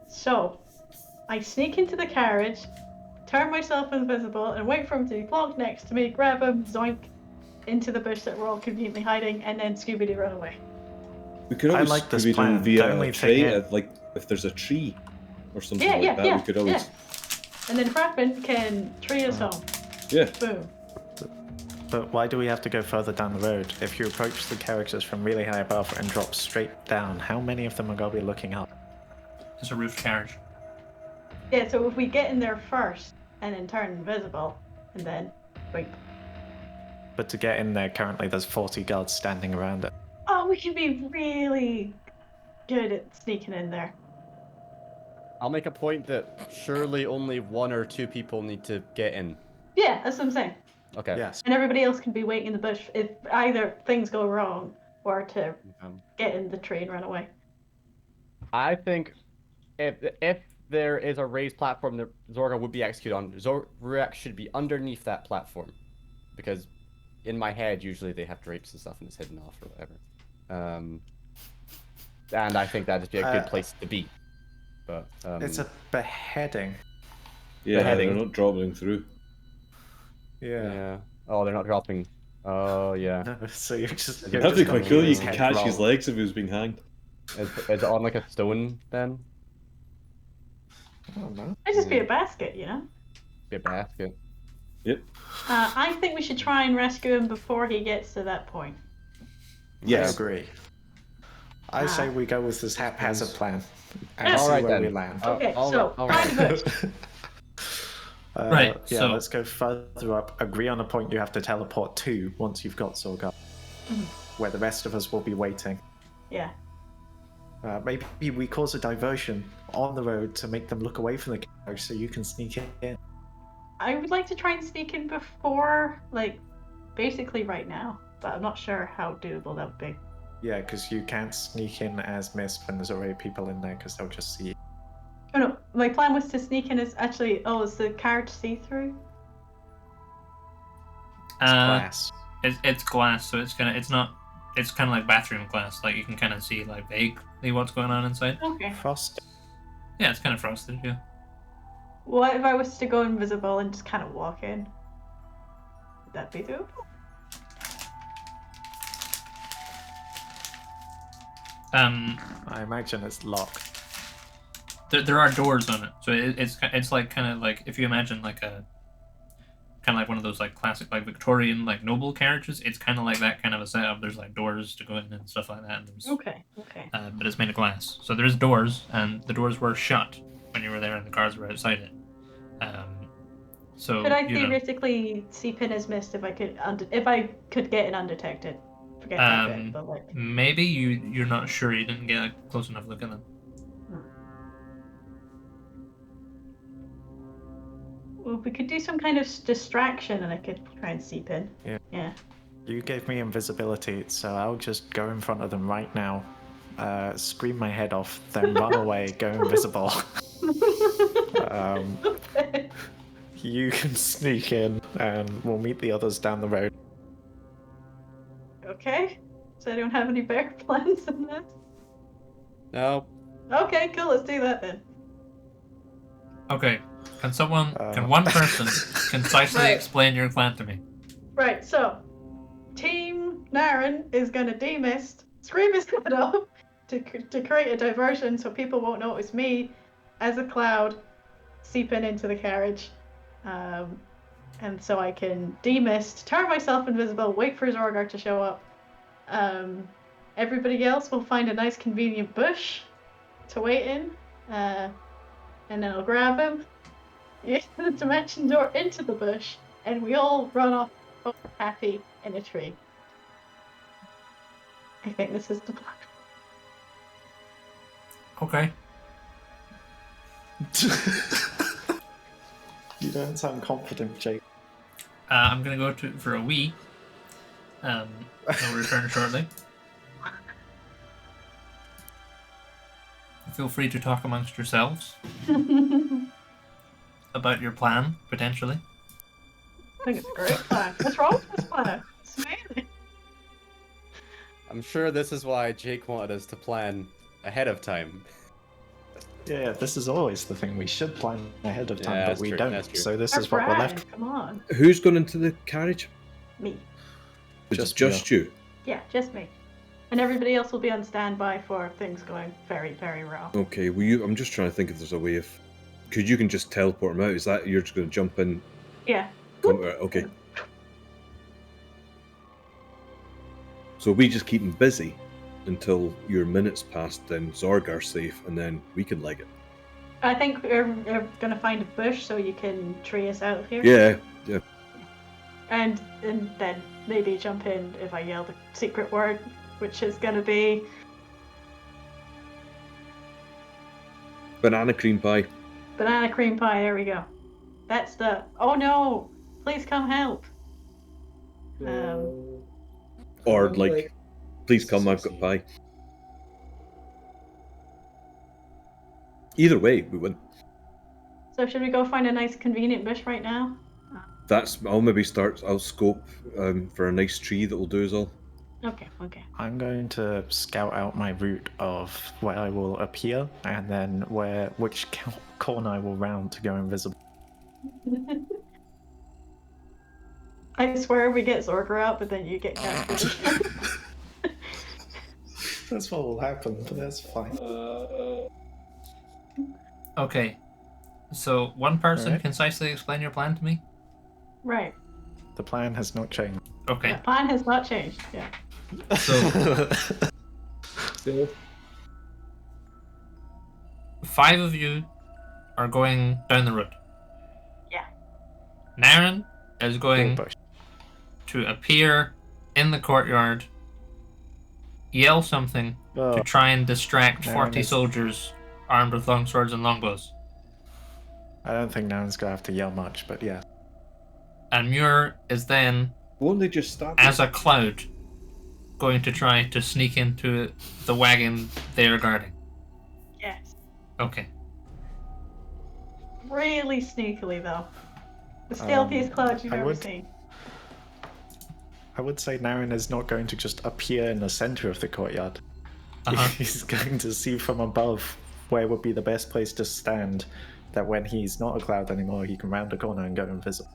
So I sneak into the carriage, turn myself invisible, and wait for him to be plonked next to me, grab him, zoink, into the bush that we're all conveniently hiding, and then Scooby-Doo run away. We could I always like this Scooby-Doo plan. The via only a thing tree, is- like if there's a tree or something Yeah, like yeah, that. yeah, We could always, yeah. And then Frappin can tree us home. yeah. Boom. But why do we have to go further down the road? If you approach the characters from really high above and drop straight down, how many of them are going to be looking up? It's a roof carriage. Yeah, so if we get in there first and then turn invisible, and then wait. But to get in there, currently there's 40 guards standing around it. Oh, we can be really good at sneaking in there. I'll make a point that surely only 1 or 2 people need to get in. Yeah, that's what I'm saying. Okay. Yes. And everybody else can be waiting in the bush if either things go wrong or to get in the tree and run away. I think if there is a raised platform that Zorgar would be executed on, Zorgar should be underneath that platform. Because in my head, usually they have drapes and stuff and it's hidden off or whatever. And I think that'd be a good place to be. But It's a beheading. Yeah, Beheading. they're not dropping through. Yeah. Oh, they're not dropping. Oh, yeah. No, so you're just. That'd you're That'd be just quite gonna cool. hear You his could head catch his roll. legs if he was being hanged. Is it on like a stone then? Oh, no. It'd just be a basket, you know? Be a basket. Yep. I think we should try and rescue him before he gets to that point. I Yes. agree. I say we go with this haphazard plan. And Yes. see Alright where we then. land. Okay, all so right, all right. find the bush. Right, Yeah, so- let's go further up. Agree on a point you have to teleport to once you've got Zorgar. Where the rest of us will be waiting. Yeah. Maybe we cause a diversion on the road to make them look away from the carriage so you can sneak in. I would like to try and sneak in before, like, basically right now. But I'm not sure how doable that would be. Yeah, because you can't sneak in as mist when there's already people in there because they'll just see you. Oh no, my plan was to sneak in as actually, is the carriage see-through? It's glass. It's glass, so it's kind of like bathroom glass. Like you can kind of see like vaguely what's going on inside. Okay. Frost. Yeah, it's kind of frosted. Yeah. What if I was to go invisible and just kind of walk in? Would that be doable? I imagine it's locked. There are doors on it, so it's like kind of like if you imagine like a kind of like one of those like classic like Victorian like noble carriages. It's kind of like that kind of a setup. There's like doors to go in and stuff like that. And there's, Okay. but it's made of glass, so there's doors, and the doors were shut when you were there, and the guards were outside it. So Could I you know, theoretically seep in as mist if I could get in undetected? Forget that bit, but like. maybe you're not sure. You didn't get a close enough look at them. Well, we could do some kind of distraction and I could try and seep in. Yeah. You gave me invisibility, so I'll just go in front of them right now, scream my head off, then run away, go invisible. Okay. You can sneak in, and we'll meet the others down the road. Okay. So I don't have any better plans than that? No. Okay, cool, let's do that then. Okay. Can one person concisely Right. explain your plan to me? Right, so Team Naren is gonna demist, scream his head off to create a diversion so people won't know it was me as a cloud seeping into the carriage. And so I can demist, turn myself invisible, wait for Zorgar to show up. Everybody else will find a nice convenient bush to wait in, and then I'll grab him, use the dimension door into the bush, and we all run off happy in a tree. I think this is the plan. Okay. You don't sound confident, Jake. I'm gonna go for a wee. I'll return shortly. Feel free to talk amongst yourselves about your plan, potentially. I think it's a great plan. What's wrong with this plan? It's amazing. I'm sure this is why Jake wanted us to plan ahead of time. Yeah, this is always the thing. We should plan ahead of time, Yeah, but that's we true, don't. that's true. So this Our is what we're Brian, left. Come on. Who's gone into the carriage? Me. Is Just it just you? Yeah, just me. And everybody else will be on standby for things going very, very wrong. Okay, I'm just trying to think if there's a way of... Because you can just teleport him out. Is that you're just going to jump in? Yeah. Okay. So we just keep him busy until your minute's passed, then Zorgar's safe, and then we can leg it. I think we're going to find a bush so you can tree us out of here. Yeah. And then maybe jump in if I yell the secret word, which is going to be... Banana cream pie. Banana cream pie, there we go. That's the... Oh no! Please come help! Or, like, please come, I've got pie. Either way, we win. So should we go find a nice convenient bush right now? I'll scope for a nice tree that will do us all. Okay. I'm going to scout out my route of where I will appear, and then which corner I will round to go invisible. I swear we get Zorgar out, but then you get captured. That's what will happen, but that's fine. Okay. So, one person Alright. concisely explain your plan to me? Right. The plan has not changed. Okay. The plan has not changed, yeah. So, 5 of you are going down the road. Yeah. Naren is going Bush. to appear in the courtyard, yell something to try and distract Naren 40 is- soldiers armed with long swords and longbows. I don't think Naren's gonna have to yell much, but yeah. And Muir is then, Won't they just stop? as a cloud, going to try to sneak into the wagon they are guarding. Yes. Okay. Really sneakily, though. The stealthiest cloud you've I ever would- seen. I would say Naren is not going to just appear in the center of the courtyard. Uh-huh. He's going to see from above where would be the best place to stand, that when he's not a cloud anymore, he can round a corner and go invisible.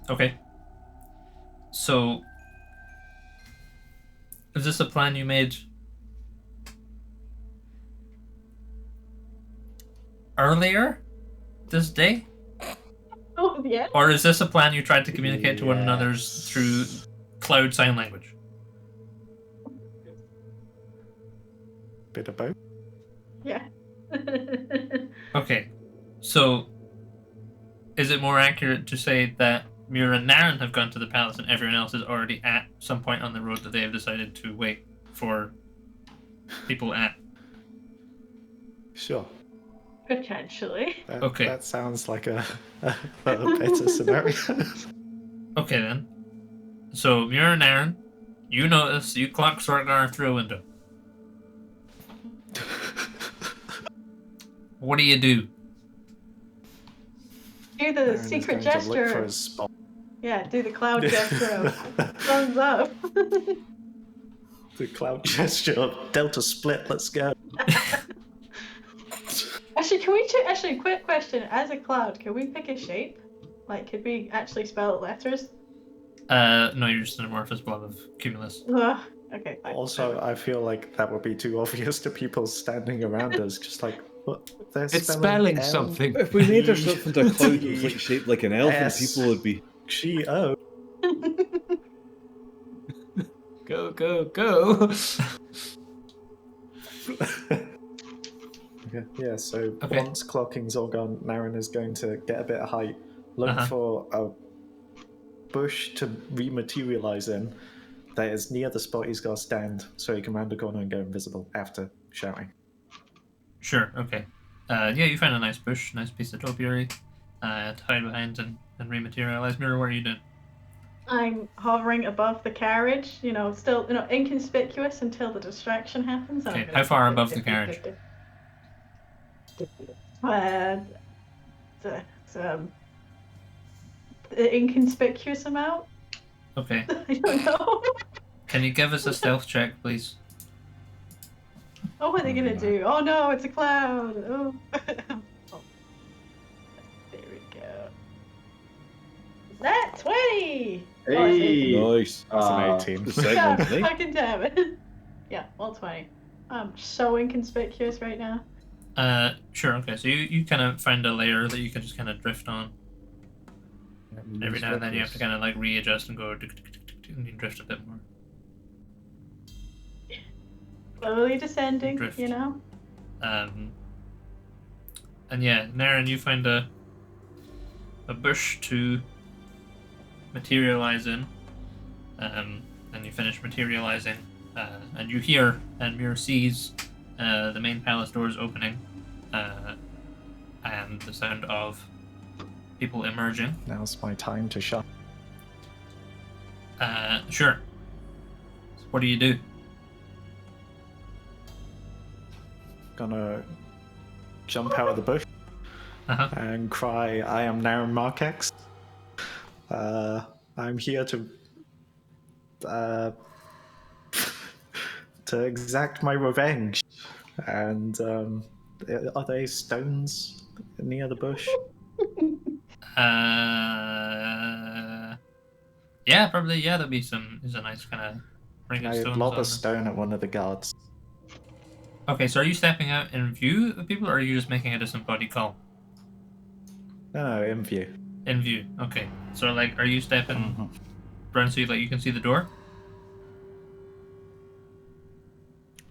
Okay. So, is this a plan you made earlier this day? Oh, yeah? Or is this a plan you tried to communicate to one another through cloud sign language? Bit of both. Yeah. Okay. So, is it more accurate to say that Muir and Naren have gone to the palace and everyone else is already at some point on the road that they have decided to wait for people at? Sure. Potentially. Okay. That sounds like a better scenario. Okay then. So, Muir and Naren, you notice you clock Zorgar through a window. What do you do? Do the Naren is secret going to look for gesture. his spot. Yeah, do the cloud gesture. Thumbs up. The cloud gesture. Delta split. Let's go. Actually, can we check? Actually, quick question. As a cloud, can we pick a shape? Like, could we actually spell letters? No, you're just an amorphous blob of cumulus. Ugh. Okay, fine. Also, I feel like that would be too obvious to people standing around us. Just like, what? They're It's spelling L- something. If we made ourselves into a cloud that was like shaped like an elephant, S. people would be... G-O. Go, go, go. Yeah, so Okay. once clocking Zorgar, Naren is going to get a bit of height, look Uh-huh. for a bush to rematerialize in that is near the spot he's got to stand, so he can round the corner and go invisible after shouting. Sure, okay. Yeah, you find a nice bush, nice piece of topiary to hide behind and rematerialize. Mirror, what are you doing? I'm hovering above the carriage, still, inconspicuous until the distraction happens. Okay, how far above the carriage? The inconspicuous amount? Okay. I don't know. Can you give us a stealth check, please? Oh, what are they gonna do? Oh no, it's a cloud! Oh. Oh. There we go. That 20! Hey! Nice. That's an 18. The second one tonight. Fucking damn it. Yeah, all 20. I'm so inconspicuous right now. Sure, okay. So you kind of find a layer that you can just kind of drift on. Every now and then you have to kind of like readjust and go and you drift a bit more. Slowly descending, Drift. you know? And yeah, Naren, you find a bush to materialize in, and you finish materializing, and you hear and Muir sees the main palace doors opening, and the sound of people emerging. Now's my time to shine. Sure. So what do you do? Gonna jump out of the bush and cry, I am Naren Markex. I'm here to exact my revenge. And are there stones near the bush? Yeah, probably. Yeah, there'll be some. There's a nice kind of ring of I stones. lob on a it. stone at one of the guards. Okay, so are you stepping out in view of people, or are you just making a disembodied call? No, in view. In view. Okay. So like, are you stepping around so you can see the door?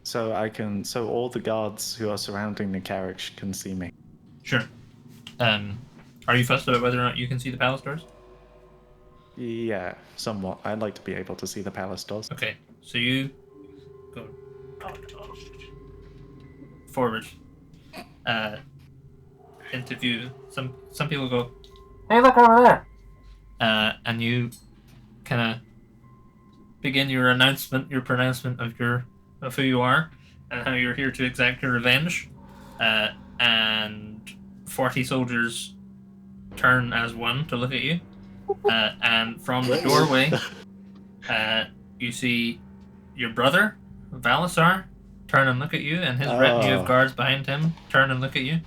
So all the guards who are surrounding the carriage can see me. Sure. Are you fussed about whether or not you can see the palace doors? Yeah, somewhat. I'd like to be able to see the palace doors. Okay. So you go forward. Into view. Some people go, "Hey, look over there!" And you kind of begin your pronouncement of who you are and how you're here to exact your revenge. And 40 soldiers turn as one to look at you. And from the doorway, you see your brother, Valisar, turn and look at you, and his retinue of guards behind him turn and look at you.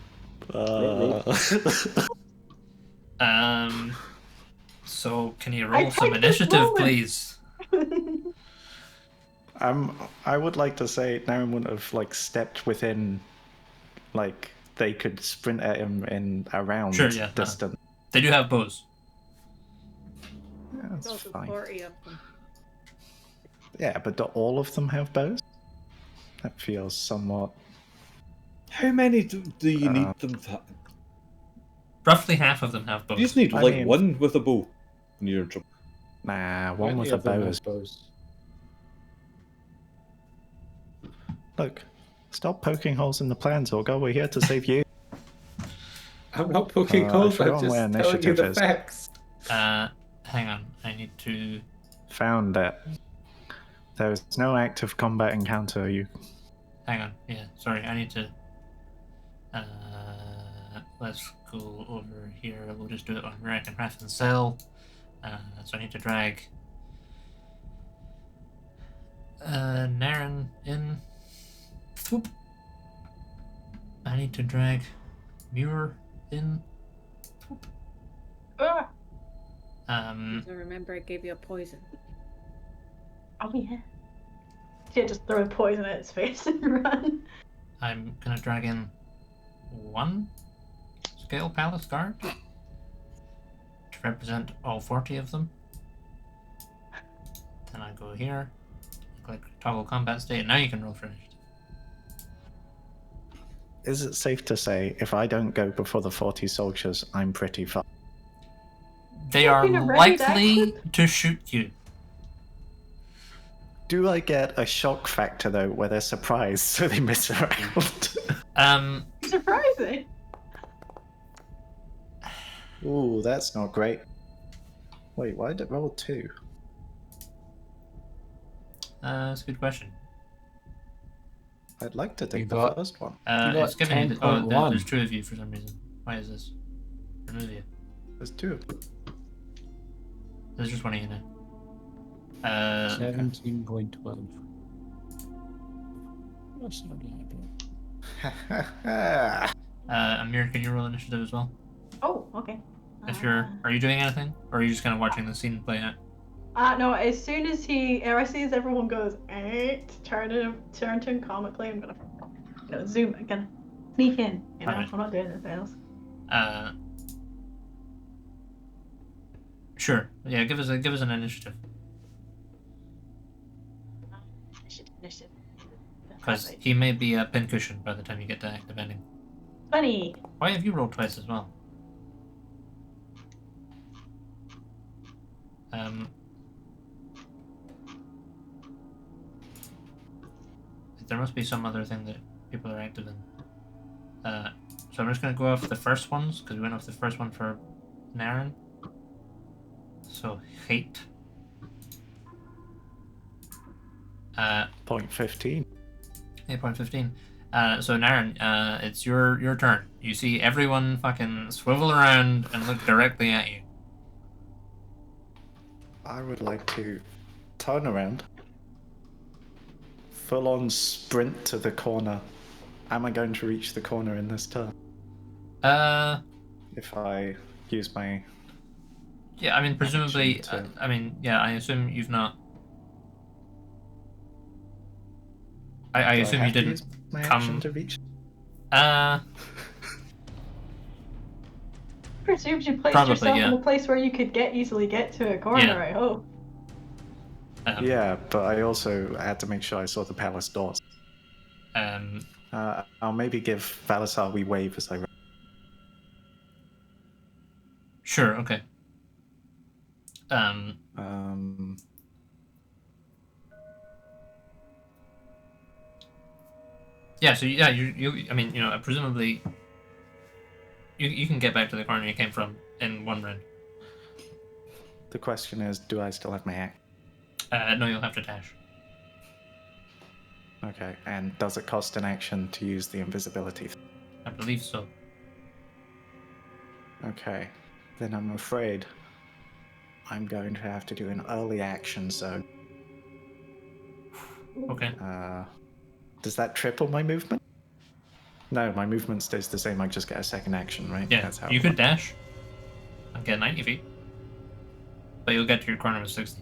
So can you roll some initiative, please? I would like to say Naren wouldn't have stepped within, they could sprint at him in a round distance. They do have bows. Yeah, that's Also fine. 40 of them. Yeah, but do all of them have bows? That feels somewhat. How many do you need them to? Roughly half of them have bows. You just need I mean- one with a bow. And you're in trouble. Nah, one with a bow is. Look, stop poking holes in the plans, Zorgar. We're here to save you. I'm not poking I holes, I'm forgot just where telling you initiative the is. facts. Hang on. I need to... Found it. There is no active combat encounter. You. Hang on. Yeah, sorry. I need to... let's go over here. We'll just do it on rack and craft and sell. So I need to drag... Naren in. Whoop. I need to drag Muir in. Whoop. Ah! So remember, I gave you a poison. Oh yeah. Yeah, just throw poison at its face and run. I'm gonna drag in one scale palace guard to represent all 40 of them. Then I go here, click toggle combat state, and now you can roll for initiative. Is it safe to say if I don't go before the 40 soldiers, I'm pretty fucked? They are Been a ready likely to shoot you. Do I get a shock factor though, where they're surprised so they miss around? Surprising. Ooh, that's not great. Wait, why did it roll 2? That's a good question. I'd like to You take the got- first one. It's giving you. Oh, 10.1. there's 2 of you for some reason. Why is this? Remove you. There's 2 of them. There's just one of you now. 17.12. That's not happening. Amir, can you roll initiative as well? Oh, okay. If you're, are you doing anything, or are you just kind of watching the scene play out? No, as soon as I see as everyone goes, turn to him comically, I'm gonna, zoom, I'm gonna sneak in, Alright. I'm not doing anything else. Sure. Yeah, give us an initiative. Initiative. Because he may be a pincushion by the time you get to active ending. 20. Why have you rolled twice as well? There must be some other thing that people are active in. So I'm just going to go off the first ones, because we went off the first one for Naren. So, hate. Point 15. 8.15. So Naren, it's your turn. You see everyone fucking swivel around and look directly at you. I would like to turn around. Full on sprint to the corner. Am I going to reach the corner in this turn? If I use my... Yeah, I mean, presumably, to- I mean, yeah, I assume you've not... I Do assume you have to didn't use my come... action to reach? Presumes you placed Probably, yourself yeah. in a place where you could easily get to a corner, Yeah. I hope. Yeah, but I also had to make sure I saw the palace doors. I'll maybe give Valasar a wee wave as I run. Sure, okay. Yeah, so yeah, you I mean, presumably you can get back to the corner you came from in one round. The question is, do I still have my act? No, you'll have to dash. Okay, and does it cost an action to use the invisibility? I believe so. Okay, then I'm afraid I'm going to have to do an early action zone. Okay. Does that triple my movement? No, my movement stays the same. I just get a second action, right? Yeah, That's how you it could works. dash and get 90 feet. But you'll get to your corner with 60.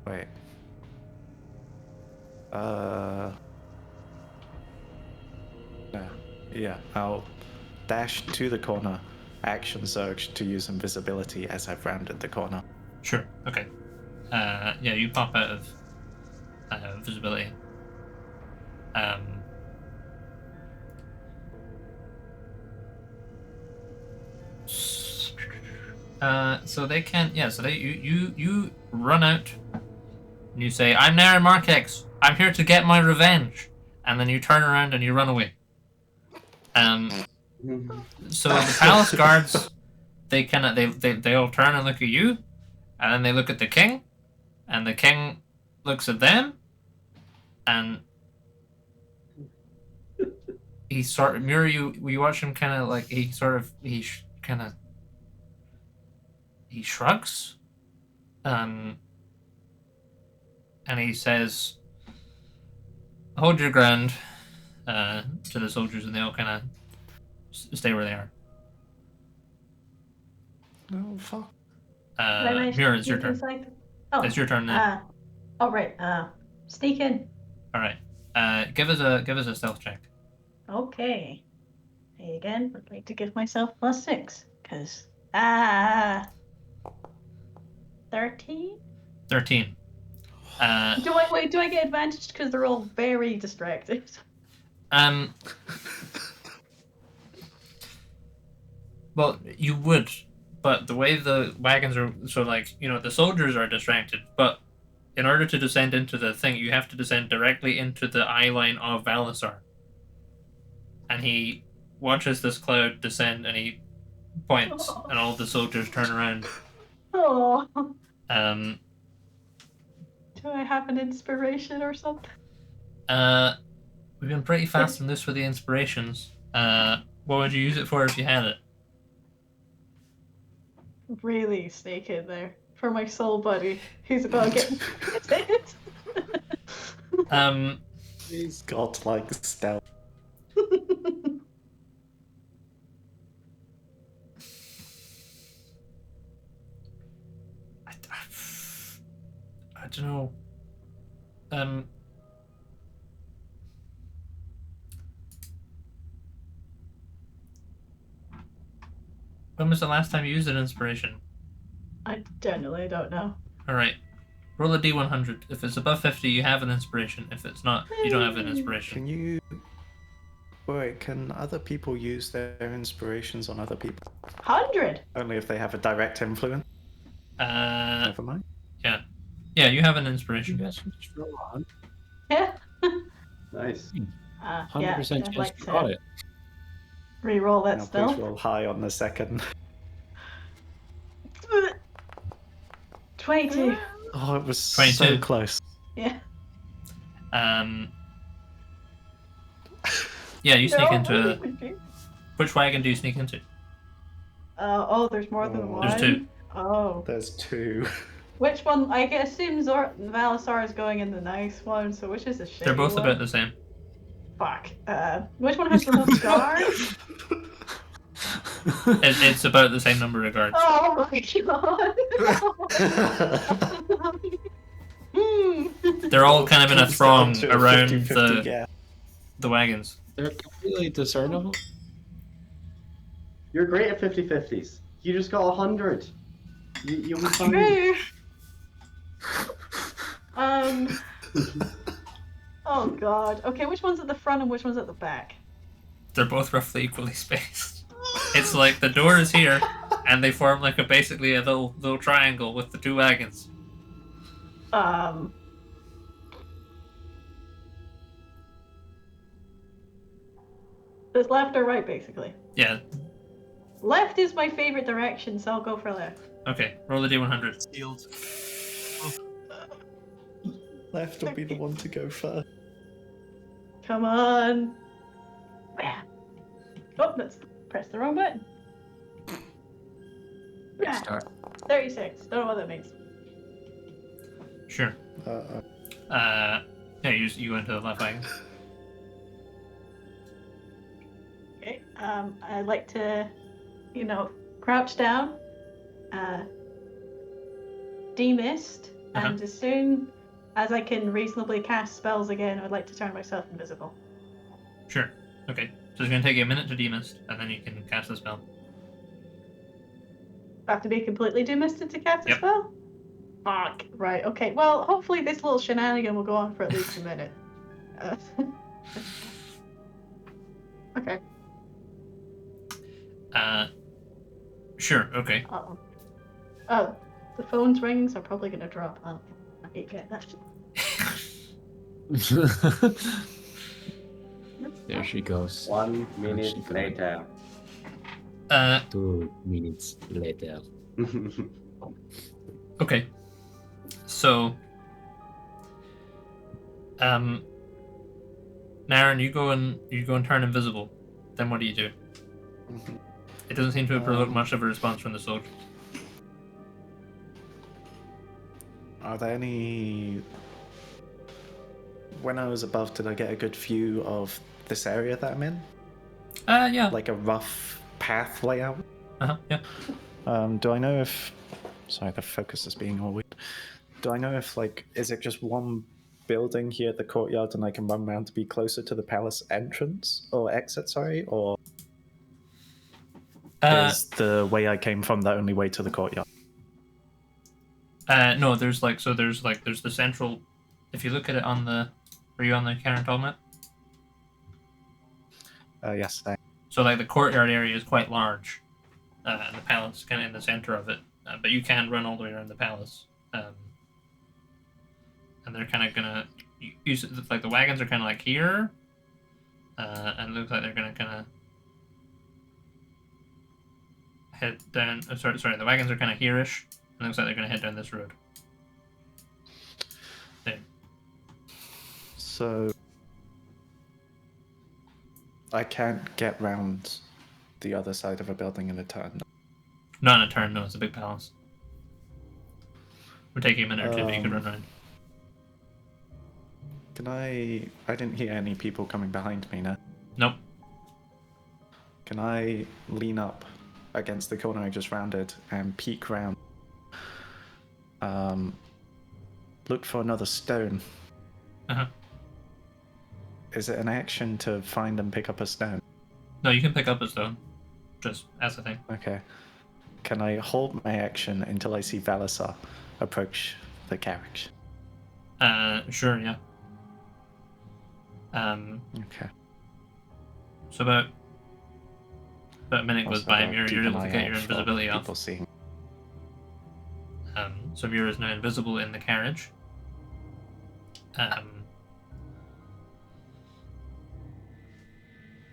Wait. Yeah, I'll dash to the corner, action surge to use invisibility as I've rounded the corner. Sure, okay. Yeah, you pop out of visibility. So they can't. Yeah, so you run out. And you say, "I'm Naren Markex. I'm here to get my revenge," and then you turn around and you run away. So the palace guards, they all turn and look at you, and then they look at the king, and the king looks at them, and he sort of you watch him kind of like he shrugs, and he says, "Hold your ground," to the soldiers, and they all kind of stay where they are. Oh, fuck. Mira, it's your turn. Oh, It's your turn now. All right. Sneak in. All right. Give us a stealth check. Okay. I again would like to give myself +6 because 13. 13. Do I get advantage because they're all very distracted? Well, you would, but the way the wagons are, so the soldiers are distracted, but in order to descend into the thing, you have to descend directly into the eye line of Valasar. And he watches this cloud descend, and he points, and all the soldiers turn around. Oh. Do I have an inspiration or something? We've been pretty fast on this for the inspirations. What would you use it for if you had it? Really sneak in there for my soul buddy. He's about getting it. He's got like stealth. don't know. When was the last time you used an inspiration? I genuinely don't know. Alright. Roll a d100. If it's above 50, you have an inspiration. If it's not, you don't have an inspiration. Can you... Wait, can other people use their inspirations on other people? 100! Only if they have a direct influence? Never mind. Yeah. Yeah, you have an inspiration. You guys should just roll on. Yeah. Nice. 100% yeah, chance I'd like you got to it. re-roll that Now still. please roll high on the second. 22. Oh, it was 22. so close. Yeah. Yeah, you sneak into a... a... Which wagon do you sneak into? oh, there's more than Oh. one. There's 2. Oh. There's 2. Which one? I assume Valisar is going in the nice one, so which is the shitty They're both one? about the same. Fuck. Which one has the most guards? It's about the same number of guards. Oh my god. They're all kind of in a It's throng down to a around 50-50 gap. the wagons. They're completely discernible. You're great at 50-50s. You just got 100. You'll be fine. True. Oh god. Okay, which one's at the front and which one's at the back? They're both roughly equally spaced. It's like the door is here, and they form like basically a little triangle with the 2 wagons. There's left or right, basically. Yeah. Left is my favorite direction, so I'll go for left. Okay. Roll the d100. Sealed. Left will be the one to go first. Come on. Oh, that's pressed the wrong button. Yeah. Start. 36. Don't know what that means. Sure. Yeah, you go into the left wagon. Okay. I'd like to, crouch down, demist, and as soon as I can reasonably cast spells again, I'd like to turn myself invisible. Sure. Okay. So it's going to take you a minute to demist, and then you can cast the spell. I have to be completely demisted to cast a Yep. spell? Fuck. Right, okay. Well, hopefully this little shenanigan will go on for at least a minute. Okay. Sure. Okay. Uh-oh. Oh, the phone's ringing, so I'm probably going to drop. I hate getting that. There she goes. 1 minute later. 2 minutes later. Okay. So, Naren, you go and turn invisible. Then what do you do? It doesn't seem to have provoked much of a response from the soldier. Are there any... When I was above, did I get a good view of this area that I'm in? Yeah. Like a rough path layout? Yeah. Do I know if... Sorry, the focus is being all weird. Do I know if, is it just one building here at the courtyard and I can run around to be closer to the palace entrance? Or exit, sorry? Or is the way I came from the only way to the courtyard? No, there's the central... If you look at it on the... Are you on the Carantol map? Yes, So, the courtyard area is quite large. And the palace is kind of in the center of it. But you can run all the way around the palace. And they're kind of gonna use it, the wagons are kind of here. And it looks like they're gonna kind of head down. Sorry, the wagons are kind of here-ish. And it looks like they're gonna head down this road. There. So I can't get round the other side of a building in a turn. Not in a turn, no, it's a big palace. Would take you a minute or two, but you could run around. Can I didn't hear any people coming behind me now. Nope. Can I lean up against the corner I just rounded and peek round? look for another stone. Uh-huh. Is it an action to find and pick up a stone? No, you can pick up a stone, just as a thing. Okay. Can I hold my action until I see Valasar approach the carriage? Sure, yeah. Okay. So about a minute goes Also, by, I'll Mira, keep you're an able to eye get out your for invisibility off. people seeing. So Mira is now invisible in the carriage.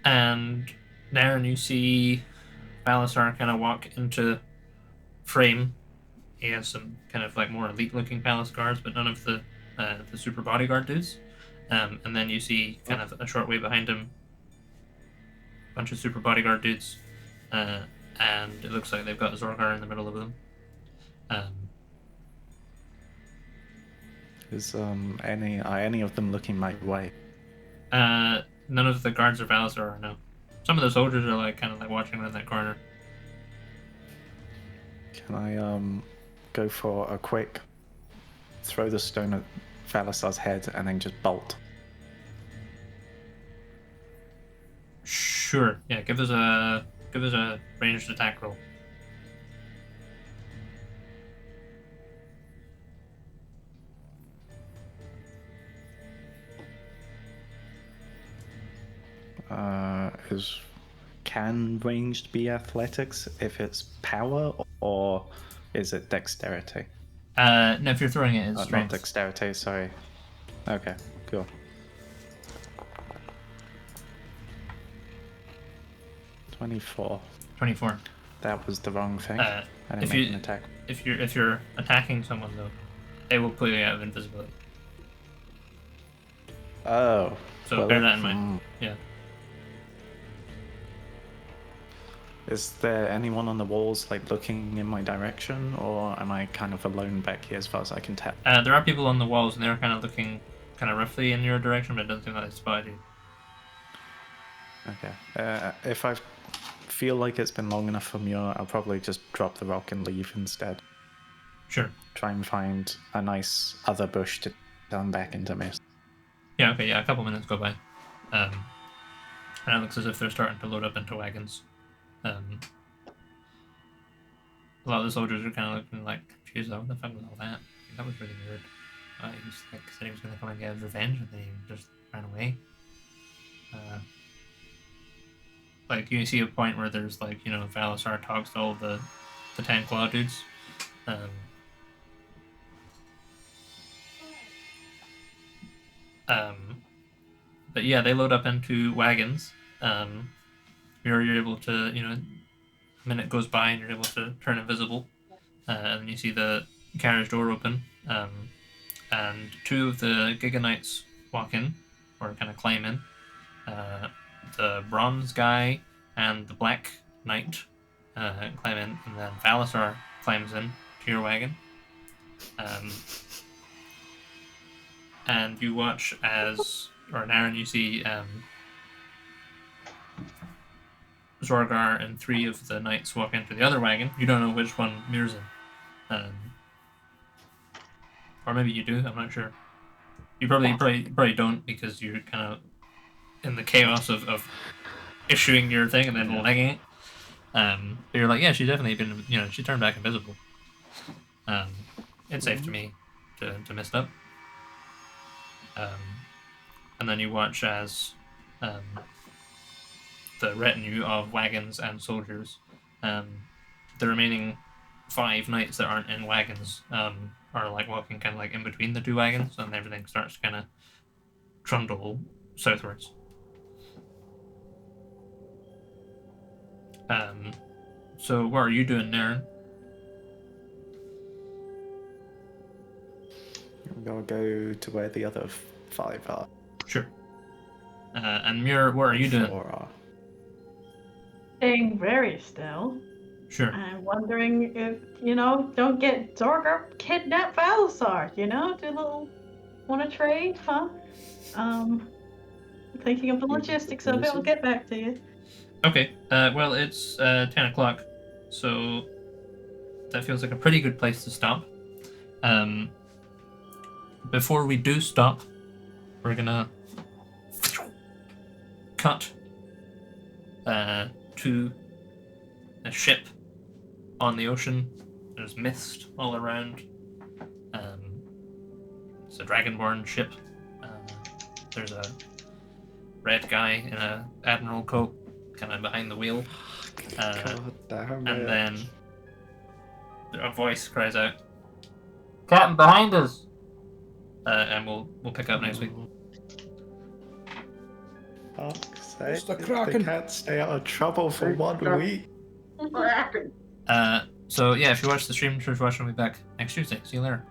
And Darren, you see Balasar kind of walk into frame. He has some kind of like more elite-looking palace guards, but none of the super bodyguard dudes. And then you see kind of a short way behind him, a bunch of super bodyguard dudes, and it looks like they've got Zorgar in the middle of them. Is any of them looking my way? None of the guards are Balasar, no. Some of the soldiers are like kind of like watching around that corner. Can I go for a quick throw the stone at Valasar's head and then just bolt? Sure. Yeah. Give us a ranged attack roll. Can ranged be athletics if it's power, or is it dexterity? No, if you're throwing it, it's Not strength. dexterity, sorry. Okay, cool. 24. 24. That was the wrong thing. I didn't If make you an attack. if you're attacking someone though, they will put you out of invisibility. Oh. So well, bear that in mind. Yeah. Is there anyone on the walls like looking in my direction, or am I kind of alone back here as far as I can tell? There are people on the walls, and they're kind of looking kind of roughly in your direction, but it doesn't seem like they spotted you. Okay. If I feel like it's been long enough for Muir, I'll probably just drop the rock and leave instead. Sure. Try and find a nice other bush to turn back into mist. Yeah. Okay. Yeah. A couple minutes go by, and it looks as if they're starting to load up into wagons. A lot of the soldiers are kind of looking like, "Geez, what the fuck was all that? That was really weird." He just like said he was going to come and get his revenge, and then he just ran away. Like you see a point where there's like Valasar talks to all the 10 claw dudes. But yeah, they load up into wagons. You're able to, a minute goes by and you're able to turn invisible. And you see the carriage door open. And two of the Giga Knights walk in, or kind of climb in. The bronze guy and the black knight climb in, and then Valasar climbs in to your wagon. And you watch as, or Aaron, you see Zorgar and three of the knights walk into the other wagon. You don't know which one Mir's in. Or maybe you do, I'm not sure. You probably don't, because you're kind of in the chaos of issuing your thing and then legging it. But you're like, yeah, she's definitely been, she turned back invisible. It's safe to me to mist up. And then you watch as the retinue of wagons and soldiers, the remaining 5 knights that aren't in wagons, are like walking kind of like in between the 2 wagons, and everything starts to kind of trundle southwards. So what are you doing, Naren? I'll go to where the other 5 are. Sure. And Muir, what are you doing? 4 are. Staying very still. Sure. I'm wondering if, don't get Zorgar kidnap Valasar, do a little, want to trade, huh? Thinking of the logistics of it, I'll get back to you. Okay, well, it's 10 o'clock, so that feels like a pretty good place to stop. before we do stop, we're gonna cut to a ship on the ocean. There's mist all around. It's a dragonborn ship. There's a red guy in a admiral coat, kind of behind the wheel. God damn And it. then a voice cries out, "Captain, behind us!" And we'll pick up next week. Fuck's sake, It's the they Kraken. can't stay out of trouble for 1 week. So yeah, if you watch the stream, Church Watch will be back next Tuesday. See you later.